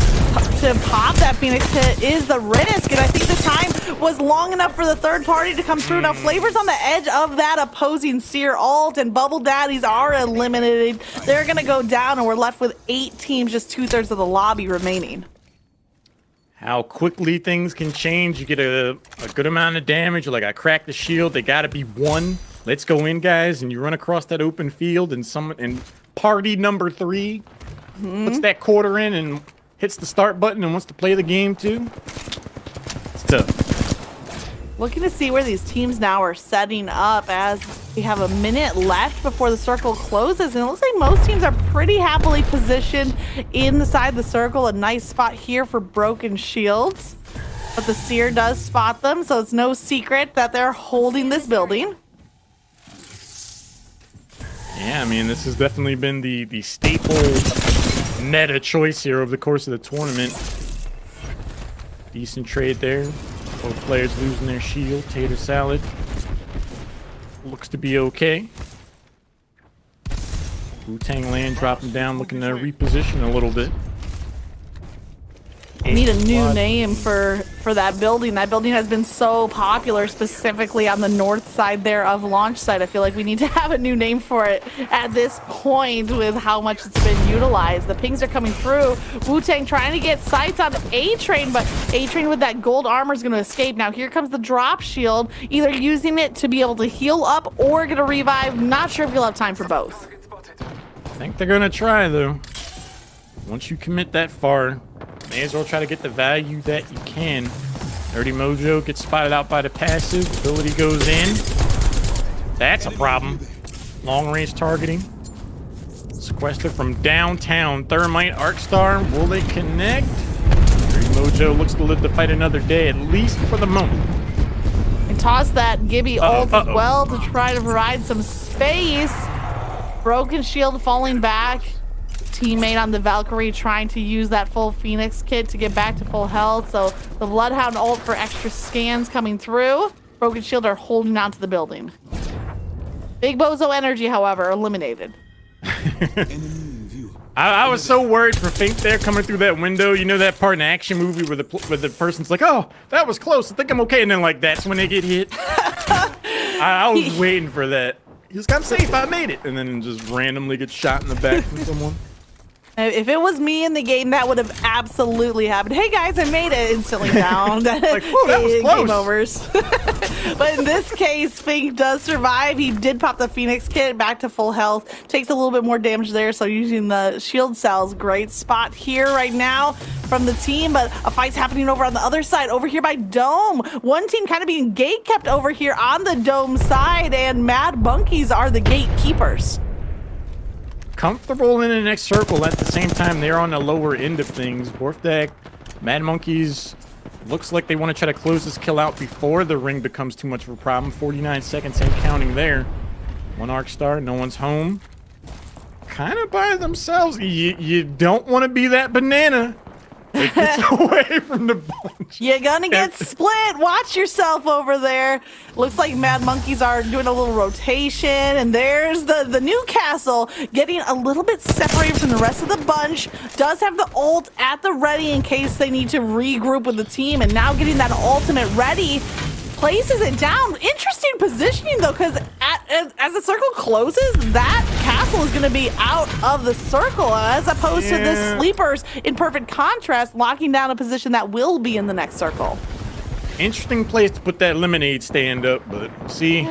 pop that Phoenix kit is the risk, and I think the time was long enough for the third party to come through. Now, Flavor's on the edge of that opposing Seer ult, and Bubble Daddies are eliminated. They're going to go down, and we're left with 8 teams, just 2/3 of the lobby remaining. How quickly things can change. You get a good amount of damage. You're like, I cracked the shield. They got to be 1. Let's go in, guys. And you run across that open field, and party number 3 puts that quarter in and hits the start button and wants to play the game too. It's tough. Looking to see where these teams now are setting up as we have a minute left before the circle closes, and it looks like most teams are pretty happily positioned inside the circle. A nice spot here for broken shields, but the Seer does spot them, so it's no secret that they're holding this building. Yeah, I mean, this has definitely been the staple meta choice here over the course of the tournament. Decent trade there. Both players losing their shield. Tater salad looks to be okay. Wu-Tang Land dropping down, looking to reposition a little bit. Need a new name for that building. That building has been so popular, specifically on the north side there of launch site. I feel like we need to have a new name for it at this point with how much it's been utilized. The pings are coming through. Wu-Tang trying to get sights on A-Train, but A-Train with that gold armor is going to escape. Now here comes the drop shield, either using it to be able to heal up or going to revive. Not sure if you'll have time for both. I think they're going to try, though. Once you commit that far, may as well try to get the value that you can. Dirty Mojo gets spotted out by the passive. Ability goes in. That's a problem. Long range targeting. Sequester from downtown. Thermite, Arcstar. Will they connect? Dirty Mojo looks to live to fight another day, at least for the moment. And toss that Gibby ult as well to try to provide some space. Broken shield falling back. Teammate on the Valkyrie trying to use that full Phoenix kit to get back to full health. So the Bloodhound ult for extra scans coming through. Broken Shield are holding on to the building. Big Bozo Energy, however, eliminated. I was so worried for Fink there coming through that window. You know that part in an action movie where the person's like, oh, that was close. I think I'm okay. And then like that's when they get hit. I was waiting for that. He was kind of safe. I made it. And then just randomly get shot in the back from someone. If it was me in the game, that would have absolutely happened. Hey guys, I made it instantly down. Like, whoa, that was close. Game overs. But in this case, Fink does survive. He did pop the Phoenix kit back to full health. Takes a little bit more damage there, so using the shield cells. Great spot here right now from the team, but a fight's happening over on the other side, over here by Dome. One team kind of being gate kept over here on the Dome side, and Mad Monkeys are the gatekeepers. Comfortable in the next circle. At the same time, they're on the lower end of things. Borfdak, Mad Monkeys, looks like they want to try to close this kill out before the ring becomes too much of a problem. 49 seconds and counting there. One Arcstar, no one's home. Kind of by themselves. You don't want to be that banana that gets away from the bunch. You're gonna get split. Watch yourself over there. Looks like Mad Monkeys are doing a little rotation, and there's the Newcastle getting a little bit separated from the rest of the bunch. Does have the ult at the ready in case they need to regroup with the team, and now getting that ultimate ready. Places it down. Interesting positioning though, because as the circle closes, that castle Castle is going to be out of the circle as opposed to the Sleepers in perfect contrast, locking down a position that will be in the next circle. Interesting place to put that lemonade stand up, but see,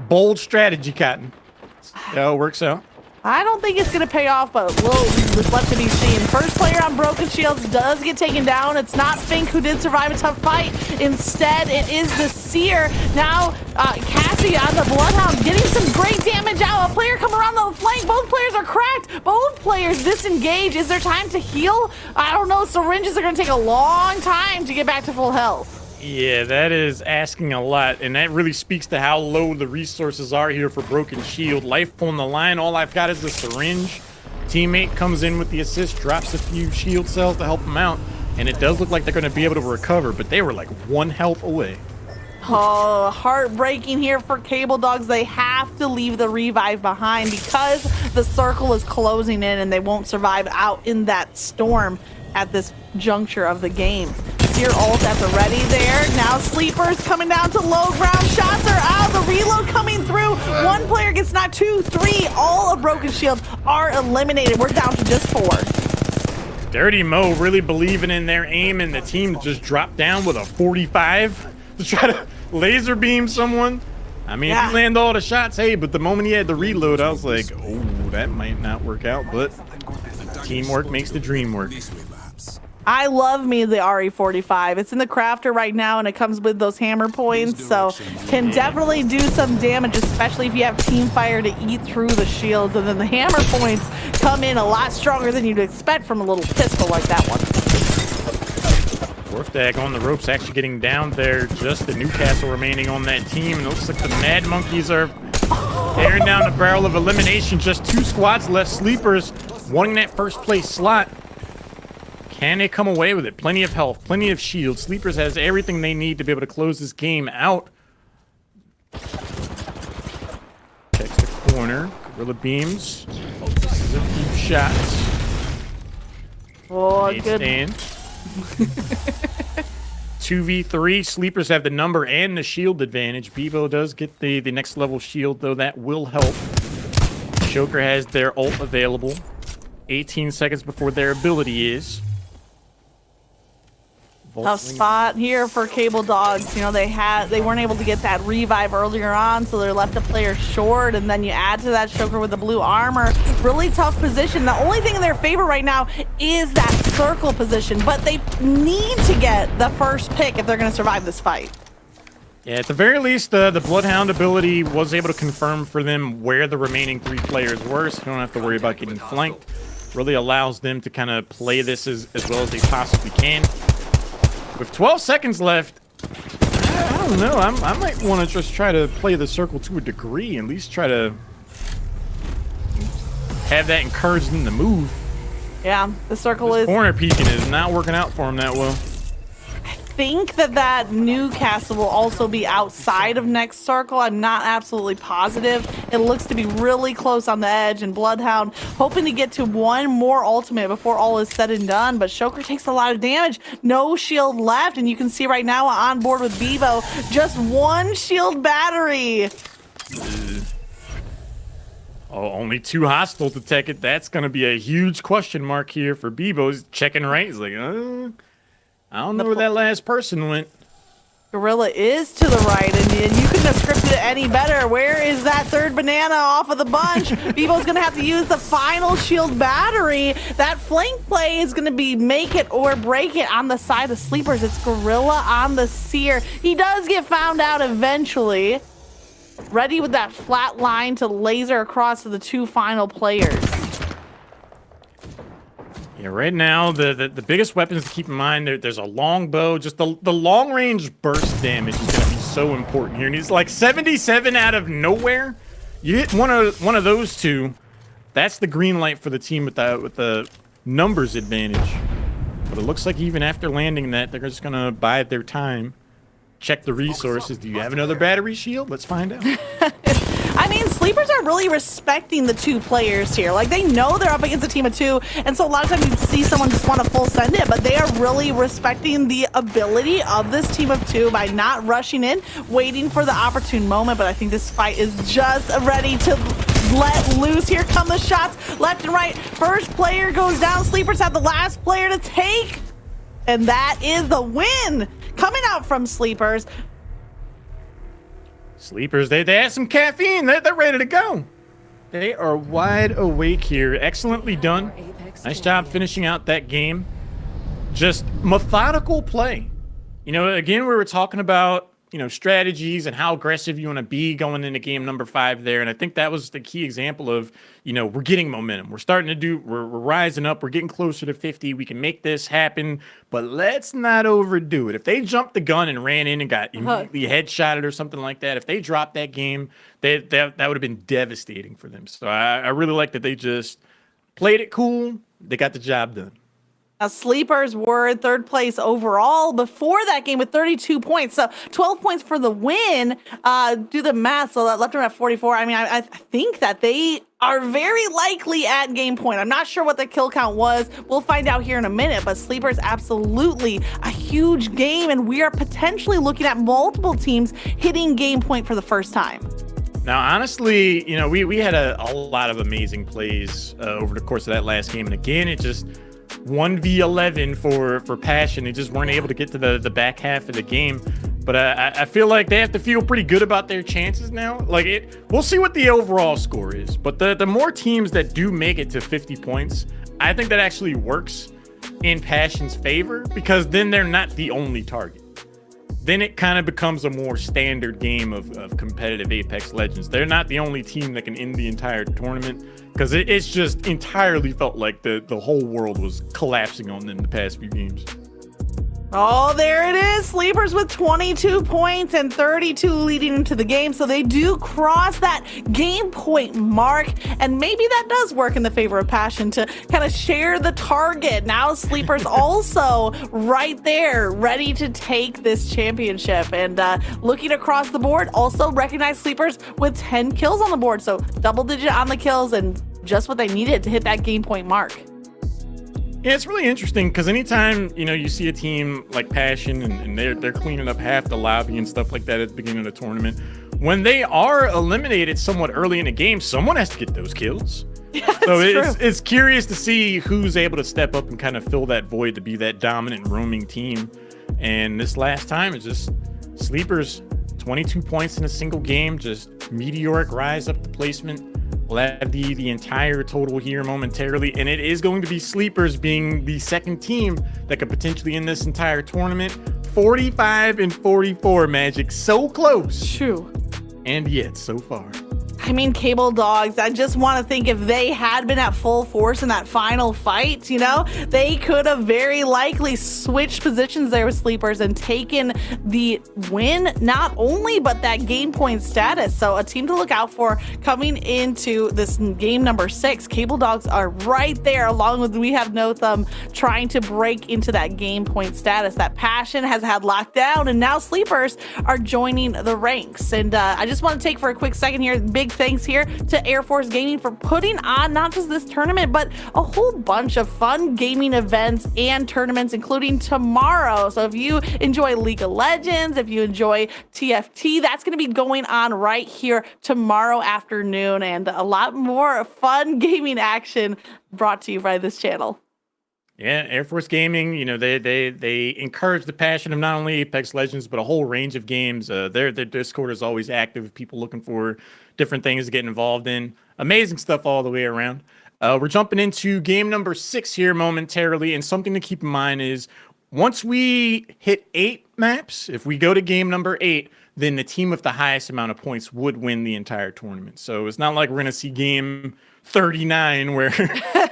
bold strategy, Cotton. See how it works out. I don't think it's going to pay off, but it's left to be seen. First player on Broken Shields does get taken down. It's not Fink who did survive a tough fight. Instead, it is the Seer. Now, Cassie on the Bloodhound getting some great damage out. A player come around the flank. Both players are cracked. Both players disengage. Is there time to heal? I don't know. Syringes are going to take a long time to get back to full health. Yeah, that is asking a lot, and that really speaks to how low the resources are here for Broken Shield. Life on the line, all I've got is the syringe. Teammate comes in with the assist, drops a few shield cells to help them out, and it does look like they're going to be able to recover, but they were like 1 health away. Oh, heartbreaking here for Cable Dogs. They have to leave the revive behind because the circle is closing in and they won't survive out in that storm at this juncture of the game. Seer ult at the ready there. Now Sleepers coming down to low ground. Shots are out. The reload coming through. One player gets knocked, 2, 3. All of Broken Shield are eliminated. We're down to just 4. Dirty Mo really believing in their aim, and the team just dropped down with a 45 to try to laser beam someone. I mean, if you land all the shots, hey, but the moment he had the reload, I was like, oh, that might not work out, but teamwork makes the dream work. I love me the RE45. It's in the crafter right now, and it comes with those hammer points, so can definitely do some damage, especially if you have team fire to eat through the shields. And then the hammer points come in a lot stronger than you'd expect from a little pistol like that one. Dwarfdag on the ropes, actually getting down there. Just the Newcastle remaining on that team. And it looks like the Mad Monkeys are tearing down the barrel of elimination. Just 2 squads left. Sleepers wanting that first place slot. Can they come away with it? Plenty of health, plenty of shield. Sleepers has everything they need to be able to close this game out. Checks the corner. Gorilla beams. Focuses a few shots. Oh, Nade good. Stand. 2v3. Sleepers have the number and the shield advantage. Bevo does get the next level shield, though. That will help. Joker has their ult available. 18 seconds before their ability is. Tough spot here for Cable Dogs. You know, they weren't able to get that revive earlier on, so they're left a player short, and then you add to that Joker with the blue armor. Really tough position. The only thing in their favor right now is that circle position, but they need to get the first pick if they're going to survive this fight. Yeah, at the very least, the Bloodhound ability was able to confirm for them where the remaining 3 players were, so you don't have to worry about getting flanked. Really allows them to kind of play this as well as they possibly can. With 12 seconds left, I don't know. I might want to just try to play the circle to a degree, at least try to have that encourage them to move. Yeah, the circle This is... corner peeking is not working out for him that well. I think that Newcastle will also be outside of next circle. I'm not absolutely positive. It looks to be really close on the edge, and Bloodhound hoping to get to 1 more ultimate before all is said and done, but Shoker takes a lot of damage. No shield left, and you can see right now on board with Bevo, just 1 shield battery. Oh, only 2 hostile to tech it. That's going to be a huge question mark here for Bevo. He's checking right. He's like, I don't know where that last person went. Gorilla is to the right, and you couldn't have scripted it any better. Where is that 3rd banana off of the bunch? Bevo's going to have to use the final shield battery. That flank play is going to be make it or break it on the side of Sleepers. It's Gorilla on the Seer. He does get found out eventually. Ready with that flat line to laser across to the 2 final players. Yeah, right now, the biggest weapons to keep in mind, there's a longbow. Just the long-range burst damage is going to be so important here. And he's like 77 out of nowhere. You hit one of those 2, that's the green light for the team with the numbers advantage. But it looks like even after landing that, they're just going to bide their time. Check the resources. Do you have another battery shield? Let's find out. I mean, Sleepers are really respecting the 2 players here. Like, they know they're up against a team of 2, and so a lot of times you see someone just want to full send it, but they are really respecting the ability of this team of 2 by not rushing in, waiting for the opportune moment. But I think this fight is just ready to let loose. Here come the shots left and right. First player goes down. Sleepers have the last player to take. And that is the win coming out from Sleepers. Sleepers, they have some caffeine. They're ready to go. They are wide awake here. Excellently done. Nice job finishing out that game. Just methodical play. You know, again, we were talking about, you know, strategies and how aggressive you want to be going into game number 5 there. And I think that was the key example of, you know, we're getting momentum. We're starting to do, we're rising up. We're getting closer to 50. We can make this happen, but let's not overdo it. If they jumped the gun and ran in and got immediately headshotted or something like that, if they dropped that game, that would have been devastating for them. So I really like that they just played it cool. They got the job done. Now, Sleepers were in third place overall before that game with 32 points. So 12 points for the win. Do the math. So that left them at 44. I mean, I think that they are very likely at game point. I'm not sure what the kill count was. We'll find out here in a minute. But Sleepers, absolutely a huge game. And we are potentially looking at multiple teams hitting game point for the first time. Now, honestly, you know, we had a lot of amazing plays over the course of that last game. And again, it just 1v11 for Passion. They just weren't able to get to the back half of the game. But I feel like they have to feel pretty good about their chances now. Like, we'll see what the overall score is. But the more teams that do make it to 50 points, I think that actually works in Passion's favor, because then they're not the only target. Then it kind of becomes a more standard game of competitive Apex Legends. They're not the only team that can end the entire tournament, because it's just entirely felt like the whole world was collapsing on them the past few games. Oh, there it is. Sleepers with 22 points and 32 leading into the game. So they do cross that game point mark. And maybe that does work in the favor of Passion to kind of share the target. Now Sleepers also right there, ready to take this championship. And looking across the board, also recognize Sleepers with 10 kills on the board. So double digit on the kills and just what they needed to hit that game point mark. Yeah, it's really interesting because anytime, you know, you see a team like Passion and they're cleaning up half the lobby and stuff like that at the beginning of the tournament, when they are eliminated somewhat early in the game, someone has to get those kills. Yeah, so true. it's curious to see who's able to step up and kind of fill that void to be that dominant roaming team. And this last time, it's just Sleepers, 22 points in a single game, just meteoric rise up the placement. We'll have the entire total here momentarily, and it is going to be Sleepers being the second team that could potentially end this entire tournament. 45 and 44, Magic. So close. True. And yet, so far. I mean, Cable Dogs, I just want to think if they had been at full force in that final fight, you know, they could have very likely switched positions there with Sleepers and taken the win, not only, but that game point status. So a team to look out for coming into this game number 6. Cable Dogs are right there, along with We Have No Thumb, trying to break into that game point status that Passion has had locked down, and now Sleepers are joining the ranks. And I just want to take for a quick second here, big thanks here to Air Force Gaming for putting on not just this tournament, but a whole bunch of fun gaming events and tournaments, including tomorrow. So if you enjoy League of Legends, if you enjoy TFT, that's going to be going on right here tomorrow afternoon, and a lot more fun gaming action brought to you by this channel. Yeah, Air Force Gaming, you know, they encourage the passion of not only Apex Legends, but a whole range of games. Their Discord is always active, people looking for different things to get involved in. Amazing stuff all the way around. We're jumping into game number 6 here momentarily, and something to keep in mind is once we hit 8 maps, if we go to game number 8, then the team with the highest amount of points would win the entire tournament. So it's not like we're going to see game 39 where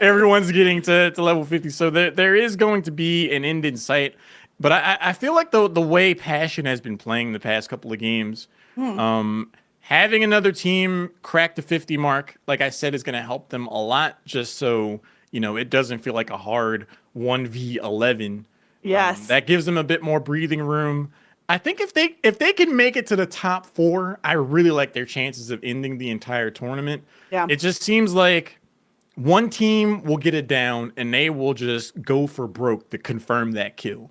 everyone's getting to level 50. So there is going to be an end in sight. But I feel like the way Passion has been playing the past couple of games, having another team crack the 50 mark, like I said, is going to help them a lot, just so, you know, it doesn't feel like a hard 1v11. Yes. That gives them a bit more breathing room. I think if they can make it to the top 4, I really like their chances of ending the entire tournament. Yeah. It just seems like one team will get it down and they will just go for broke to confirm that kill.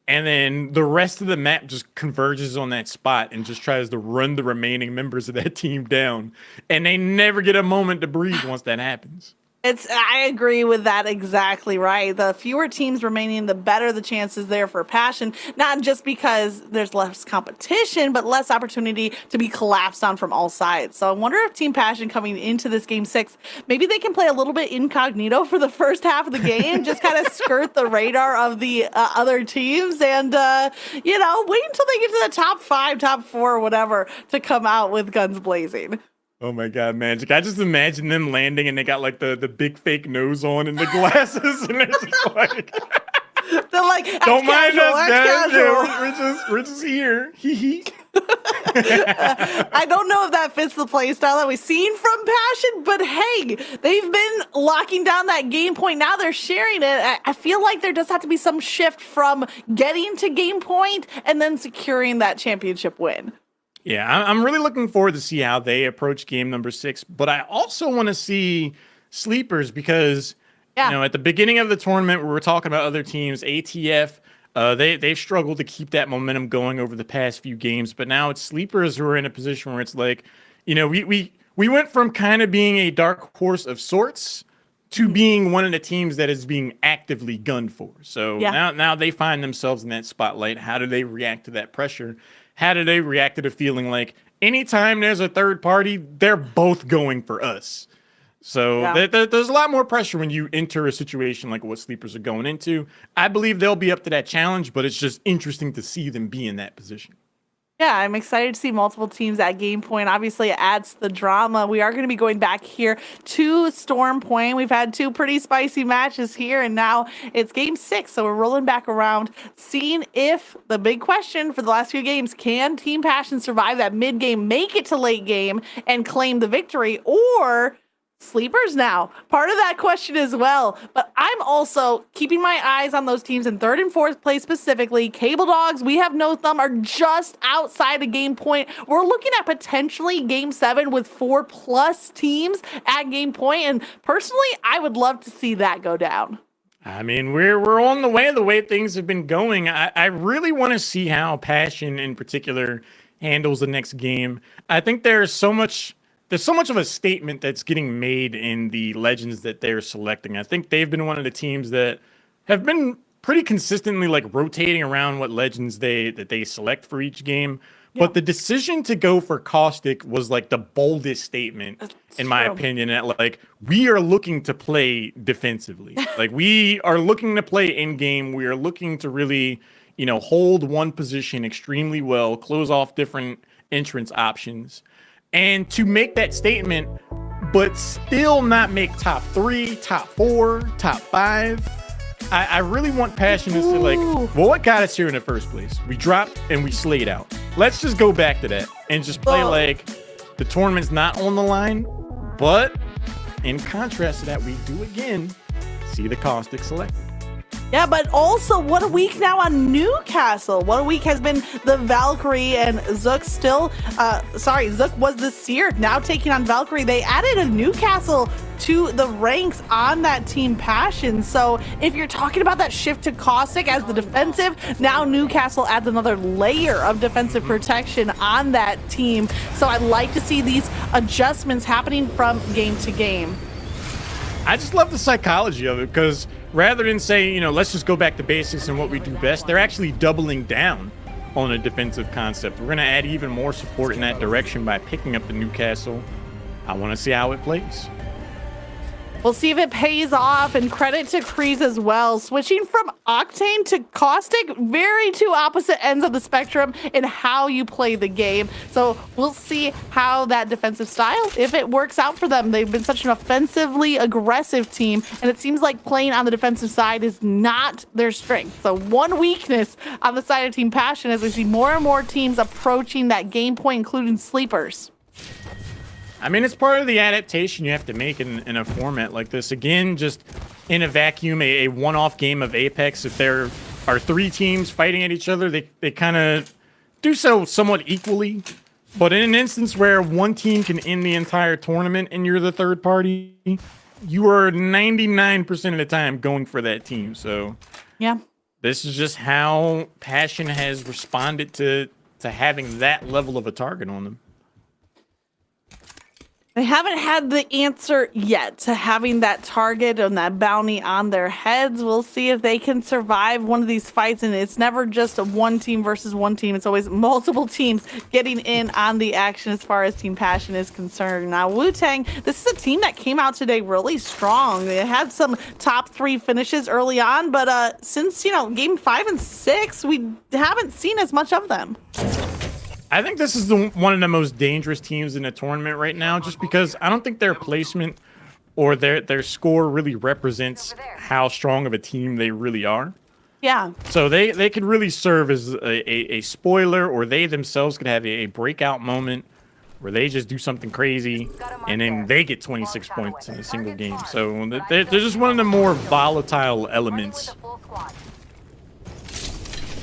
and then the rest of the map just converges on that spot and just tries to run the remaining members of that team down, and they never get a moment to breathe once that happens. I agree with that exactly right. The fewer teams remaining, the better the chances there for Passion, not just because there's less competition, but less opportunity to be collapsed on from all sides. So I wonder if Team Passion coming into this game 6, maybe they can play a little bit incognito for the first half of the game, just kind of skirt the radar of the other teams and, wait until they get to the top 5, top 4, whatever, to come out with guns blazing. Oh my God, Magic. I just imagine them landing and they got like the big fake nose on and the glasses and they're just like, they're like, don't mind us, guys. Casual. Yeah, we're just here. Hee hee. I don't know if that fits the play style that we've seen from Passion, but hey, they've been locking down that game point. Now they're sharing it. I feel like there does have to be some shift from getting to game point and then securing that championship win. Yeah, I'm really looking forward to see how they approach game number 6. But I also want to see sleepers because, at the beginning of the tournament, we were talking about other teams, ATF, they've struggled to keep that momentum going over the past few games. But now it's sleepers who are in a position where it's like, we went from kind of being a dark horse of sorts to being one of the teams that is being actively gunned for. So now they find themselves in that spotlight. How do they react to that pressure? How do they react to the feeling like anytime there's a third party, they're both going for us? So there's a lot more pressure when you enter a situation like what sleepers are going into. I believe they'll be up to that challenge, but it's just interesting to see them be in that position. Yeah, I'm excited to see multiple teams at game point. Obviously, it adds to the drama. We are going to be going back here to Storm Point. We've had 2 pretty spicy matches here, and now it's game 6. So we're rolling back around, seeing if the big question for the last few games, can Team Passion survive that mid game, make it to late game, and claim the victory, or sleepers now? Part of that question as well. But I'm also keeping my eyes on those teams in 3rd and 4th place specifically. Cable Dogs, We Have No Thumb are just outside of game point. We're looking at potentially game 7 with 4+ teams at game point. And personally, I would love to see that go down. I mean, we're on the way things have been going. I really want to see how Passion in particular handles the next game. I think there's so much of a statement that's getting made in the legends that they're selecting. I think they've been one of the teams that have been pretty consistently like rotating around what legends that they select for each game. Yeah. But the decision to go for Caustic was like the boldest statement, in my opinion. At like, we are looking to play defensively. Like, we are looking to play in game. We are looking to really, hold one position extremely well, close off different entrance options. And to make that statement, but still not make top 3, top 4, top 5, I really want Passion to say, like, well, what got us here in the first place? We dropped and we slayed out. Let's just go back to that and just play like the tournament's not on the line. But in contrast to that, we do again see the Caustic selected. Yeah, but also, what a week now on Newcastle. What a week has been the Valkyrie and Zook still. Zook was the Seer, now taking on Valkyrie. They added a Newcastle to the ranks on that Team Passion. So if you're talking about that shift to Caustic as the defensive, now Newcastle adds another layer of defensive protection on that team. So I'd like to see these adjustments happening from game to game. I just love the psychology of it because rather than say, let's just go back to basics and what we do best, they're actually doubling down on a defensive concept. We're going to add even more support in that direction by picking up the Newcastle. I want to see how it plays. We'll see if it pays off, and credit to Kreese as well. Switching from Octane to Caustic, very 2 opposite ends of the spectrum in how you play the game. So we'll see how that defensive style, if it works out for them. They've been such an offensively aggressive team, and it seems like playing on the defensive side is not their strength. So one weakness on the side of Team Passion as we see more and more teams approaching that game point, including sleepers. I mean, it's part of the adaptation you have to make in a format like this. Again, just in a vacuum, a one-off game of Apex, if there are 3 teams fighting at each other, they kind of do so somewhat equally. But in an instance where one team can end the entire tournament and you're the third party, you are 99% of the time going for that team. So yeah. this is just how Passion has responded to having that level of a target on them. They haven't had the answer yet to having that target and that bounty on their heads. We'll see if they can survive one of these fights. And it's never just a one team versus one team. It's always multiple teams getting in on the action as far as Team Passion is concerned. Now, Wu-Tang, this is a team that came out today really strong. They had some top 3 finishes early on, but since, game 5 and 6, we haven't seen as much of them. I think this is one of the most dangerous teams in the tournament right now, just because I don't think their placement or their score really represents how strong of a team they really are. Yeah. So they could really serve as a spoiler, or they themselves could have a breakout moment where they just do something crazy and then they get 26 points in a single game. So they're just one of the more volatile elements.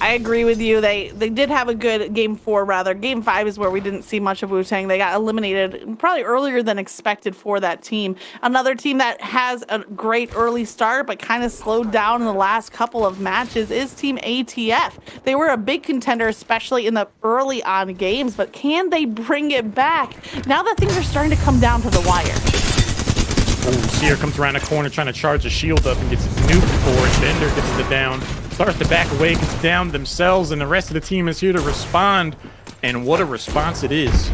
I agree with you. They did have a good game 4, rather. Game 5 is where we didn't see much of Wu-Tang. They got eliminated probably earlier than expected for that team. Another team that has a great early start but kind of slowed down in the last couple of matches is Team ATF. They were a big contender, especially in the early on games, but can they bring it back now that things are starting to come down to the wire? Oh, Seer comes around the corner trying to charge the shield up and gets nuked for it. Bender gets it down. Starts to back away, gets down themselves, and the rest of the team is here to respond. And what a response it is.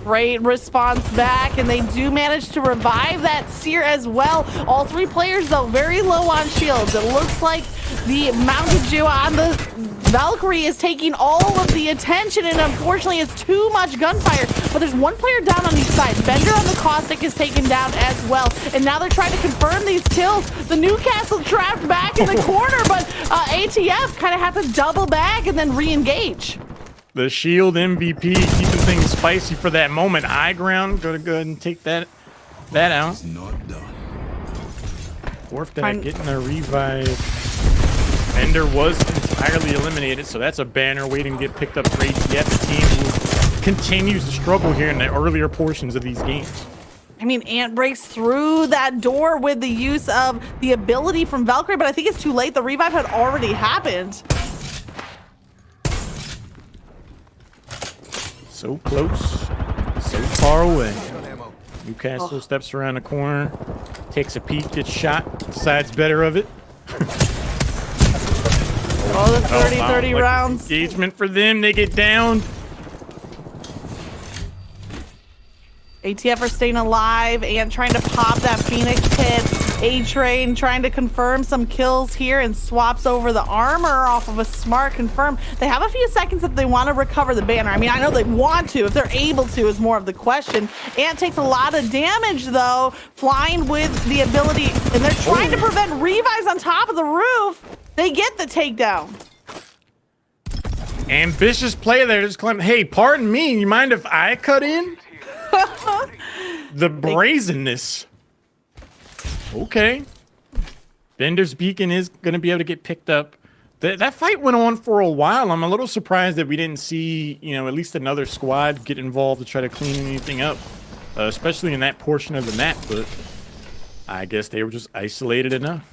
Great response back, and they do manage to revive that Seer as well. All 3 players, though, very low on shields. It looks like the Mountain Dew on the Valkyrie is taking all of the attention, and unfortunately, it's too much gunfire. But there's 1 player down on each side. Bender on the Caustic is taken down as well, and now they're trying to confirm these kills. The Newcastle trapped back in the corner, but ATF kind of have to double back and then re-engage. The Shield MVP keeping things spicy for that moment. High ground, gonna go ahead and take that out. It's not done. Dwarf getting a revive. Bender was entirely eliminated, so that's a banner waiting to get picked up for ATF. The team who continues to struggle here in the earlier portions of these games. I mean, Ant breaks through that door with the use of the ability from Valkyrie, but I think it's too late. The revive had already happened. So close, so far away. Newcastle steps around the corner, takes a peek, gets shot, decides better of it. Oh, the 30-30 rounds. Engagement for them, they get down. ATF are staying alive and trying to pop that Phoenix pit. A-Train trying to confirm some kills here and swaps over the armor off of a smart confirm. They have a few seconds if they want to recover the banner. I mean, I know they want to. If they're able to is more of the question. Ant takes a lot of damage, though, flying with the ability, and they're trying to prevent revives on top of the roof. They get the takedown. Ambitious play there, just claim, hey, pardon me, you mind if I cut in? The brazenness. Okay. Bender's beacon is going to be able to get picked up. That fight went on for a while. I'm a little surprised that we didn't see, at least another squad get involved to try to clean anything up, especially in that portion of the map. But I guess they were just isolated enough.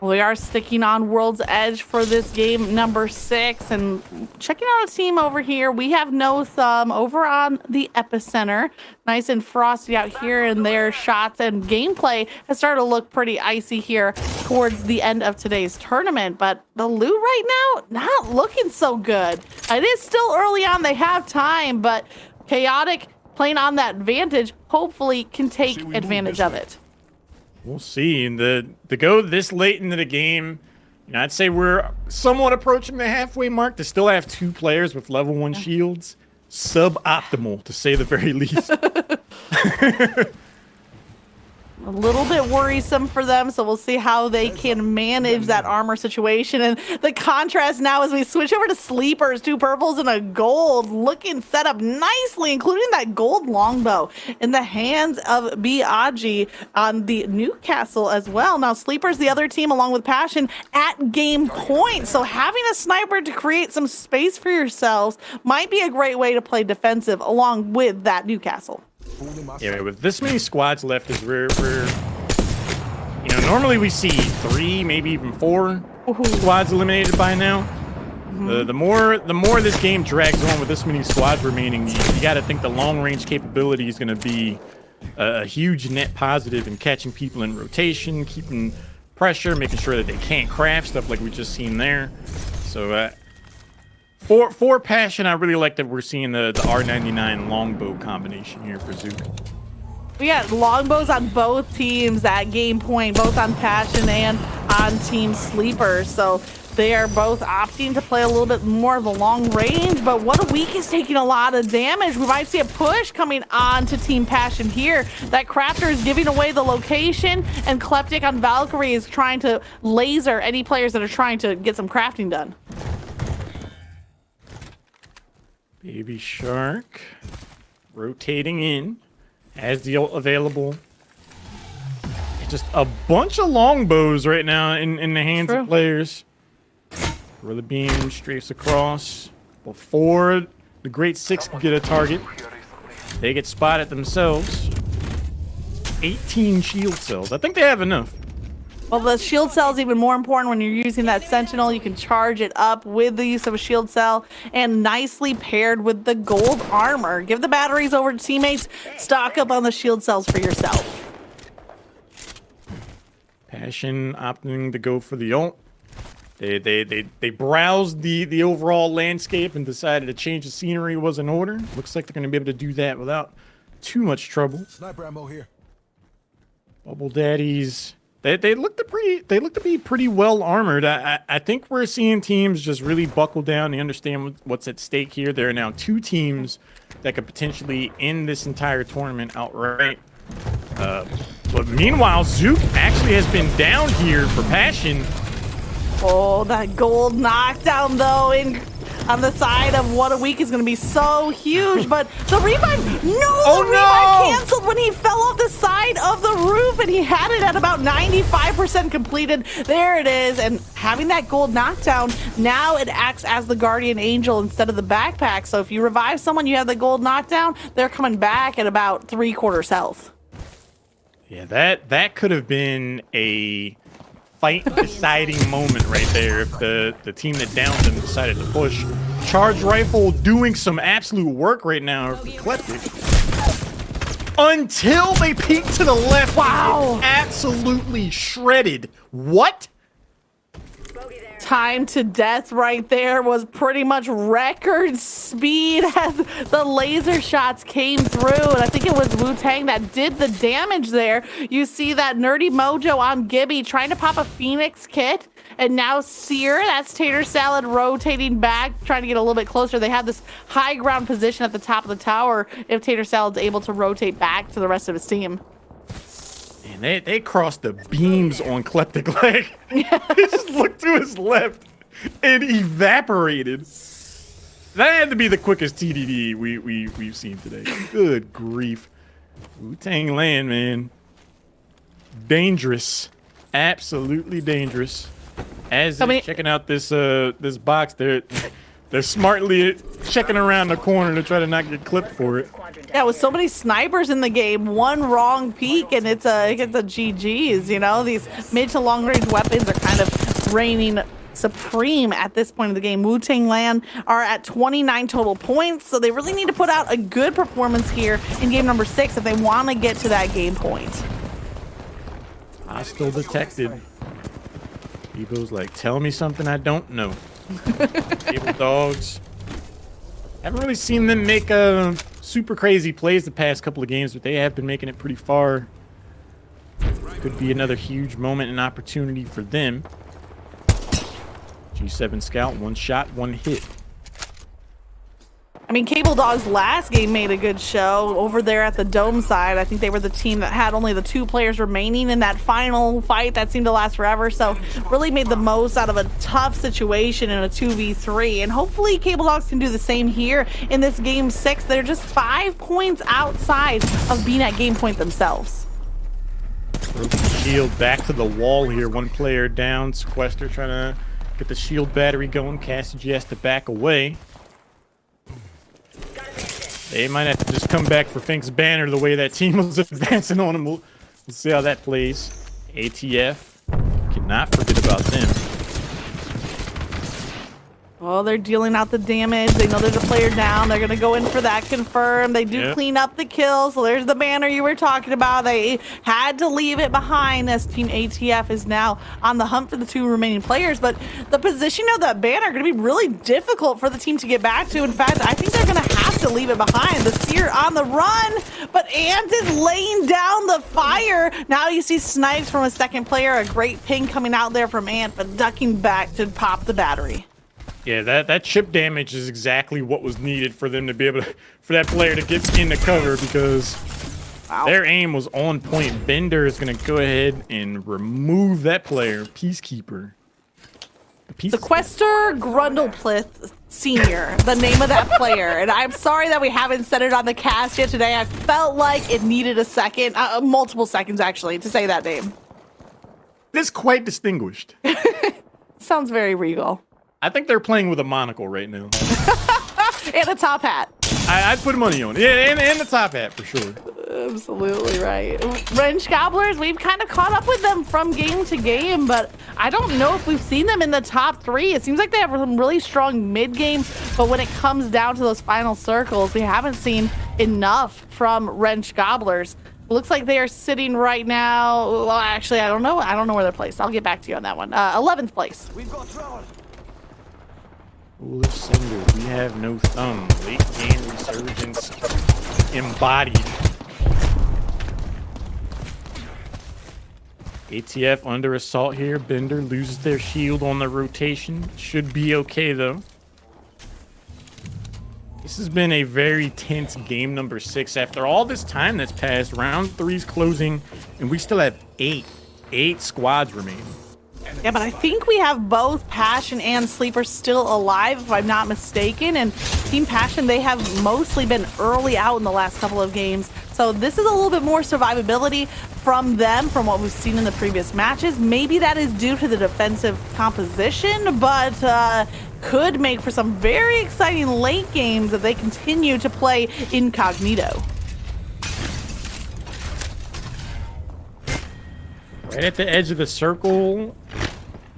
We are sticking on World's Edge for this game number 6 and checking out a team over here. We have No Thumb over on the Epicenter. Nice and frosty out here, and their shots and gameplay has started to look pretty icy here towards the end of today's tournament. But the loot right now, not looking so good. It is still early on. They have time, but Chaotic playing on that advantage hopefully can take advantage of it. We'll see. And to go this late into the game, I'd say we're somewhat approaching the halfway mark. To still have 2 players with level 1 shields, suboptimal to say the very least. A little bit worrisome for them, so we'll see how they can manage that armor situation. And the contrast now as we switch over to Sleepers, 2 purples and a gold, looking set up nicely, including that gold longbow in the hands of Biagi on the Newcastle as well. Now, Sleepers, the other team, along with Passion, at game point. So having a sniper to create some space for yourselves might be a great way to play defensive along with that Newcastle. Yeah, with this many squads left, as we're Normally we see 3, maybe even 4 squads eliminated by now. The more this game drags on with this many squads remaining, you got to think the long range capability is going to be a huge net positive in catching people in rotation, keeping pressure, making sure that they can't craft stuff like we just seen there. So for Passion, I really like that we're seeing the R99 longbow combination here for Zook. We got longbows on both teams at game point, both on Passion and on Team Sleeper. So they are both opting to play a little bit more of the long range, but What a Week is taking a lot of damage. We might see a push coming on to Team Passion here. That Crafter is giving away the location, and Kleptic on Valkyrie is trying to laser any players that are trying to get some crafting done. Baby Shark rotating in. Has the ult available. Just a bunch of longbows right now in the hands of players. Where the beam strafes across. Before the Great Six can get a target, they get spotted themselves. 18 shield cells. I think they have enough. Well, the shield cell is even more important when you're using that Sentinel. You can charge it up with the use of a shield cell and nicely paired with the gold armor. Give the batteries over to teammates. Stock up on the shield cells for yourself. Passion opting to go for the ult. They browsed the overall landscape and decided to change the scenery was in order. Looks like they're going to be able to do that without too much trouble. Sniper ammo here. Bubble Daddies. They look to be pretty well armored. I think we're seeing teams just really buckle down. They understand what's at stake here. There are now 2 teams that could potentially end this entire tournament outright. But meanwhile, Zook actually has been down here for Passion. Oh, that gold knockdown though on the side of What a Week is going to be so huge, but the revive, revive canceled when he fell off the side of the roof, and he had it at about 95% completed. There it is, and having that gold knockdown, now it acts as the guardian angel instead of the backpack. So if you revive someone, you have the gold knockdown, they're coming back at about 3/4 health. Yeah, that could have been a fight deciding moment right there if the team that downed them decided to push. Charge rifle doing some absolute work right now for Kleptic. Until they peek to the left. Wow. Absolutely shredded. What? Time to death right there was pretty much record speed as the laser shots came through, and I think it was Wu-Tang that did the damage there. You see that Nerdy Mojo on Gibby trying to pop a Phoenix kit, and now Seer, that's Tater Salad, rotating back, trying to get a little bit closer. They have this high ground position at the top of the tower if Tater Salad's able to rotate back to the rest of his team. And they crossed the beams on Kleptic leg. He just looked to his left and evaporated. That had to be the quickest TDD we've seen today. Good grief. Wu-Tang Land, man. Dangerous. Absolutely dangerous. As they're checking out this box, they're smartly checking around the corner to try to not get clipped for it. Yeah, with so many snipers in the game, one wrong peek and it's a GG's, you know? These mid to long range weapons are kind of reigning supreme at this point of the game. Wu-Tang Land are at 29 total points, so they really need to put out a good performance here in game number 6 if they want to get to that game point. Hostile detected. Evo's like, tell me something I don't know. Cable dogs. Haven't really seen them make super crazy plays the past couple of games, but they have been making it pretty far. Could be another huge moment and opportunity for them. G7 Scout, 1 shot, 1 hit. I mean, Cable Dog's last game made a good show over there at the Dome side. I think they were the team that had only the 2 players remaining in that final fight that seemed to last forever. So really made the most out of a tough situation in a 2v3. And hopefully Cable Dogs can do the same here in this game 6. They're just 5 points outside of being at game point themselves. Broken shield back to the wall here. 1 player down. Sequester trying to get the shield battery going. Cassidy has to back away. They might have to just come back for Fink's banner the way that team was advancing on him. We'll see how that plays. ATF, cannot forget about them. Oh, they're dealing out the damage. They know there's a player down. They're going to go in for that confirm. They do clean up the kills. So there's the banner you were talking about. They had to leave it behind as Team ATF is now on the hunt for the 2 remaining players. But the position of that banner going to be really difficult for the team to get back to. In fact, I think they're going to have to leave it behind. The Seer on the run, but Ant is laying down the fire. Now you see snipes from a second player. A great ping coming out there from Ant, but ducking back to pop the battery. Yeah, that chip damage is exactly what was needed for them to be able to, for that player to get into cover because their aim was on point. Bender is going to go ahead and remove that player, Peacekeeper. Sequester Grundleplith Sr., the name of that player. And I'm sorry that we haven't said it on the cast yet today. I felt like it needed a second, multiple seconds actually, to say that name. It's quite distinguished. Sounds very regal. I think they're playing with a monocle right now. And a top hat. I'd put money on it. Yeah, and the top hat for sure. Absolutely right. Wrench Gobblers, we've kind of caught up with them from game to game, but I don't know if we've seen them in the top 3. It seems like they have some really strong mid-game, but when it comes down to those final circles, we haven't seen enough from Wrench Gobblers. Looks like they are sitting right now. Well, actually, I don't know. I don't know where they're placed. I'll get back to you on that one. 11th place. We've got trouble. Foolish Cinder, we have no thumb. Late game resurgence embodied. ATF under assault here. Bender loses their shield on the rotation. Should be okay though. This has been a very tense game number 6. After all this time that's passed, round 3's closing, and we still have 8 squads remaining. Yeah, but I think we have both Passion and Sleeper still alive, if I'm not mistaken. And Team Passion, they have mostly been early out in the last couple of games. So this is a little bit more survivability from them, from what we've seen in the previous matches. Maybe that is due to the defensive composition, but could make for some very exciting late games if they continue to play incognito. Right at the edge of the circle.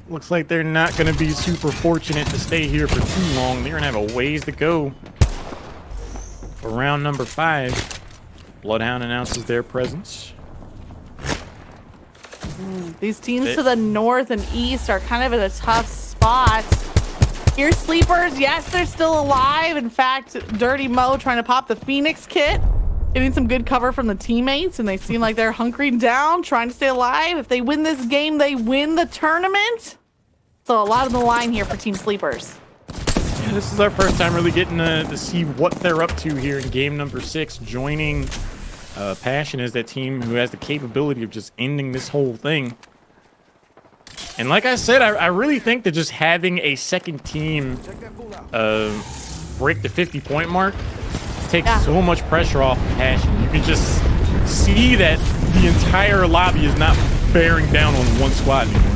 Looks like they're not going to be super fortunate to stay here for too long. They're going to have a ways to go for round number 5. Bloodhound announces their presence. These teams to the north and east are kind of in a tough spot. Here's Sleepers. Yes, they're still alive. In fact, Dirty Mo trying to pop the Phoenix kit. Getting some good cover from the teammates, and they seem like they're hunkering down, trying to stay alive. If they win this game, they win the tournament. So a lot on the line here for Team Sleepers. Yeah, this is our first time really getting to see what they're up to here in game number 6. Joining Passion as that team who has the capability of just ending this whole thing. And like I said, I really think that just having a second team break the 50-point mark takes so much pressure off Passion. You can just see that the entire lobby is not bearing down on one squad anymore.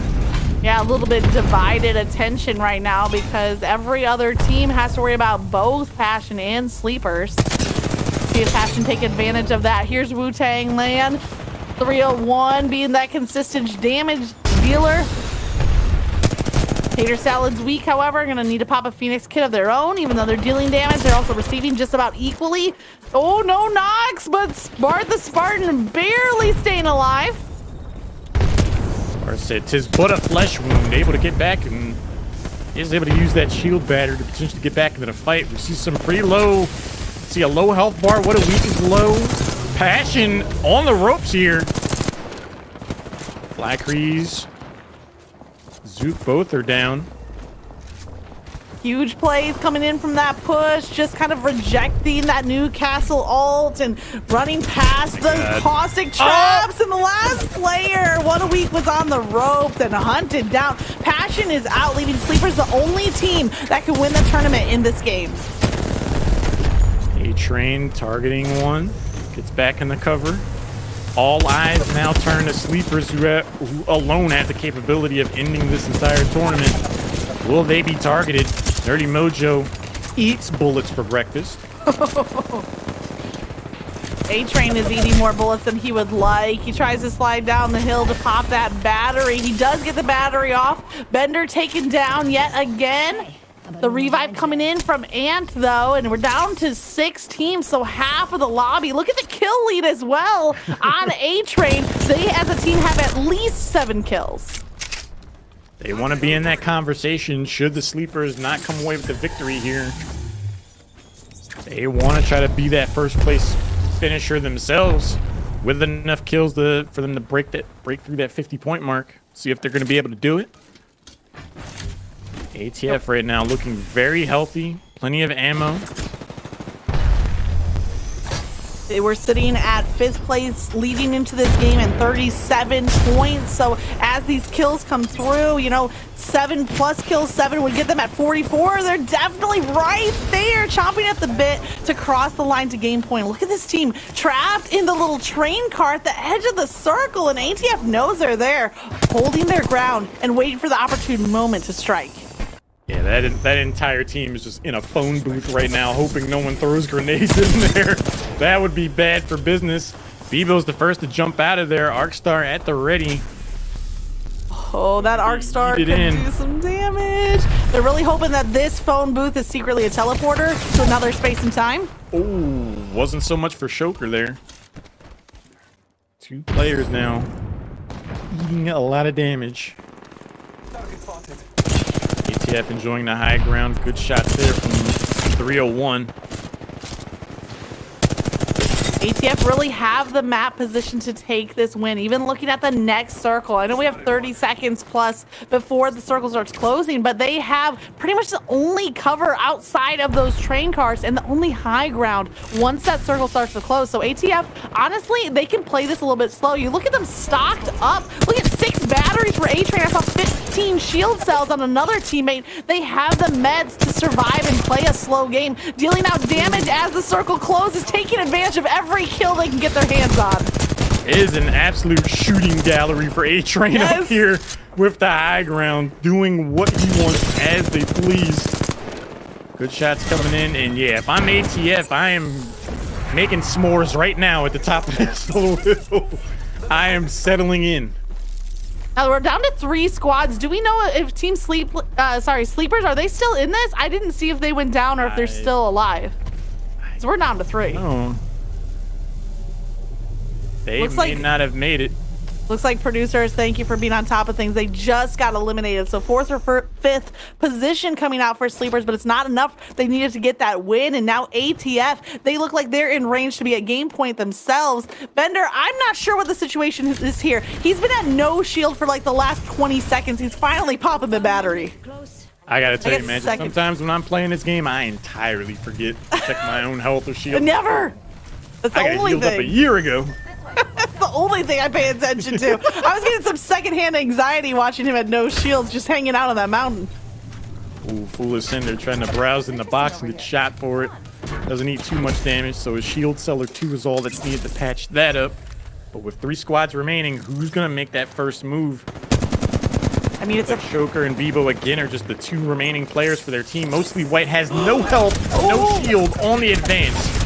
Yeah, a little bit divided attention right now because every other team has to worry about both Passion and Sleepers. See if Passion take advantage of that. Here's Wu-Tang Land. 301 being that consistent damage dealer. Tater Salad's weak, however, gonna need to pop a Phoenix kit of their own. Even though they're dealing damage, they're also receiving just about equally. Oh, no knocks, but Spart the Spartan barely staying alive. Or said, 'tis but a flesh wound, able to get back and is able to use that shield batter to potentially get back into the fight. We see some pretty low, see a low health bar. What a weak is low. Passion on the ropes here. Flackries. Zook, both are down. Huge plays coming in from that push, just kind of rejecting that Newcastle ult and running past the caustic traps. And the last player, What a Week, was on the ropes and hunted down. Passion is out, leaving Sleepers the only team that can win the tournament in this game. A-Train targeting one, gets back in the cover. All eyes now turn to Sleepers, who alone have the capability of ending this entire tournament. Will they be targeted? Dirty Mojo eats bullets for breakfast. A-Train is eating more bullets than he would like. He tries to slide down the hill to pop that battery. He does get the battery off. Bender taken down yet again. The revive coming in from Ant, though, and we're down to 6 teams, so half of the lobby. Look at the kill lead as well on A-Train. They, as a team, have at least 7 kills. They want to be in that conversation should the Sleepers not come away with the victory here. They want to try to be that first place finisher themselves with enough kills for them to break through that 50-point mark. See if they're going to be able to do it. ATF right now looking very healthy, plenty of ammo. They were sitting at 5th place leading into this game and 37 points. So as these kills come through, you know, 7 plus kills, 7 would get them at 44. They're definitely right there, chomping at the bit to cross the line to game point. Look at this team trapped in the little train car at the edge of the circle, and ATF knows they're there, holding their ground and waiting for the opportune moment to strike. Yeah, that entire team is just in a phone booth right now, hoping no one throws grenades in there. That would be bad for business. Bebo's the first to jump out of there. Arcstar at the ready. Oh, that Arcstar could do some damage. They're really hoping that this phone booth is secretly a teleporter to another space and time. Oh, wasn't so much for Shoker there. 2 players now eating a lot of damage. ATF enjoying the high ground. Good shots there from 301. ATF really have the map position to take this win, even looking at the next circle. I know we have 30 seconds plus before the circle starts closing, but they have pretty much the only cover outside of those train cars and the only high ground once that circle starts to close. So ATF, honestly, they can play this a little bit slow. You look at them stocked up. Look at 6 batteries for A-Train. I saw 15 shield cells on another teammate. They have the meds to survive and play a slow game, dealing out damage as the circle closes, taking advantage of every kill they can get their hands on. It is an absolute shooting gallery for A-Train up here with the high ground, doing what he wants as they please. Good shots coming in, and yeah, if I'm ATF, I am making s'mores right now at the top of this little hill. I am settling in. Now we're down to 3 squads. Do we know if Team Sleepers, are they still in this? I didn't see if they went down or if they're still alive. So we're down to 3. Oh. They may not have made it. Looks like producers, thank you for being on top of things. They just got eliminated. So 4th or 5th position coming out for Sleepers, but it's not enough. They needed to get that win. And now ATF, they look like they're in range to be at game point themselves. Bender, I'm not sure what the situation is here. He's been at no shield for like the last 20 seconds. He's finally popping the battery. I gotta tell you, man, sometimes when I'm playing this game, I entirely forget to check my own health or shield. Never. That's the only thing. I got healed up a year ago. That's the only thing I pay attention to. I was getting some secondhand anxiety watching him at no shields just hanging out on that mountain. Ooh, Foolish Cinder trying to browse in the box and get shot for it. Doesn't eat too much damage, so his shield seller 2 is all that's needed to patch that up. But with 3 squads remaining, who's gonna make that first move? I mean, it's like Shoker and Bebo again are just the 2 remaining players for their team. Mostly White has no health, no shield on the advance.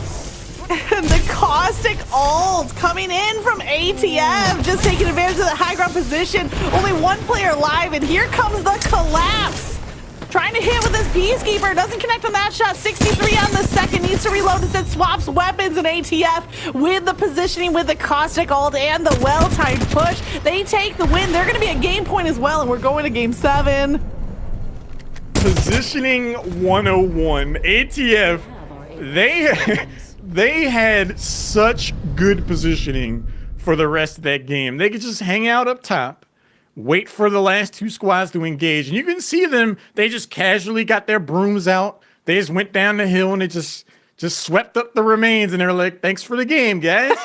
The caustic ult coming in from ATF, just taking advantage of the high ground position. Only 1 player alive, and here comes the collapse. Trying to hit with his Peacekeeper, doesn't connect on that shot. 63 on the second, needs to reload instead, swaps weapons, and ATF with the positioning with the caustic ult and the well-timed push. They take the win. They're going to be at game point as well, and we're going to game 7. Positioning 101. ATF, they had such good positioning for the rest of that game. They could just hang out up top, wait for the last 2 squads to engage. And you can see them, they just casually got their brooms out. They just went down the hill and they just swept up the remains. And they're like, thanks for the game, guys.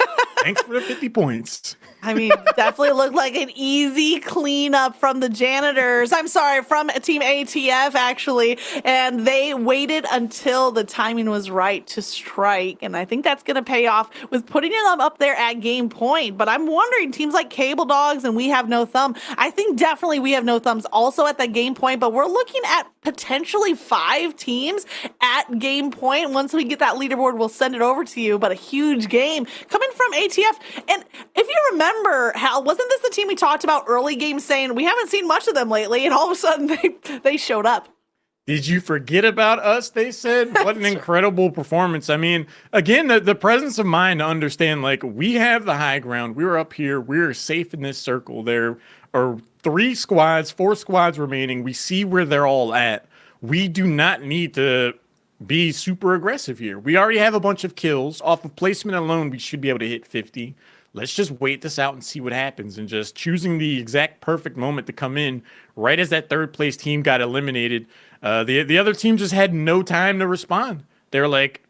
Thanks for the 50 points. I mean, definitely looked like an easy cleanup from the janitors. I'm sorry, from Team ATF, actually. And they waited until the timing was right to strike. And I think that's going to pay off with putting them up there at game point. But I'm wondering, teams like Cable Dogs and We Have No Thumb, I think definitely We Have No Thumbs also at that game point. But we're looking at potentially 5 teams at game point. Once we get that leaderboard, we'll send it over to you. But a huge game coming from ATF. And if you remember, Hal, wasn't this the team we talked about early games saying we haven't seen much of them lately, and all of a sudden they showed up? Did you forget about us? They said, what an incredible performance. I mean, again, the presence of mind to understand, like, we have the high ground. We're up here. We're safe in this circle. There are 4 squads remaining. We see where they're all at. We do not need to be super aggressive here. We already have a bunch of kills. Off of placement alone, we should be able to hit 50. Let's just wait this out and see what happens. And just choosing the exact perfect moment to come in right as that third place team got eliminated. The other team just had no time to respond. They were like,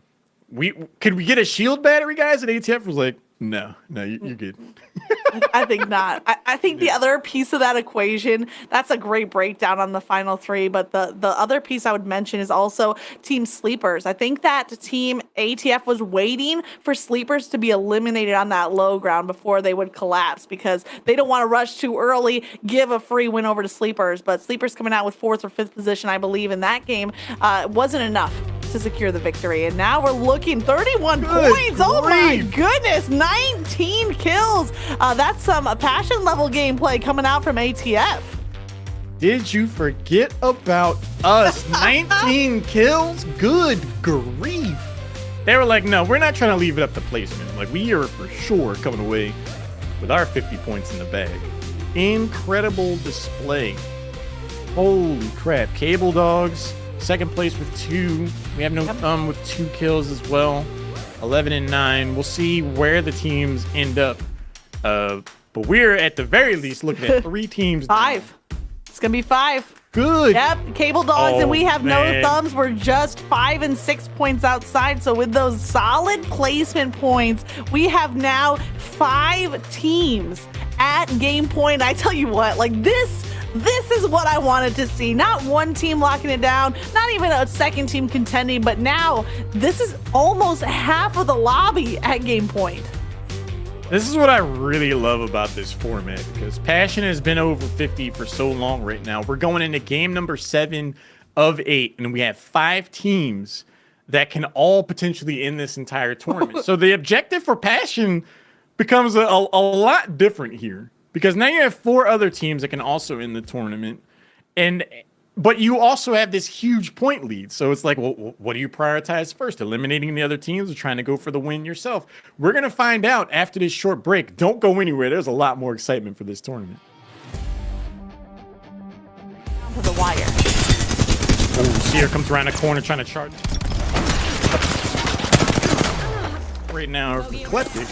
could we get a shield battery, guys? And ATF was like, no, you're good. I think not. I think the other piece of that equation, that's a great breakdown on the final 3, but the other piece I would mention is also team sleepers. I think that team ATF was waiting for sleepers to be eliminated on that low ground before they would collapse, because they don't want to rush too early, give a free win over to sleepers. But sleepers coming out with 4th or 5th position, I believe, in that game wasn't enough to secure the victory. And now we're looking 31 points. Oh my goodness, 19 kills. That's some passion level gameplay coming out from ATF. Did you forget about us? 19 kills? Good grief. They were like, no, we're not trying to leave it up to placement. Like, we are for sure coming away with our 50 points in the bag. Incredible display. Holy crap. Cable Dogs, 2nd place with 2. We Have No Thumb with 2 kills as well. 11 and 9. We'll see where the teams end up. But we're at the very least looking at 3 teams. 5. It's gonna be 5. Good. Yep, Cable Dogs and We Have man. No Thumbs were just 5 and 6 points outside. So with those solid placement points, we have now 5 teams at game point. I tell you what, like this is what I wanted to see. Not one team locking it down, not even a second team contending, but now this is almost half of the lobby at game point. This is what I really love about this format, because passion has been over 50 for so long right now. We're going into game number 7 of 8, and we have 5 teams that can all potentially end this entire tournament. So the objective for passion becomes a lot different here, because now you have 4 other teams that can also end the tournament, but you also have this huge point lead. So it's like, well, what do you prioritize first? Eliminating the other teams or trying to go for the win yourself? We're going to find out after this short break. Don't go anywhere. There's a lot more excitement for this tournament. To the wire. Oh, Seer comes around the corner trying to charge. Right now, Eclectic.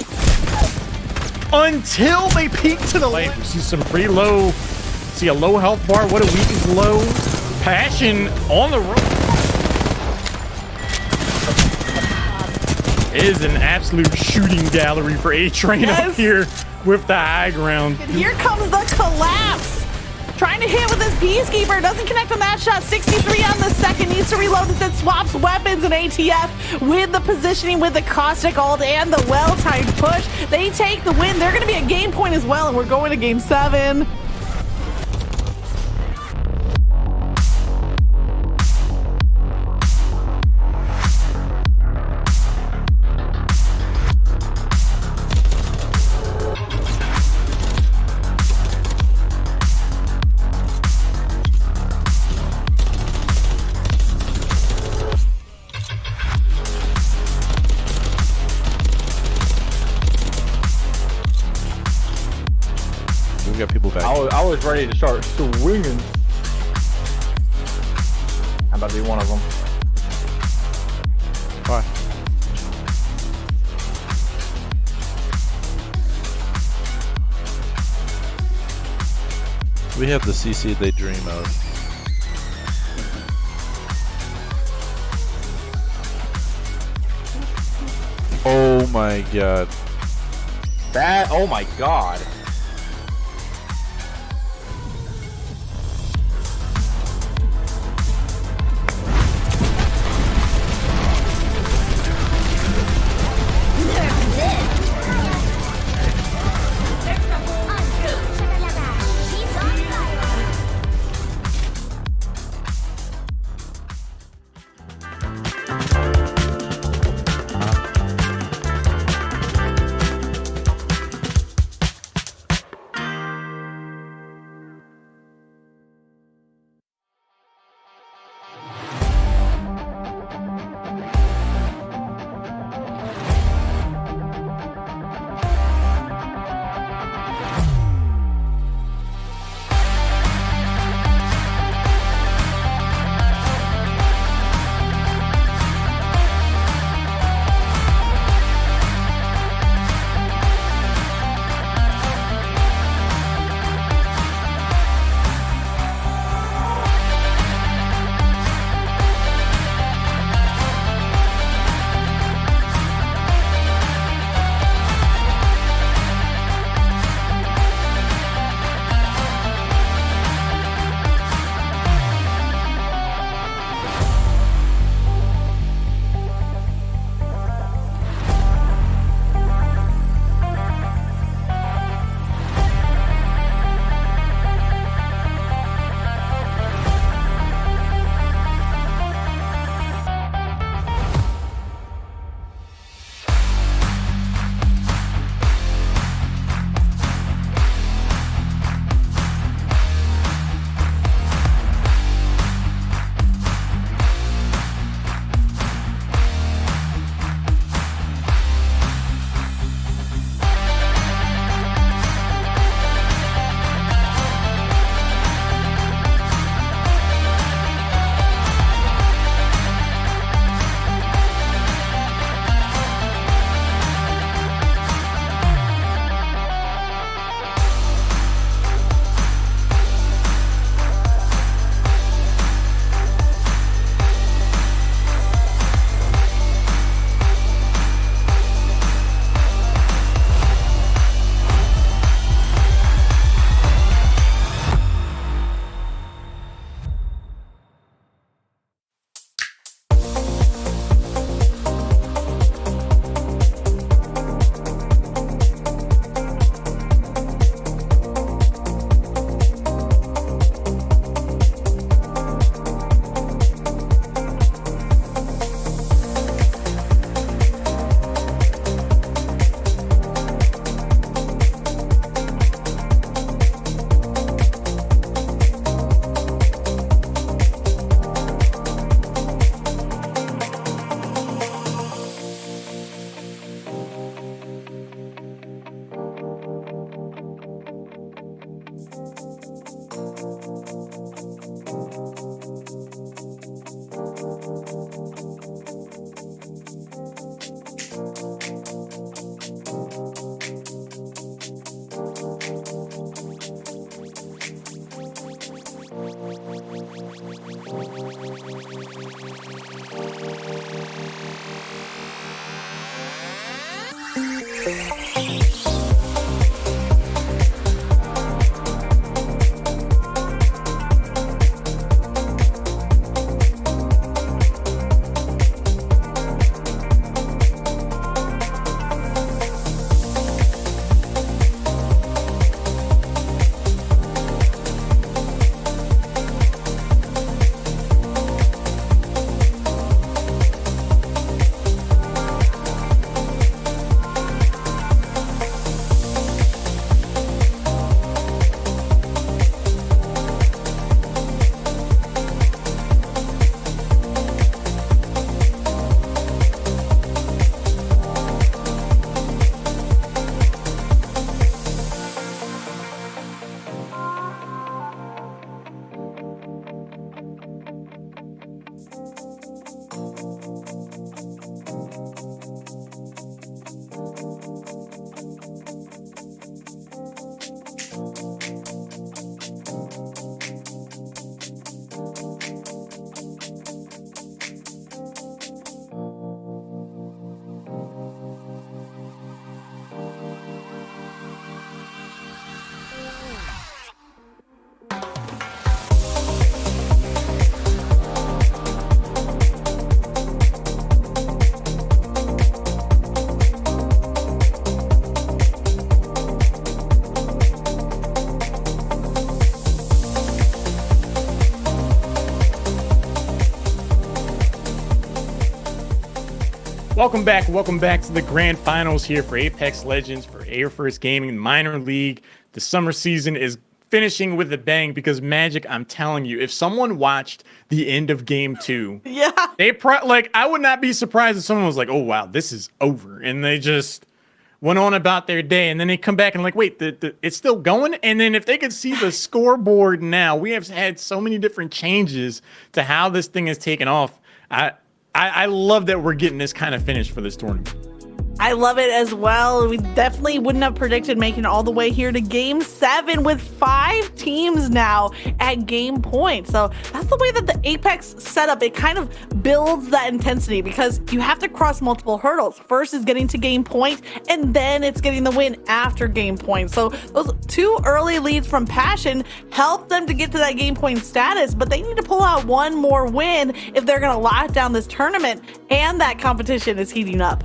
Until they peek to the left. We see some pretty low. See a low health bar. What a weak is low. Passion on the road. It is an absolute shooting gallery for A-Train up here with the high ground. And here comes the collapse. Trying to hit with his Peacekeeper. Doesn't connect on that shot. 63 on the second. Needs to reload instead. Swaps weapons, and ATF with the positioning, with the caustic ult and the well-timed push. They take the win. They're going to be at game point as well, and we're going to game 7. We got people back. I was ready to start swinging. I'm about to be one of them. Bye. We have the CC they dream of. Oh my god. That, oh my god. Welcome back to the grand finals here for Apex Legends for Air Force Gaming Minor League. The summer season is finishing with a bang because Magic, I'm telling you, if someone watched the end of game 2, Yeah. I would not be surprised if someone was like, oh wow, this is over, and they just went on about their day, and then they come back and like, wait, it's still going. And then if they could see the scoreboard now, we have had so many different changes to how this thing has taken off. I love that we're getting this kind of finish for this tournament. I love it as well. We definitely wouldn't have predicted making it all the way here to game 7 with 5 teams now at game point. So that's the way that the Apex setup, it kind of builds that intensity because you have to cross multiple hurdles. First is getting to game point, and then it's getting the win after game point. So those 2 early leads from Passion help them to get to that game point status, but they need to pull out one more win if they're going to lock down this tournament, and that competition is heating up.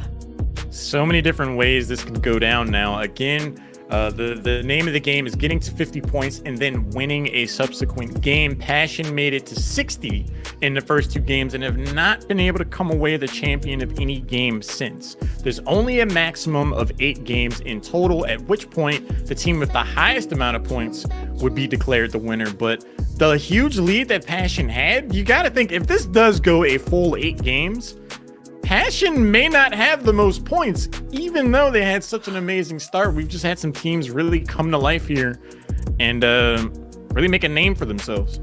So many different ways this can go down now. Again, the name of the game is getting to 50 points and then winning a subsequent game. Passion made it to 60 in the first 2 games and have not been able to come away the champion of any game since. There's only a maximum of 8 games in total, at which point the team with the highest amount of points would be declared the winner. But the huge lead that Passion had, you got to think, if this does go a full 8 games, Passion may not have the most points, even though they had such an amazing start. We've just had some teams really come to life here and really make a name for themselves.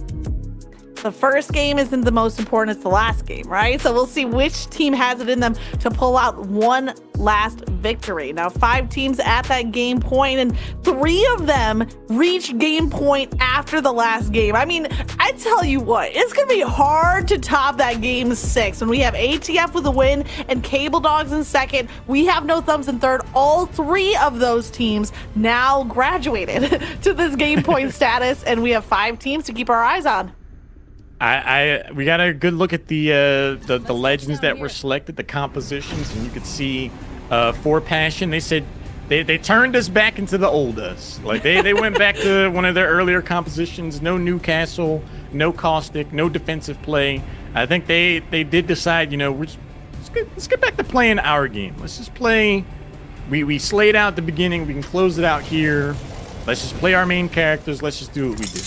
The first game isn't the most important, it's the last game, right? So we'll see which team has it in them to pull out one last victory. Now, 5 teams at that game point, and 3 of them reached game point after the last game. I mean, I tell you what, it's gonna be hard to top that game 6 when we have ATF with a win and Cable Dogs in second. We have No Thumbs in third. All 3 of those teams now graduated to this game point status, and we have 5 teams to keep our eyes on. We got a good look at the legends that were selected, the compositions, and you could see for Passion, they said they turned us back into the old us. Like they went back to one of their earlier compositions. No Newcastle, no Caustic, no defensive play. I think they did decide, you know, let's get back to playing our game. Let's just play. We slayed out the beginning. We can close it out here. Let's just play our main characters. Let's just do what we do.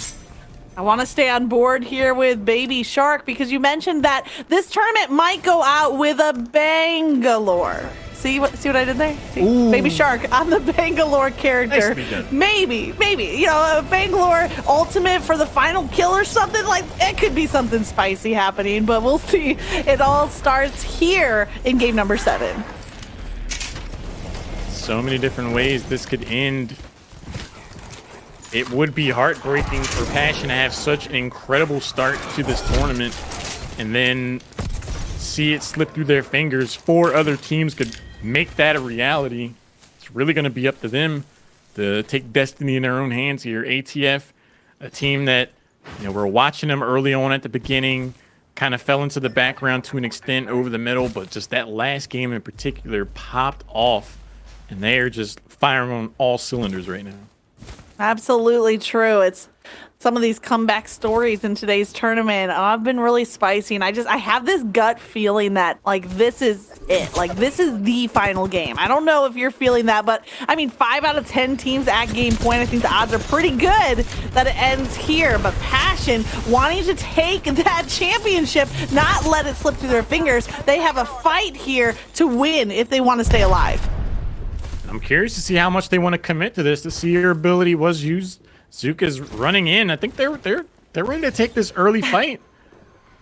I want to stay on board here with Baby Shark because you mentioned that this tournament might go out with a Bangalore. See what I did there? See? Baby Shark on the Bangalore character. Nicely done. Maybe, you know, a Bangalore ultimate for the final kill or something. Like, it could be something spicy happening, but we'll see. It all starts here in game number 7. So many different ways this could end. It would be heartbreaking for Passion to have such an incredible start to this tournament and then see it slip through their fingers. 4 other teams could make that a reality. It's really going to be up to them to take destiny in their own hands here. ATF, a team that, you know, we're watching them early on at the beginning, kind of fell into the background to an extent over the middle, but just that last game in particular popped off, and they are just firing on all cylinders right now. Absolutely true. It's some of these comeback stories in today's tournament. I've been really spicy, and I have this gut feeling that, like, this is it. Like, this is the final game. I don't know if you're feeling that, but I mean, 5 out of 10 teams at game point, I think the odds are pretty good that it ends here. But Passion wanting to take that championship, not let it slip through their fingers. They have a fight here to win if they want to stay alive. I'm curious to see how much they want to commit to this. To see your ability was used. Zook is running in. I think they're ready to take this early fight.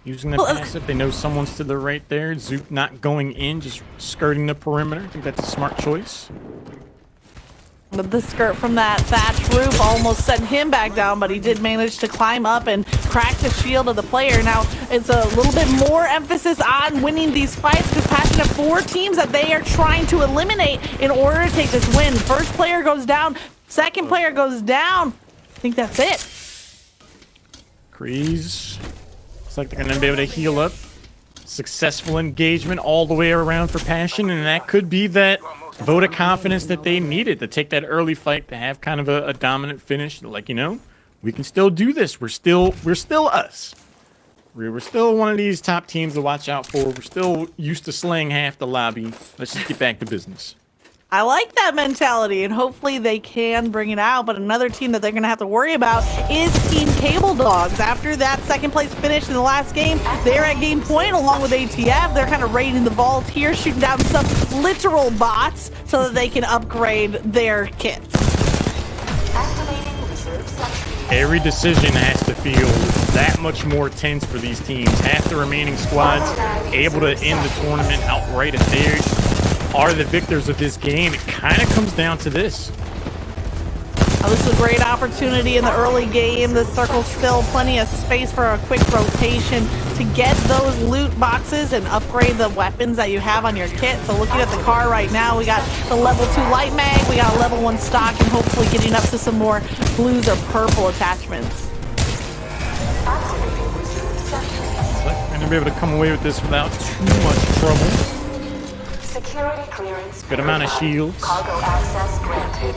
Using the passive, they know someone's to the right there. Zook not going in, just skirting the perimeter. I think that's a smart choice. But the skirt from that thatch roof almost sent him back down, but he did manage to climb up and crack the shield of the player. Now, it's a little bit more emphasis on winning these fights because Passion have 4 teams that they are trying to eliminate in order to take this win. First player goes down, second player goes down. I think that's it. Kreese. Looks like they're going to be able to heal up. Successful engagement all the way around for Passion, and that could be that vote of confidence that they needed to take that early fight, to have kind of a dominant finish. Like, you know, we can still do this. We're still us. We're still one of these top teams to watch out for. We're still used to slaying half the lobby. Let's just get back to business. I like that mentality, and hopefully they can bring it out. But another team that they're going to have to worry about is Team Cable Dogs. After that second place finish in the last game, they're at game point along with ATF. They're kind of raiding the vault here, shooting down some literal bots so that they can upgrade their kits. Every decision has to feel that much more tense for these teams. Half the remaining squads able to end the tournament outright if they are the victors of this game. It kind of comes down to this. This is a great opportunity in the early game. The circle's still plenty of space for a quick rotation to get those loot boxes and upgrade the weapons that you have on your kit. So looking at the car right now, we got the level 2 light mag, we got a level 1 stock, and hopefully getting up to some more blues or purple attachments. We're going to be able to come away with this without too much trouble. Security clearance. Good amount of shields. Cargo access granted.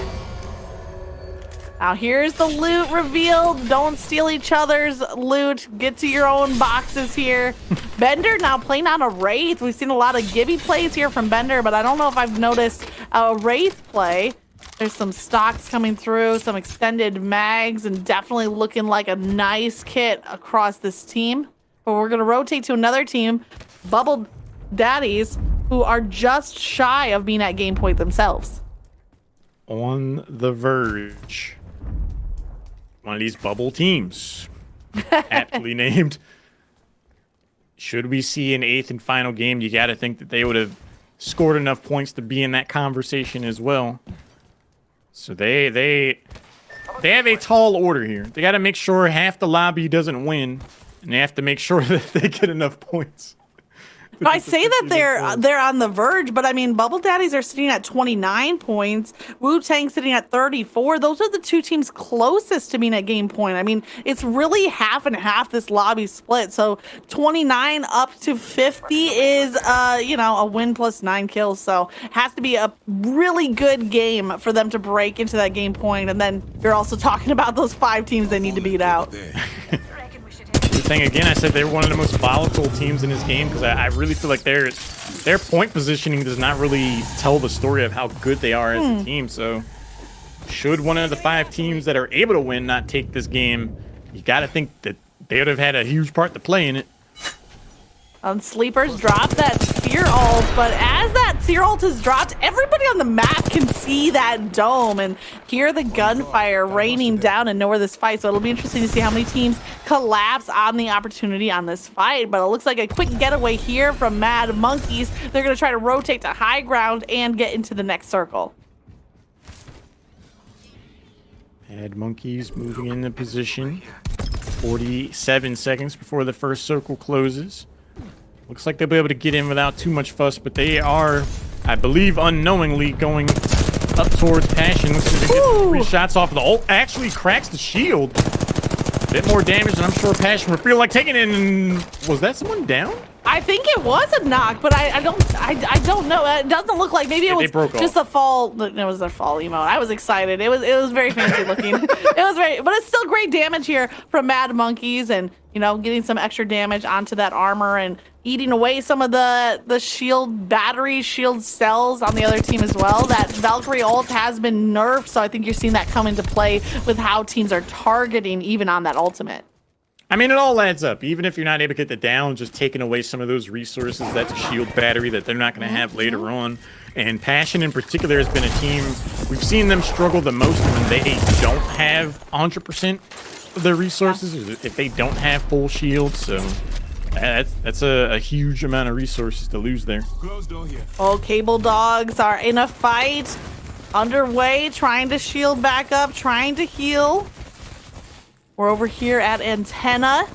Now here's the loot revealed. Don't steal each other's loot. Get to your own boxes here. Bender now playing on a Wraith. We've seen a lot of Gibby plays here from Bender, but I don't know if I've noticed a Wraith play. There's some stocks coming through, some extended mags, and definitely looking like a nice kit across this team. But we're going to rotate to another team, Bubble Daddies, who are just shy of being at game point themselves. On the verge. One of these bubble teams. Aptly named. Should we see an 8th and final game, you got to think that they would have scored enough points to be in that conversation as well. So they have a tall order here. They got to make sure half the lobby doesn't win, and they have to make sure that they get enough points. I say that they're on the verge, but I mean, Bubble Daddies are sitting at 29 points. Wu-Tang sitting at 34. Those are the two teams closest to being at game point. I mean, it's really half and half this lobby split. So 29 up to 50 is, a win plus 9 kills. So it has to be a really good game for them to break into that game point. And then you're also talking about those 5 teams they need to beat out. Thing again, I said they're one of the most volatile teams in this game because I really feel like their point positioning does not really tell the story of how good they are as a team. So should one of the 5 teams that are able to win not take this game, you got to think that they would have had a huge part to play in it. Sleepers dropped that Seer ult, but as that Seer ult is dropped, everybody on the map can see that dome and hear the gunfire raining down and know where this fight. So it'll be interesting to see how many teams collapse on the opportunity on this fight. But it looks like a quick getaway here from Mad Monkeys. They're going to try to rotate to high ground and get into the next circle. Mad Monkeys moving into position. 47 seconds before the first circle closes. Looks like they'll be able to get in without too much fuss, but they are, I believe, unknowingly going up towards Passion. Looks like they get 3 shots off of the ult. Actually cracks the shield. A bit more damage than I'm sure Passion would feel like taking in. Was that someone down? I think it was a knock, but I don't know. It doesn't look like maybe it was just a fall. It was a fall emote. I was excited. It was very fancy looking. It was very, but it's still great damage here from Mad Monkeys, and getting some extra damage onto that armor and eating away some of the shield cells on the other team as well. That Valkyrie ult has been nerfed, so I think you're seeing that come into play with how teams are targeting even on that ultimate. I mean, it all adds up. Even if you're not able to get the down, just taking away some of those resources, that's a shield battery that they're not going to have later on. And Passion in particular has been a team, we've seen them struggle the most when they don't have 100% of their resources, or if they don't have full shields. So that's a huge amount of resources to lose there. Oh, Cable Dogs are in a fight underway, trying to shield back up, trying to heal. We're over here at Antenna.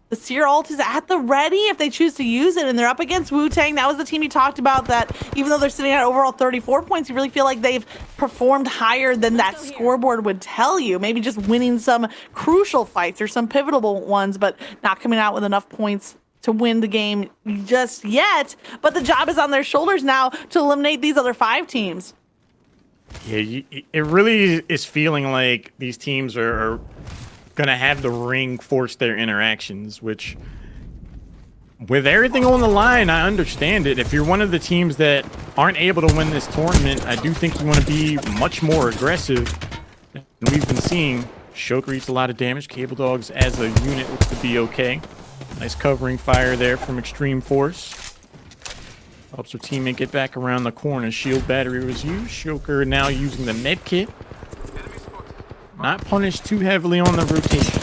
The Seer ult is at the ready if they choose to use it, and they're up against Wu-Tang. That was the team you talked about that even though they're sitting at overall 34 points, you really feel like they've performed higher than that scoreboard would tell you. Maybe just winning some crucial fights or some pivotal ones, but not coming out with enough points to win the game just yet. But the job is on their shoulders now to eliminate these other 5 teams. Yeah, it really is feeling like these teams are going to have the ring force their interactions, which with everything on the line, I understand it. If you're one of the teams that aren't able to win this tournament, I do think you want to be much more aggressive than we've been seeing. Shoker eats a lot of damage. Cable Dogs as a unit looks to be okay. Nice covering fire there from Extreme Force. Helps her teammate get back around the corner. Shield battery was used. Shoker now using the med kit. Not punished too heavily on the rotation.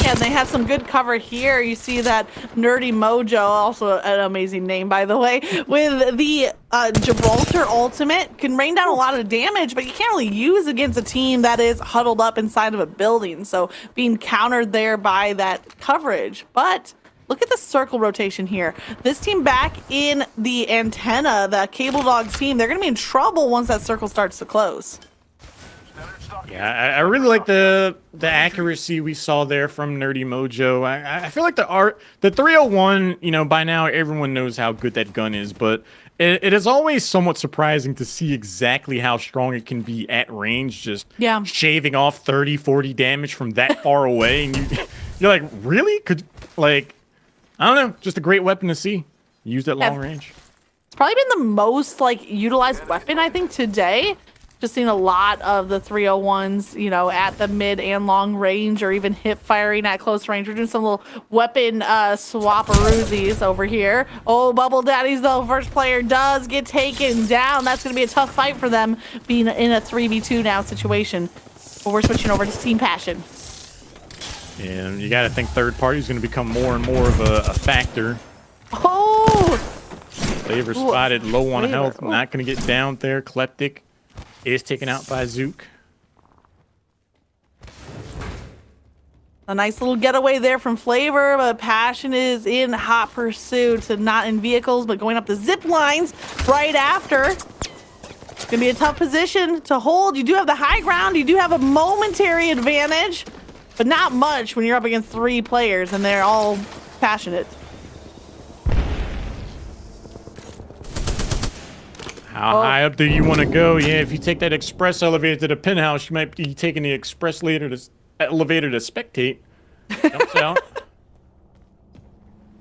And they had some good cover here. You see that Nerdy Mojo, also an amazing name, by the way, with the Gibraltar ultimate, can rain down a lot of damage, but you can't really use against a team that is huddled up inside of a building. So being countered there by that coverage. But look at the circle rotation here. This team back in the antenna, the Cable Dogs team, they're going to be in trouble once that circle starts to close. Yeah, I really like the accuracy we saw there from Nerdy Mojo. I feel like the 301, you know, by now everyone knows how good that gun is, but it is always somewhat surprising to see exactly how strong it can be at range, just shaving off 30, 40 damage from that far away. And you're like, really? I don't know, just a great weapon to see. Use that long range. It's probably been the most utilized weapon, I think, today. Just seen a lot of the 301s, you know, at the mid and long range, or even hip firing at close range. We're doing some little weapon swap-a-roozies over here. Oh, Bubble Daddies, though, first player does get taken down. That's going to be a tough fight for them, being in a 3v2 now situation. But we're switching over to Team Passion. And you got to think third party is going to become more and more of a factor. Oh! Flavor spotted, low on health, not going to get down there. Kleptic is taken out by Zook. A nice little getaway there from Flavor, but Passion is in hot pursuit, and not in vehicles, but going up the zip lines right after. It's going to be a tough position to hold. You do have the high ground. You do have a momentary advantage, but not much when you're up against 3 players, and they're all passionate. How high up do you want to go? Yeah, if you take that express elevator to the penthouse, you might be taking the express elevator to spectate. Jumps out.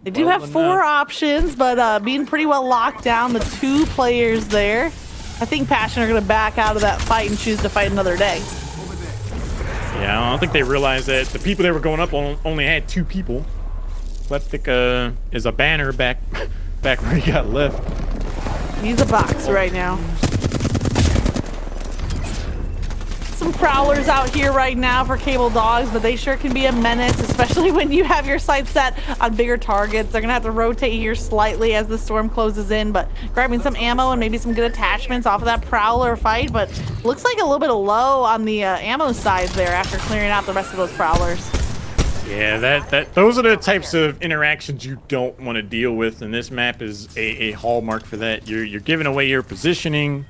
They do have 4 options, but being pretty well locked down, the 2 players there. I think Passion are going to back out of that fight and choose to fight another day. Yeah, I don't think they realized that the people they were going up on only had 2 people. Kleptic is a banner back where he got left. He's a box right now. Some prowlers out here right now for Cable Dogs, but they sure can be a menace, especially when you have your sights set on bigger targets. They're gonna have to rotate here slightly as the storm closes in, but grabbing some ammo and maybe some good attachments off of that prowler fight. But looks like a little bit of low on the ammo side there after clearing out the rest of those prowlers. Yeah, those are the types of interactions you don't want to deal with, and this map is a hallmark for that. You're giving away your positioning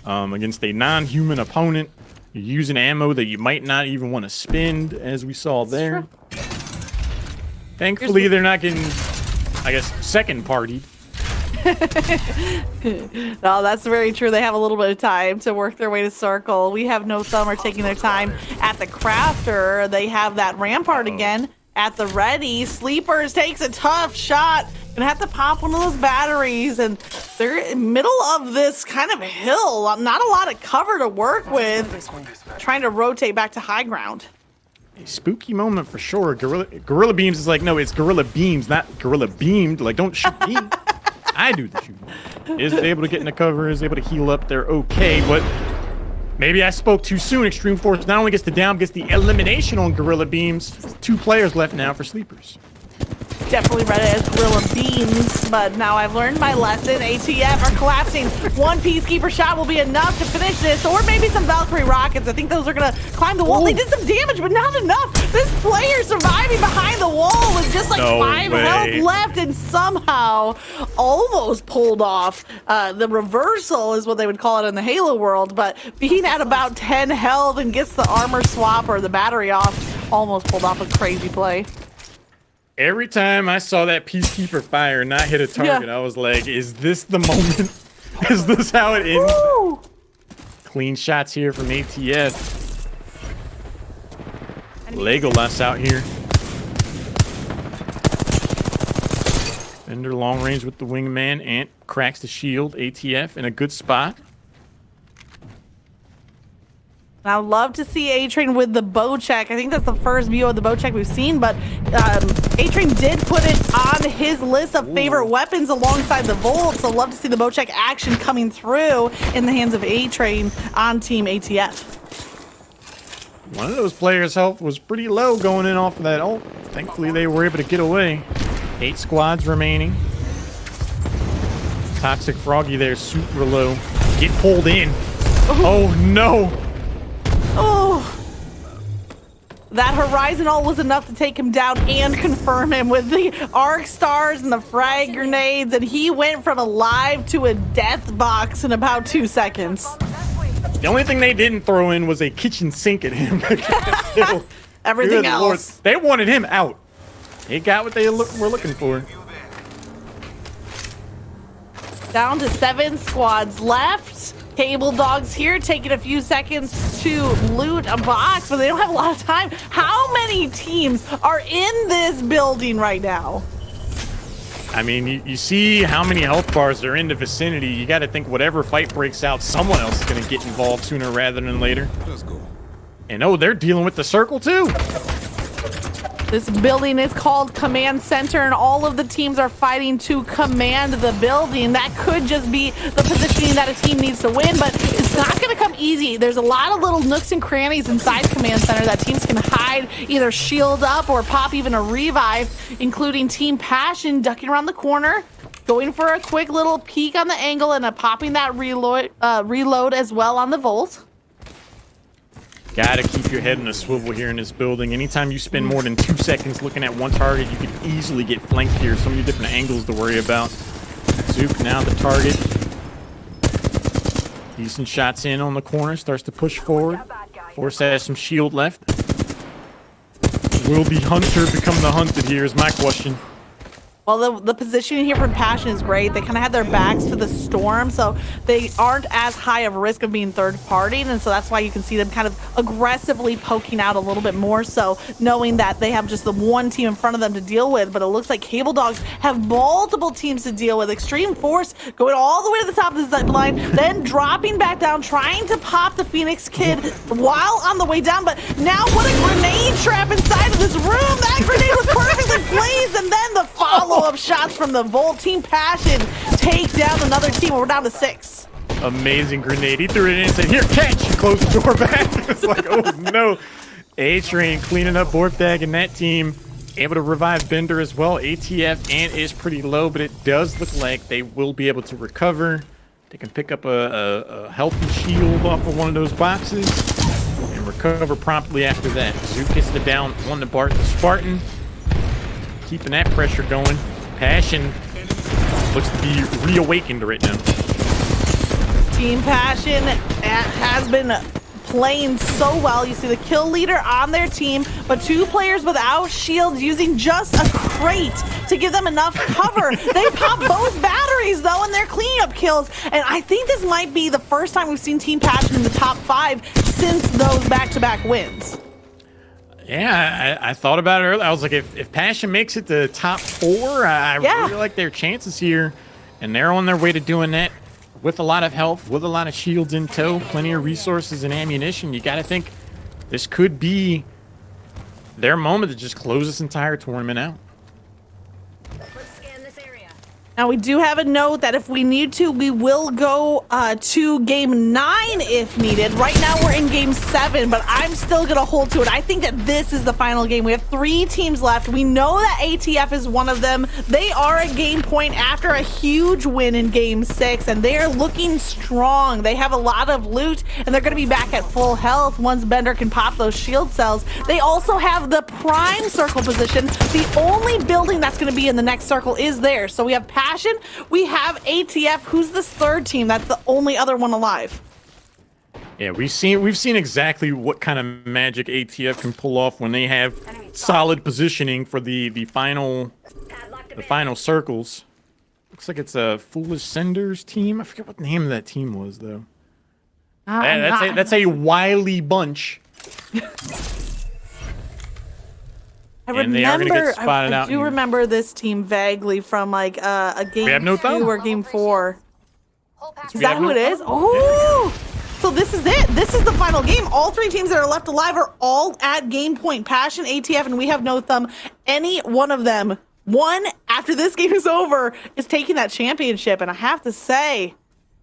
against a non-human opponent. You're using ammo that you might not even want to spend, as we saw there. Thankfully, they're not getting, I guess, second partied. No, that's very true. They have a little bit of time to work their way to circle. We have no thumb or taking their time at the crafter. They have that rampart again at the ready. Sleepers takes a tough shot. Gonna have to pop one of those batteries, and they're in the middle of this kind of hill. Not a lot of cover to work with. Trying to rotate back to high ground. A spooky moment for sure. Gorilla Beams is like, no, it's Gorilla Beams, not Gorilla Beamed. Like, don't shoot me. I do the shooting. Is able to get in the cover, is able to heal up. They're okay, but maybe I spoke too soon. Extreme Force not only gets the down, gets the elimination on Gorilla Beams. 2 players left now for Sleepers. Definitely read it as Gorilla Beams, but now I've learned my lesson. ATF are collapsing. 1 Peacekeeper shot will be enough to finish this, or maybe some Valkyrie rockets. I think those are gonna climb the wall. Ooh. They did some damage, but not enough. This player surviving behind the wall with just like 5 health left, and somehow almost pulled off the reversal, is what they would call it in the Halo world, but being at about 10 health and gets the armor swap or the battery off, almost pulled off a crazy play. Every time I saw that Peacekeeper fire not hit a target, I was like, is this the moment? Is this how it ends? Woo! Clean shots here from ATF. Legolas out here. Bender long range with the wingman. Ant cracks the shield. ATF in a good spot. I would love to see A-Train with the bow check. I think that's the first view of the bow check we've seen, but A-Train did put it on his list of favorite weapons alongside the Volt, so love to see the bow check action coming through in the hands of A-Train on Team ATF. One of those players' health was pretty low going in off of that ult. Thankfully, they were able to get away. 8 squads remaining. Toxic Froggy there, super low. Get pulled in. Oh no! Oh, that Horizon ult was enough to take him down and confirm him with the arc stars and the frag grenades, and he went from alive to a death box in about 2 seconds. The only thing they didn't throw in was a kitchen sink at him. Still, Everything good else. Lord. They wanted him out. They got what they were looking for. Down to 7 squads left. Cable Dogs here taking a few seconds to loot a box, but they don't have a lot of time. How many teams are in this building right now? I mean, you see how many health bars are in the vicinity. You got to think whatever fight breaks out, someone else is going to get involved sooner rather than later. Let's go. And oh, they're dealing with the circle too. This building is called Command Center, and all of the teams are fighting to command the building. That could just be the positioning that a team needs to win, but it's not going to come easy. There's a lot of little nooks and crannies inside Command Center that teams can hide, either shield up or pop even a revive, including Team Passion ducking around the corner, going for a quick little peek on the angle, and popping that reload as well on the Volt. Gotta keep your head in a swivel here in this building. Anytime you spend more than 2 seconds looking at one target, you could easily get flanked here. So many different angles to worry about. Zook now the target. Decent shots in on the corner. Starts to push forward. Force has some shield left. Will the hunter become the hunted here is my question. Well, the positioning here from Passion is great. They kind of had their backs to the storm, so they aren't as high of a risk of being third-partied, and so that's why you can see them kind of aggressively poking out a little bit more so, knowing that they have just the one team in front of them to deal with. But it looks like Cable Dogs have multiple teams to deal with. Extreme Force going all the way to the top of the zip line, then dropping back down, trying to pop the Phoenix Kid while on the way down. But now what a grenade trap inside of this room! That grenade was perfectly placed, and then the follow-up shots from the Volt. Team Passion take down another team. We're down to 6. Amazing grenade. He threw it in and said, "Here, catch!" He closed the door back. It's like, oh no. A-Train cleaning up Borftag and that team. Able to revive Bender as well. ATF Ant is pretty low, but it does look like they will be able to recover. They can pick up a healthy shield off of one of those boxes and recover promptly after that. Zook gets the down on the Bart the Spartan. Keeping that pressure going. Passion looks to be reawakened right now. Team Passion has been playing so well. You see the kill leader on their team, but 2 players without shields using just a crate to give them enough cover. They pop both batteries though in their cleanup kills, and I think this might be the first time we've seen Team Passion in the top 5 since those back-to-back wins. Yeah, I thought about it earlier. I was like, if Passion makes it to top 4, I really like their chances here. And they're on their way to doing that with a lot of health, with a lot of shields in tow, plenty of resources and ammunition. You got to think this could be their moment to just close this entire tournament out. Now, we do have a note that if we need to, we will go to game 9 if needed. Right now, we're in game 7, but I'm still going to hold to it. I think that this is the final game. We have 3 teams left. We know that ATF is one of them. They are a game point after a huge win in game 6, and they are looking strong. They have a lot of loot, and they're going to be back at full health once Bender can pop those shield cells. They also have the prime circle position. The only building that's going to be in the next circle is there. So we have Passion, we have ATF. Who's this third team? That's the only other one alive. Yeah, we've seen exactly what kind of magic ATF can pull off when they have solid positioning for the final circles. Looks like it's a Foolish Senders team. I forget what the name of that team was though. That's a wily bunch. And they are going to get spotted out I do here. remember this team vaguely from like a game have no 2 thumb. or game 4. Is We that have who no it is? thumb. Oh, so this is it. This is the final game. All 3 teams that are left alive are all at game point. Passion, ATF, and we have no thumb. Any one of them, one after this game is over, is taking that championship. And I have to say,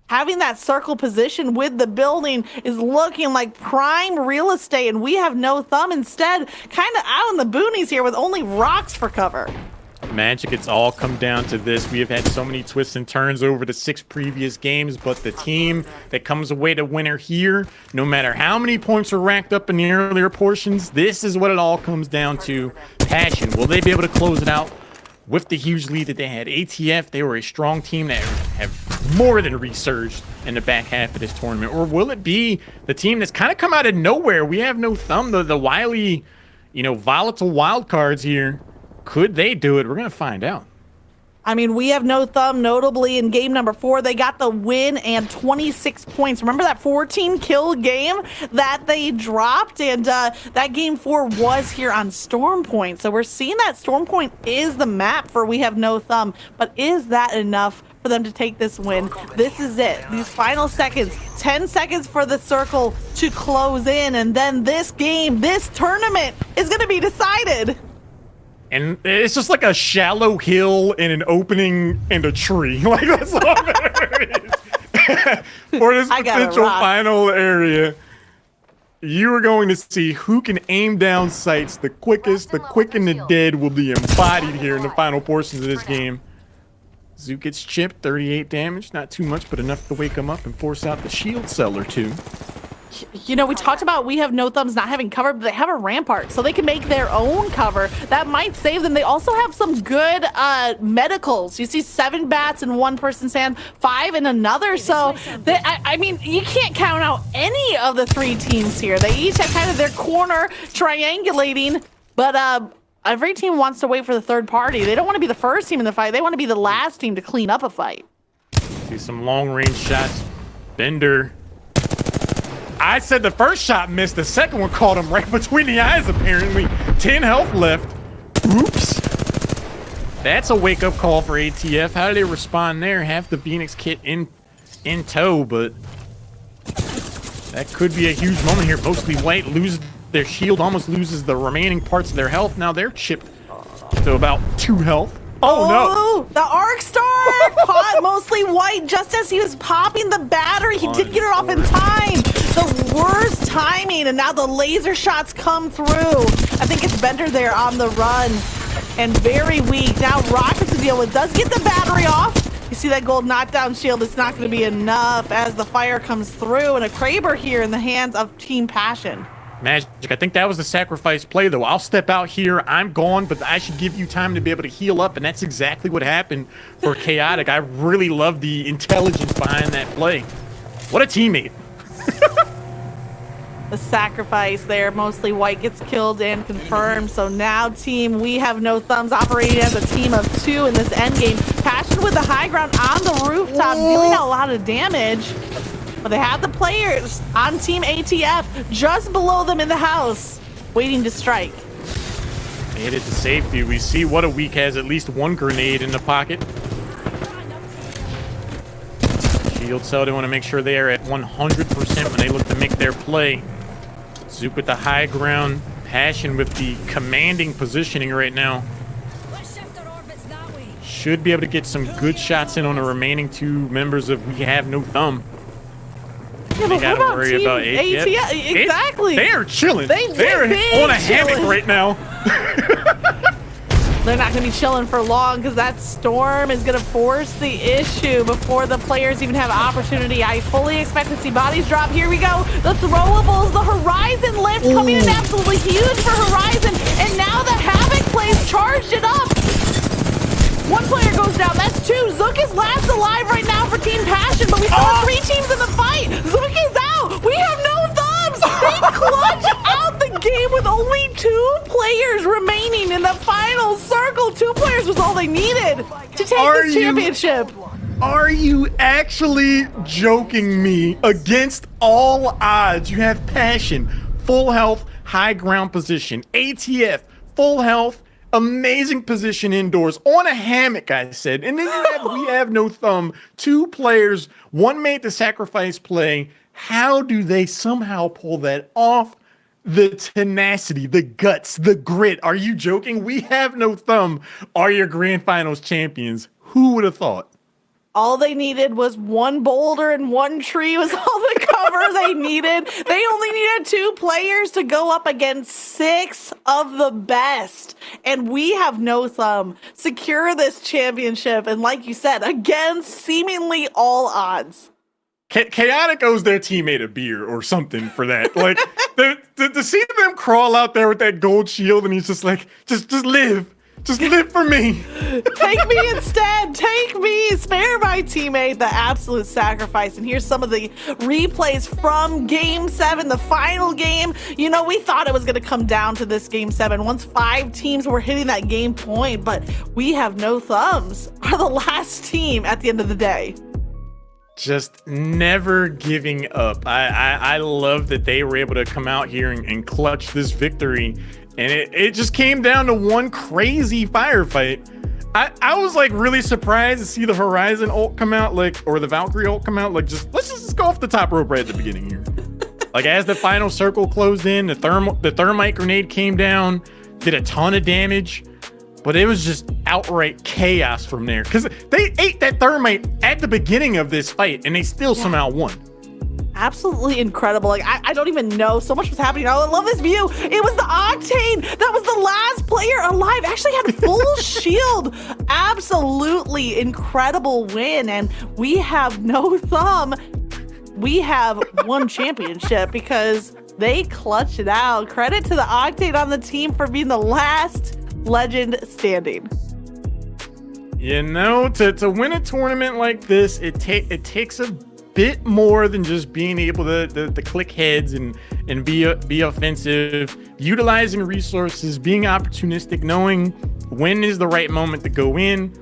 having that circle position with the building is looking like prime real estate, and we have no thumb. Instead, kind of out in the boonies here with only rocks for cover. Magic, it's all come down to this. We have had so many twists and turns over the 6 previous games, but the team that comes away to winner here, no matter how many points are racked up in the earlier portions, this is what it all comes down to. Passion. Will they be able to close it out with the huge lead that they had? ATF, they were a strong team that have more than resurged in the back half of this tournament. Or will it be the team that's kind of come out of nowhere? We have no thumb. The wily, volatile wild cards here. Could they do it? We're going to find out. I mean, we have no thumb. Notably, in game number 4, they got the win and 26 points. Remember that 14-kill game that they dropped? And that game 4 was here on Storm Point. So we're seeing that Storm Point is the map for we have no thumb. But is that enough for them to take this win? This is it. These final seconds, 10 seconds for the circle to close in. And then this game, this tournament is going to be decided. And it's just like a shallow hill and an opening and a tree. Like, that's all there is. For this potential final area, you are going to see who can aim down sights the quickest. The quick and the dead will be embodied here in the final portions of this game. Zook gets chipped, 38 damage. Not too much, but enough to wake him up and force out the shield cell or 2. We talked about we have no thumbs not having cover, but they have a rampart, so they can make their own cover. That might save them. They also have some good medicals. You see 7 bats in one person's hand, 5 in another. So, I mean, you can't count out any of the 3 teams here. They each have kind of their corner triangulating, but every team wants to wait for the third party. They don't want to be the first team in the fight. They want to be the last team to clean up a fight. See some long-range shots. Bender. I said the first shot missed. The second one caught him right between the eyes, apparently. 10 health left. Oops. That's a wake-up call for ATF. How do they respond there? Have the Phoenix kit in tow, but that could be a huge moment here. Mostly White loses their shield, almost loses the remaining parts of their health. Now they're chipped to about 2 health. Oh, no. The Arc Star caught Mostly White just as he was popping the battery. He didn't get it off in time. The worst timing, and now the laser shots come through. I think it's Bender there on the run, and very weak. Now Rockets to deal with. Does get the battery off. You see that gold knockdown shield. It's not going to be enough as the fire comes through, and a Kraber here in the hands of Team Passion. Magic, I think that was the sacrifice play, though. I'll step out here. I'm gone, but I should give you time to be able to heal up, and that's exactly what happened for Chaotic. I really love the intelligence behind that play. What a teammate. The sacrifice there, Mostly White gets killed and confirmed. So now team, we have no thumbs operating as a team of 2 in this end game. Passion with the high ground on the rooftop, dealing out a lot of damage. But they have the players on Team ATF just below them in the house, waiting to strike. Made it to safety. We see What a Week has at least 1 grenade in the pocket. Shield cell, they want to make sure they are at 100% when they look to make their play. Zook with the high ground. Passion with the commanding positioning right now. Should be able to get some good shots in on the remaining 2 members of We Have No Thumb. Yeah, they gotta worry about ATF. Exactly. They are chilling. They're on a hammock right now. They're not going to be chilling for long because that storm is going to force the issue before the players even have opportunity. I fully expect to see bodies drop. Here we go. The throwables, the Horizon lift coming in absolutely huge for Horizon. And now the Havoc plays charged it up. 1 player goes down. That's 2. Zook is last alive right now for Team Passion, but we still have 3 teams in the fight. Zook is out. We have no thumbs. They clutch out the game with only 2 players remaining in the final circle. 2 players was all they needed to take this championship. Are you actually joking me? Against all odds, you have Passion, full health, high ground position. ATF, full health, amazing position indoors on a hammock, I said. And then we have no thumb. 2 players, one made the sacrifice play. How do they somehow pull that off? The tenacity, the guts, the grit. Are you joking? We have no thumb. Are your grand finals champions? Who would have thought? All they needed was one boulder and one tree was all the cover they needed. They only needed 2 players to go up against 6 of the best. And we have no thumb. Secure this championship. And like you said, against seemingly all odds. Chaotic owes their teammate a beer or something for that. Like, to see them crawl out there with that gold shield and he's just like, just live. Just live for me. Take me instead. Take me. Spare my teammate. The absolute sacrifice. And here's some of the replays from Game 7, the final game. You know, we thought it was going to come down to this Game 7 once 5 teams were hitting that game point, but we have no thumbs. Are the last team at the end of the day. Just never giving up. I love that they were able to come out here and clutch this victory. And it just came down to one crazy firefight. I was like really surprised to see the Horizon ult come out, like, or the Valkyrie ult come out. Like, let's just go off the top rope right at the beginning here. Like, as the final circle closed in, the thermite grenade came down, did a ton of damage. But it was just outright chaos from there. Because they ate that thermite at the beginning of this fight, and they still somehow won. Absolutely incredible. Like, I don't even know. So much was happening. Oh, I love this view. It was the Octane. That was the last player alive. Actually had full shield. Absolutely incredible win. And we have no thumb. We have one championship because they clutched it out. Credit to the Octane on the team for being the last legend standing. You know, to win a tournament like this, it takes a bit more than just being able to click heads and be offensive, utilizing resources, being opportunistic, knowing when is the right moment to go in.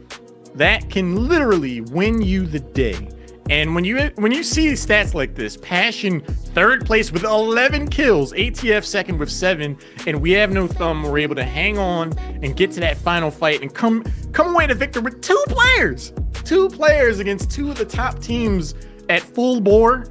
That can literally win you the day. And when you see stats like this, Passion 3rd place with 11 kills, ATF 2nd with 7, and we have no thumb, we're able to hang on and get to that final fight and come away to victor with 2 players. 2 players against 2 of the top teams at full bore.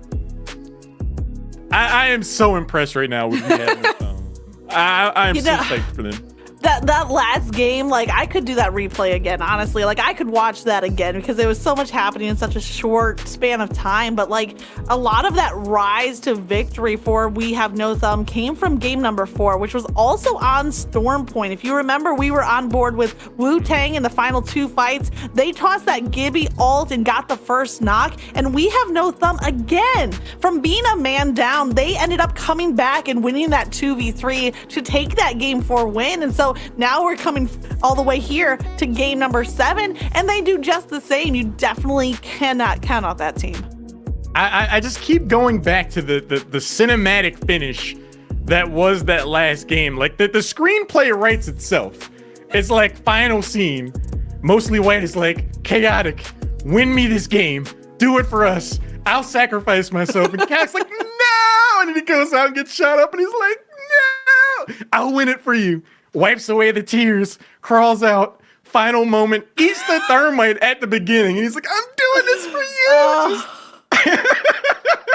I am so impressed right now with we have no thumb. I am so psyched for them. That last game, like, I could do that replay again, honestly. Like, I could watch that again because there was so much happening in such a short span of time. But, like, a lot of that rise to victory for We Have No Thumb came from game number 4, which was also on Storm Point. If you remember, we were on board with Wu-Tang in the final 2 fights. They tossed that Gibby ult and got the first knock. And We Have No Thumb again. From being a man down, they ended up coming back and winning that 2v3 to take that game 4 win. And so now we're coming all the way here to game number 7, and they do just the same. You definitely cannot count out that team. I just keep going back to the cinematic finish that was that last game. Like, the screenplay writes itself. It's like final scene. Mostly White is like, Chaotic, win me this game. Do it for us. I'll sacrifice myself. And Cat's like, no! And then he goes out and gets shot up, and he's like, no! I'll win it for you. Wipes away the tears, crawls out, final moment, eats the thermite at the beginning, and he's like, I'm doing this for you!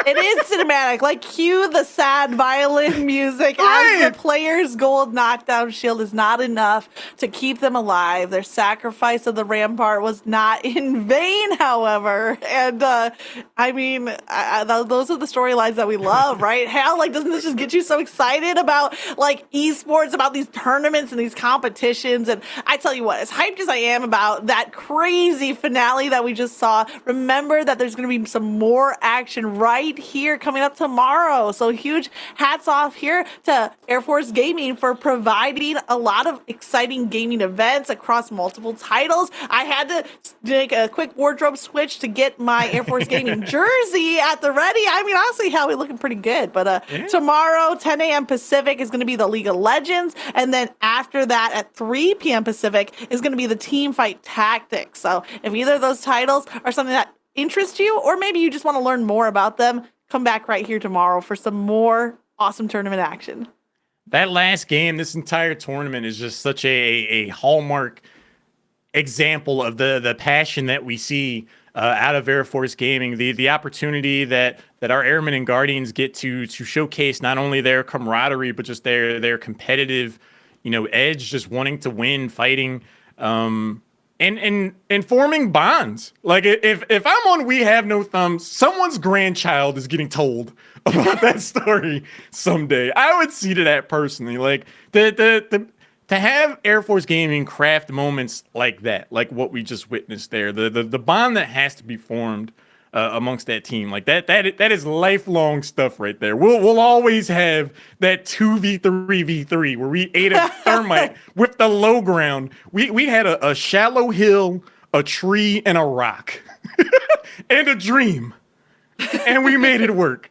It is cinematic. Like, cue the sad violin music Right. as the player's gold knockdown shield is not enough to keep them alive. Their sacrifice of the rampart was not in vain, however. And I mean, those are the storylines that we love, right? Hell, like, doesn't this just get you so excited about, like, esports, about these tournaments and these competitions? And I tell you what, as hyped as I am about that crazy finale that we just saw, remember that there's going to be some more action right here coming up tomorrow. So huge hats off here to Air Force Gaming for providing a lot of exciting gaming events across multiple titles. I had to make a quick wardrobe switch to get my Air Force Gaming jersey at the ready. I mean, honestly, how we looking pretty good. But tomorrow, 10 a.m. Pacific is going to be the League of Legends. And then after that, at 3 p.m. Pacific, is going to be the Team Fight Tactics. So if either of those titles are something that interest you, or maybe you just want to learn more about them, come back right here tomorrow for some more awesome tournament action. That last game, this entire tournament is just such a hallmark example of the passion that we see out of Air Force Gaming, the opportunity that our Airmen and Guardians get to showcase not only their camaraderie but just their competitive, edge, just wanting to win, fighting, and forming bonds. Like if I'm on We Have No Thumbs, someone's grandchild is getting told about that story someday. I would see to that personally. Like the to have Air Force Gaming craft moments like that, like what we just witnessed there, the bond that has to be formed amongst that team, like that is lifelong stuff right there. We'll always have that 2v3v3 where we ate a thermite with the low ground. We had a shallow hill, a tree, and a rock, and a dream, and we made it work.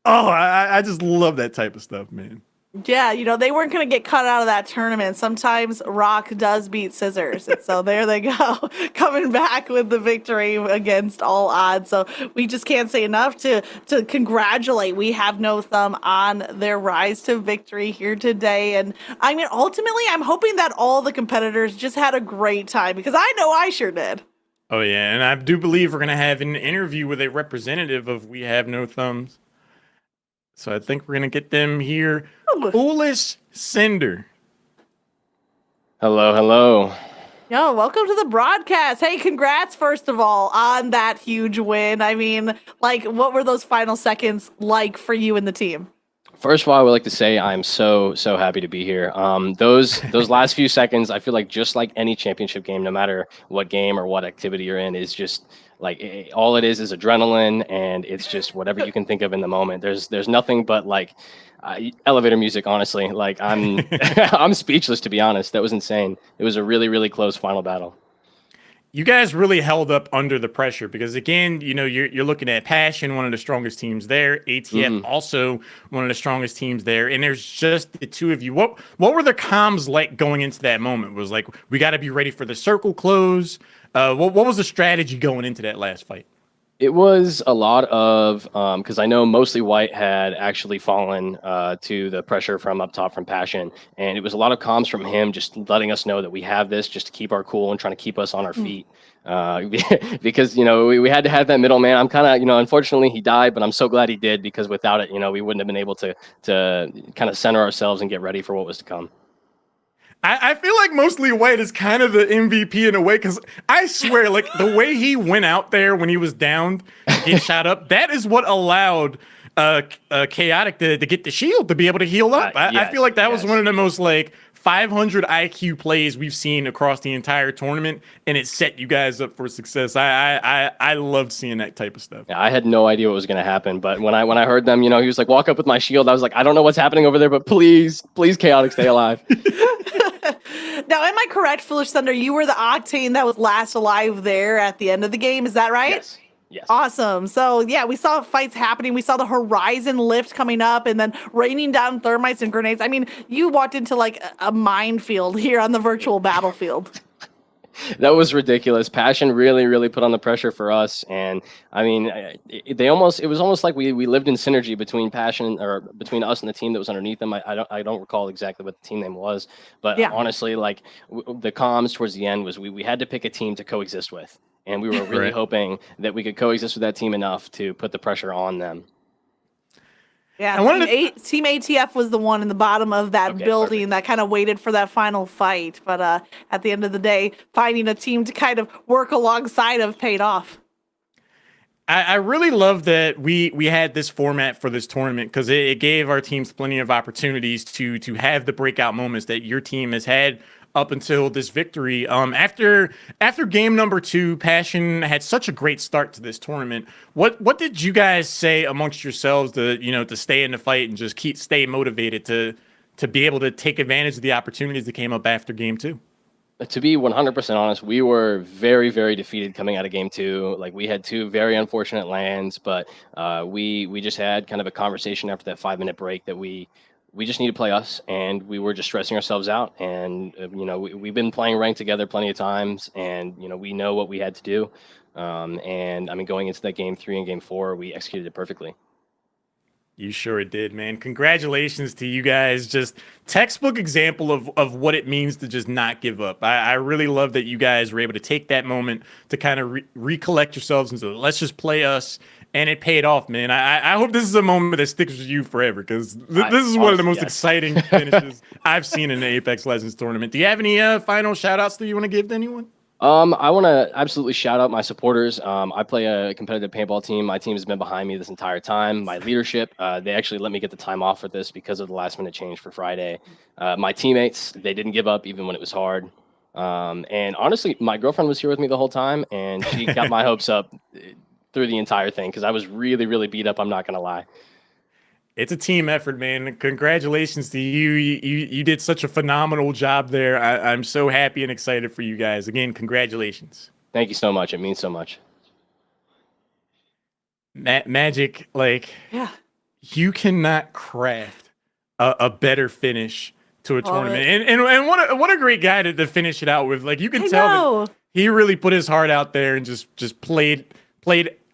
I just love that type of stuff, man. Yeah, they weren't going to get cut out of that tournament. Sometimes rock does beat scissors. And so there they go, coming back with the victory against all odds. So we just can't say enough to congratulate We Have No Thumb on their rise to victory here today. And I mean, ultimately, I'm hoping that all the competitors just had a great time, because I know I sure did. Oh, yeah. And I do believe we're going to have an interview with a representative of We Have No Thumbs. So I think we're going to get them here. Foolish Cinder. Hello. Yo, welcome to the broadcast. Hey, congrats, first of all, on that huge win. I mean, what were those final seconds like for you and the team? First of all, I would like to say I'm so happy to be here. Those last few seconds, I feel like just like any championship game, no matter what game or what activity you're in, is just all it is adrenaline, and it's just whatever you can think of in the moment. There's nothing but elevator music, honestly. I'm I'm speechless, to be honest. That was insane. It was a really close final battle. You guys really held up under the pressure because, again, you're looking at Passion, one of the strongest teams there. ATF, also one of the strongest teams there. And there's just the two of you. What were the comms like going into that moment? Was like, we got to be ready for the circle close. What was the strategy going into that last fight? It was a lot of, because I know mostly White had actually fallen to the pressure from up top from Passion. And it was a lot of comms from him just letting us know that we have this, just to keep our cool and trying to keep us on our feet. Because, we had to have that middleman. I'm kind of, unfortunately he died, but I'm so glad he did, because without it, we wouldn't have been able to kind of center ourselves and get ready for what was to come. I feel like Mostly White is kind of the MVP in a way, because I swear, the way he went out there when he was downed, get shot up, that is what allowed Chaotic to get the shield to be able to heal up. I feel like that was one of the most 500 IQ plays we've seen across the entire tournament, and it set you guys up for success. I loved seeing that type of stuff. Yeah, I had no idea what was going to happen, but when I heard them, he was like, walk up with my shield. I was like, I don't know what's happening over there, but please Chaotic, stay alive. Now, am I correct, Foolish Thunder? You were the Octane that was last alive there at the end of the game. Is that right? Yes. Awesome. So, yeah, we saw fights happening. We saw the horizon lift coming up and then raining down thermites and grenades. I mean, you walked into a minefield here on the virtual battlefield. That was ridiculous. Passion really put on the pressure for us, and I mean, it was almost like we lived in synergy between Passion, or between us and the team that was underneath them. I don't recall exactly what the team name was, but honestly, the comms towards the end was we had to pick a team to coexist with, and we were really hoping that we could coexist with that team enough to put the pressure on them. Yeah, Team ATF was the one in the bottom of that building that kind of waited for that final fight. But at the end of the day, finding a team to kind of work alongside of paid off. I really love that we had this format for this tournament, because it gave our teams plenty of opportunities to have the breakout moments that your team has had up until this victory. After game number 2, Passion had such a great start to this tournament. What did you guys say amongst yourselves to stay in the fight and just stay motivated to be able to take advantage of the opportunities that came up after game 2? To be 100% honest, we were very defeated coming out of game 2. We had 2 very unfortunate lands, but we just had kind of a conversation after that 5-minute break that we just need to play us, and we were just stressing ourselves out. And we've been playing ranked together plenty of times, and we know what we had to do. And I mean, going into that game 3 and game 4, we executed it perfectly. You sure did, man. Congratulations to you guys. Just textbook example of what it means to just not give up. I really love that you guys were able to take that moment to kind of recollect yourselves and say, let's just play us. And it paid off, man. I hope this is a moment that sticks with you forever, because this is one of the most exciting finishes I've seen in the Apex Legends tournament. Do you have any final shout outs that you want to give to anyone? I want to absolutely shout out my supporters. I play a competitive paintball team. My team has been behind me this entire time. My leadership, they actually let me get the time off for this because of the last minute change for Friday. My teammates, they didn't give up even when it was hard. And honestly, my girlfriend was here with me the whole time, and she got my hopes up through the entire thing because I was really, really beat up. I'm not going to lie. It's a team effort, man. Congratulations to you. You did such a phenomenal job there. I'm so happy and excited for you guys. Again, congratulations. Thank you so much. It means so much. Magic, like, Yeah. you cannot craft a better finish to a tournament. And what a great guy to finish it out with. Like, you can tell that he really put his heart out there and just played,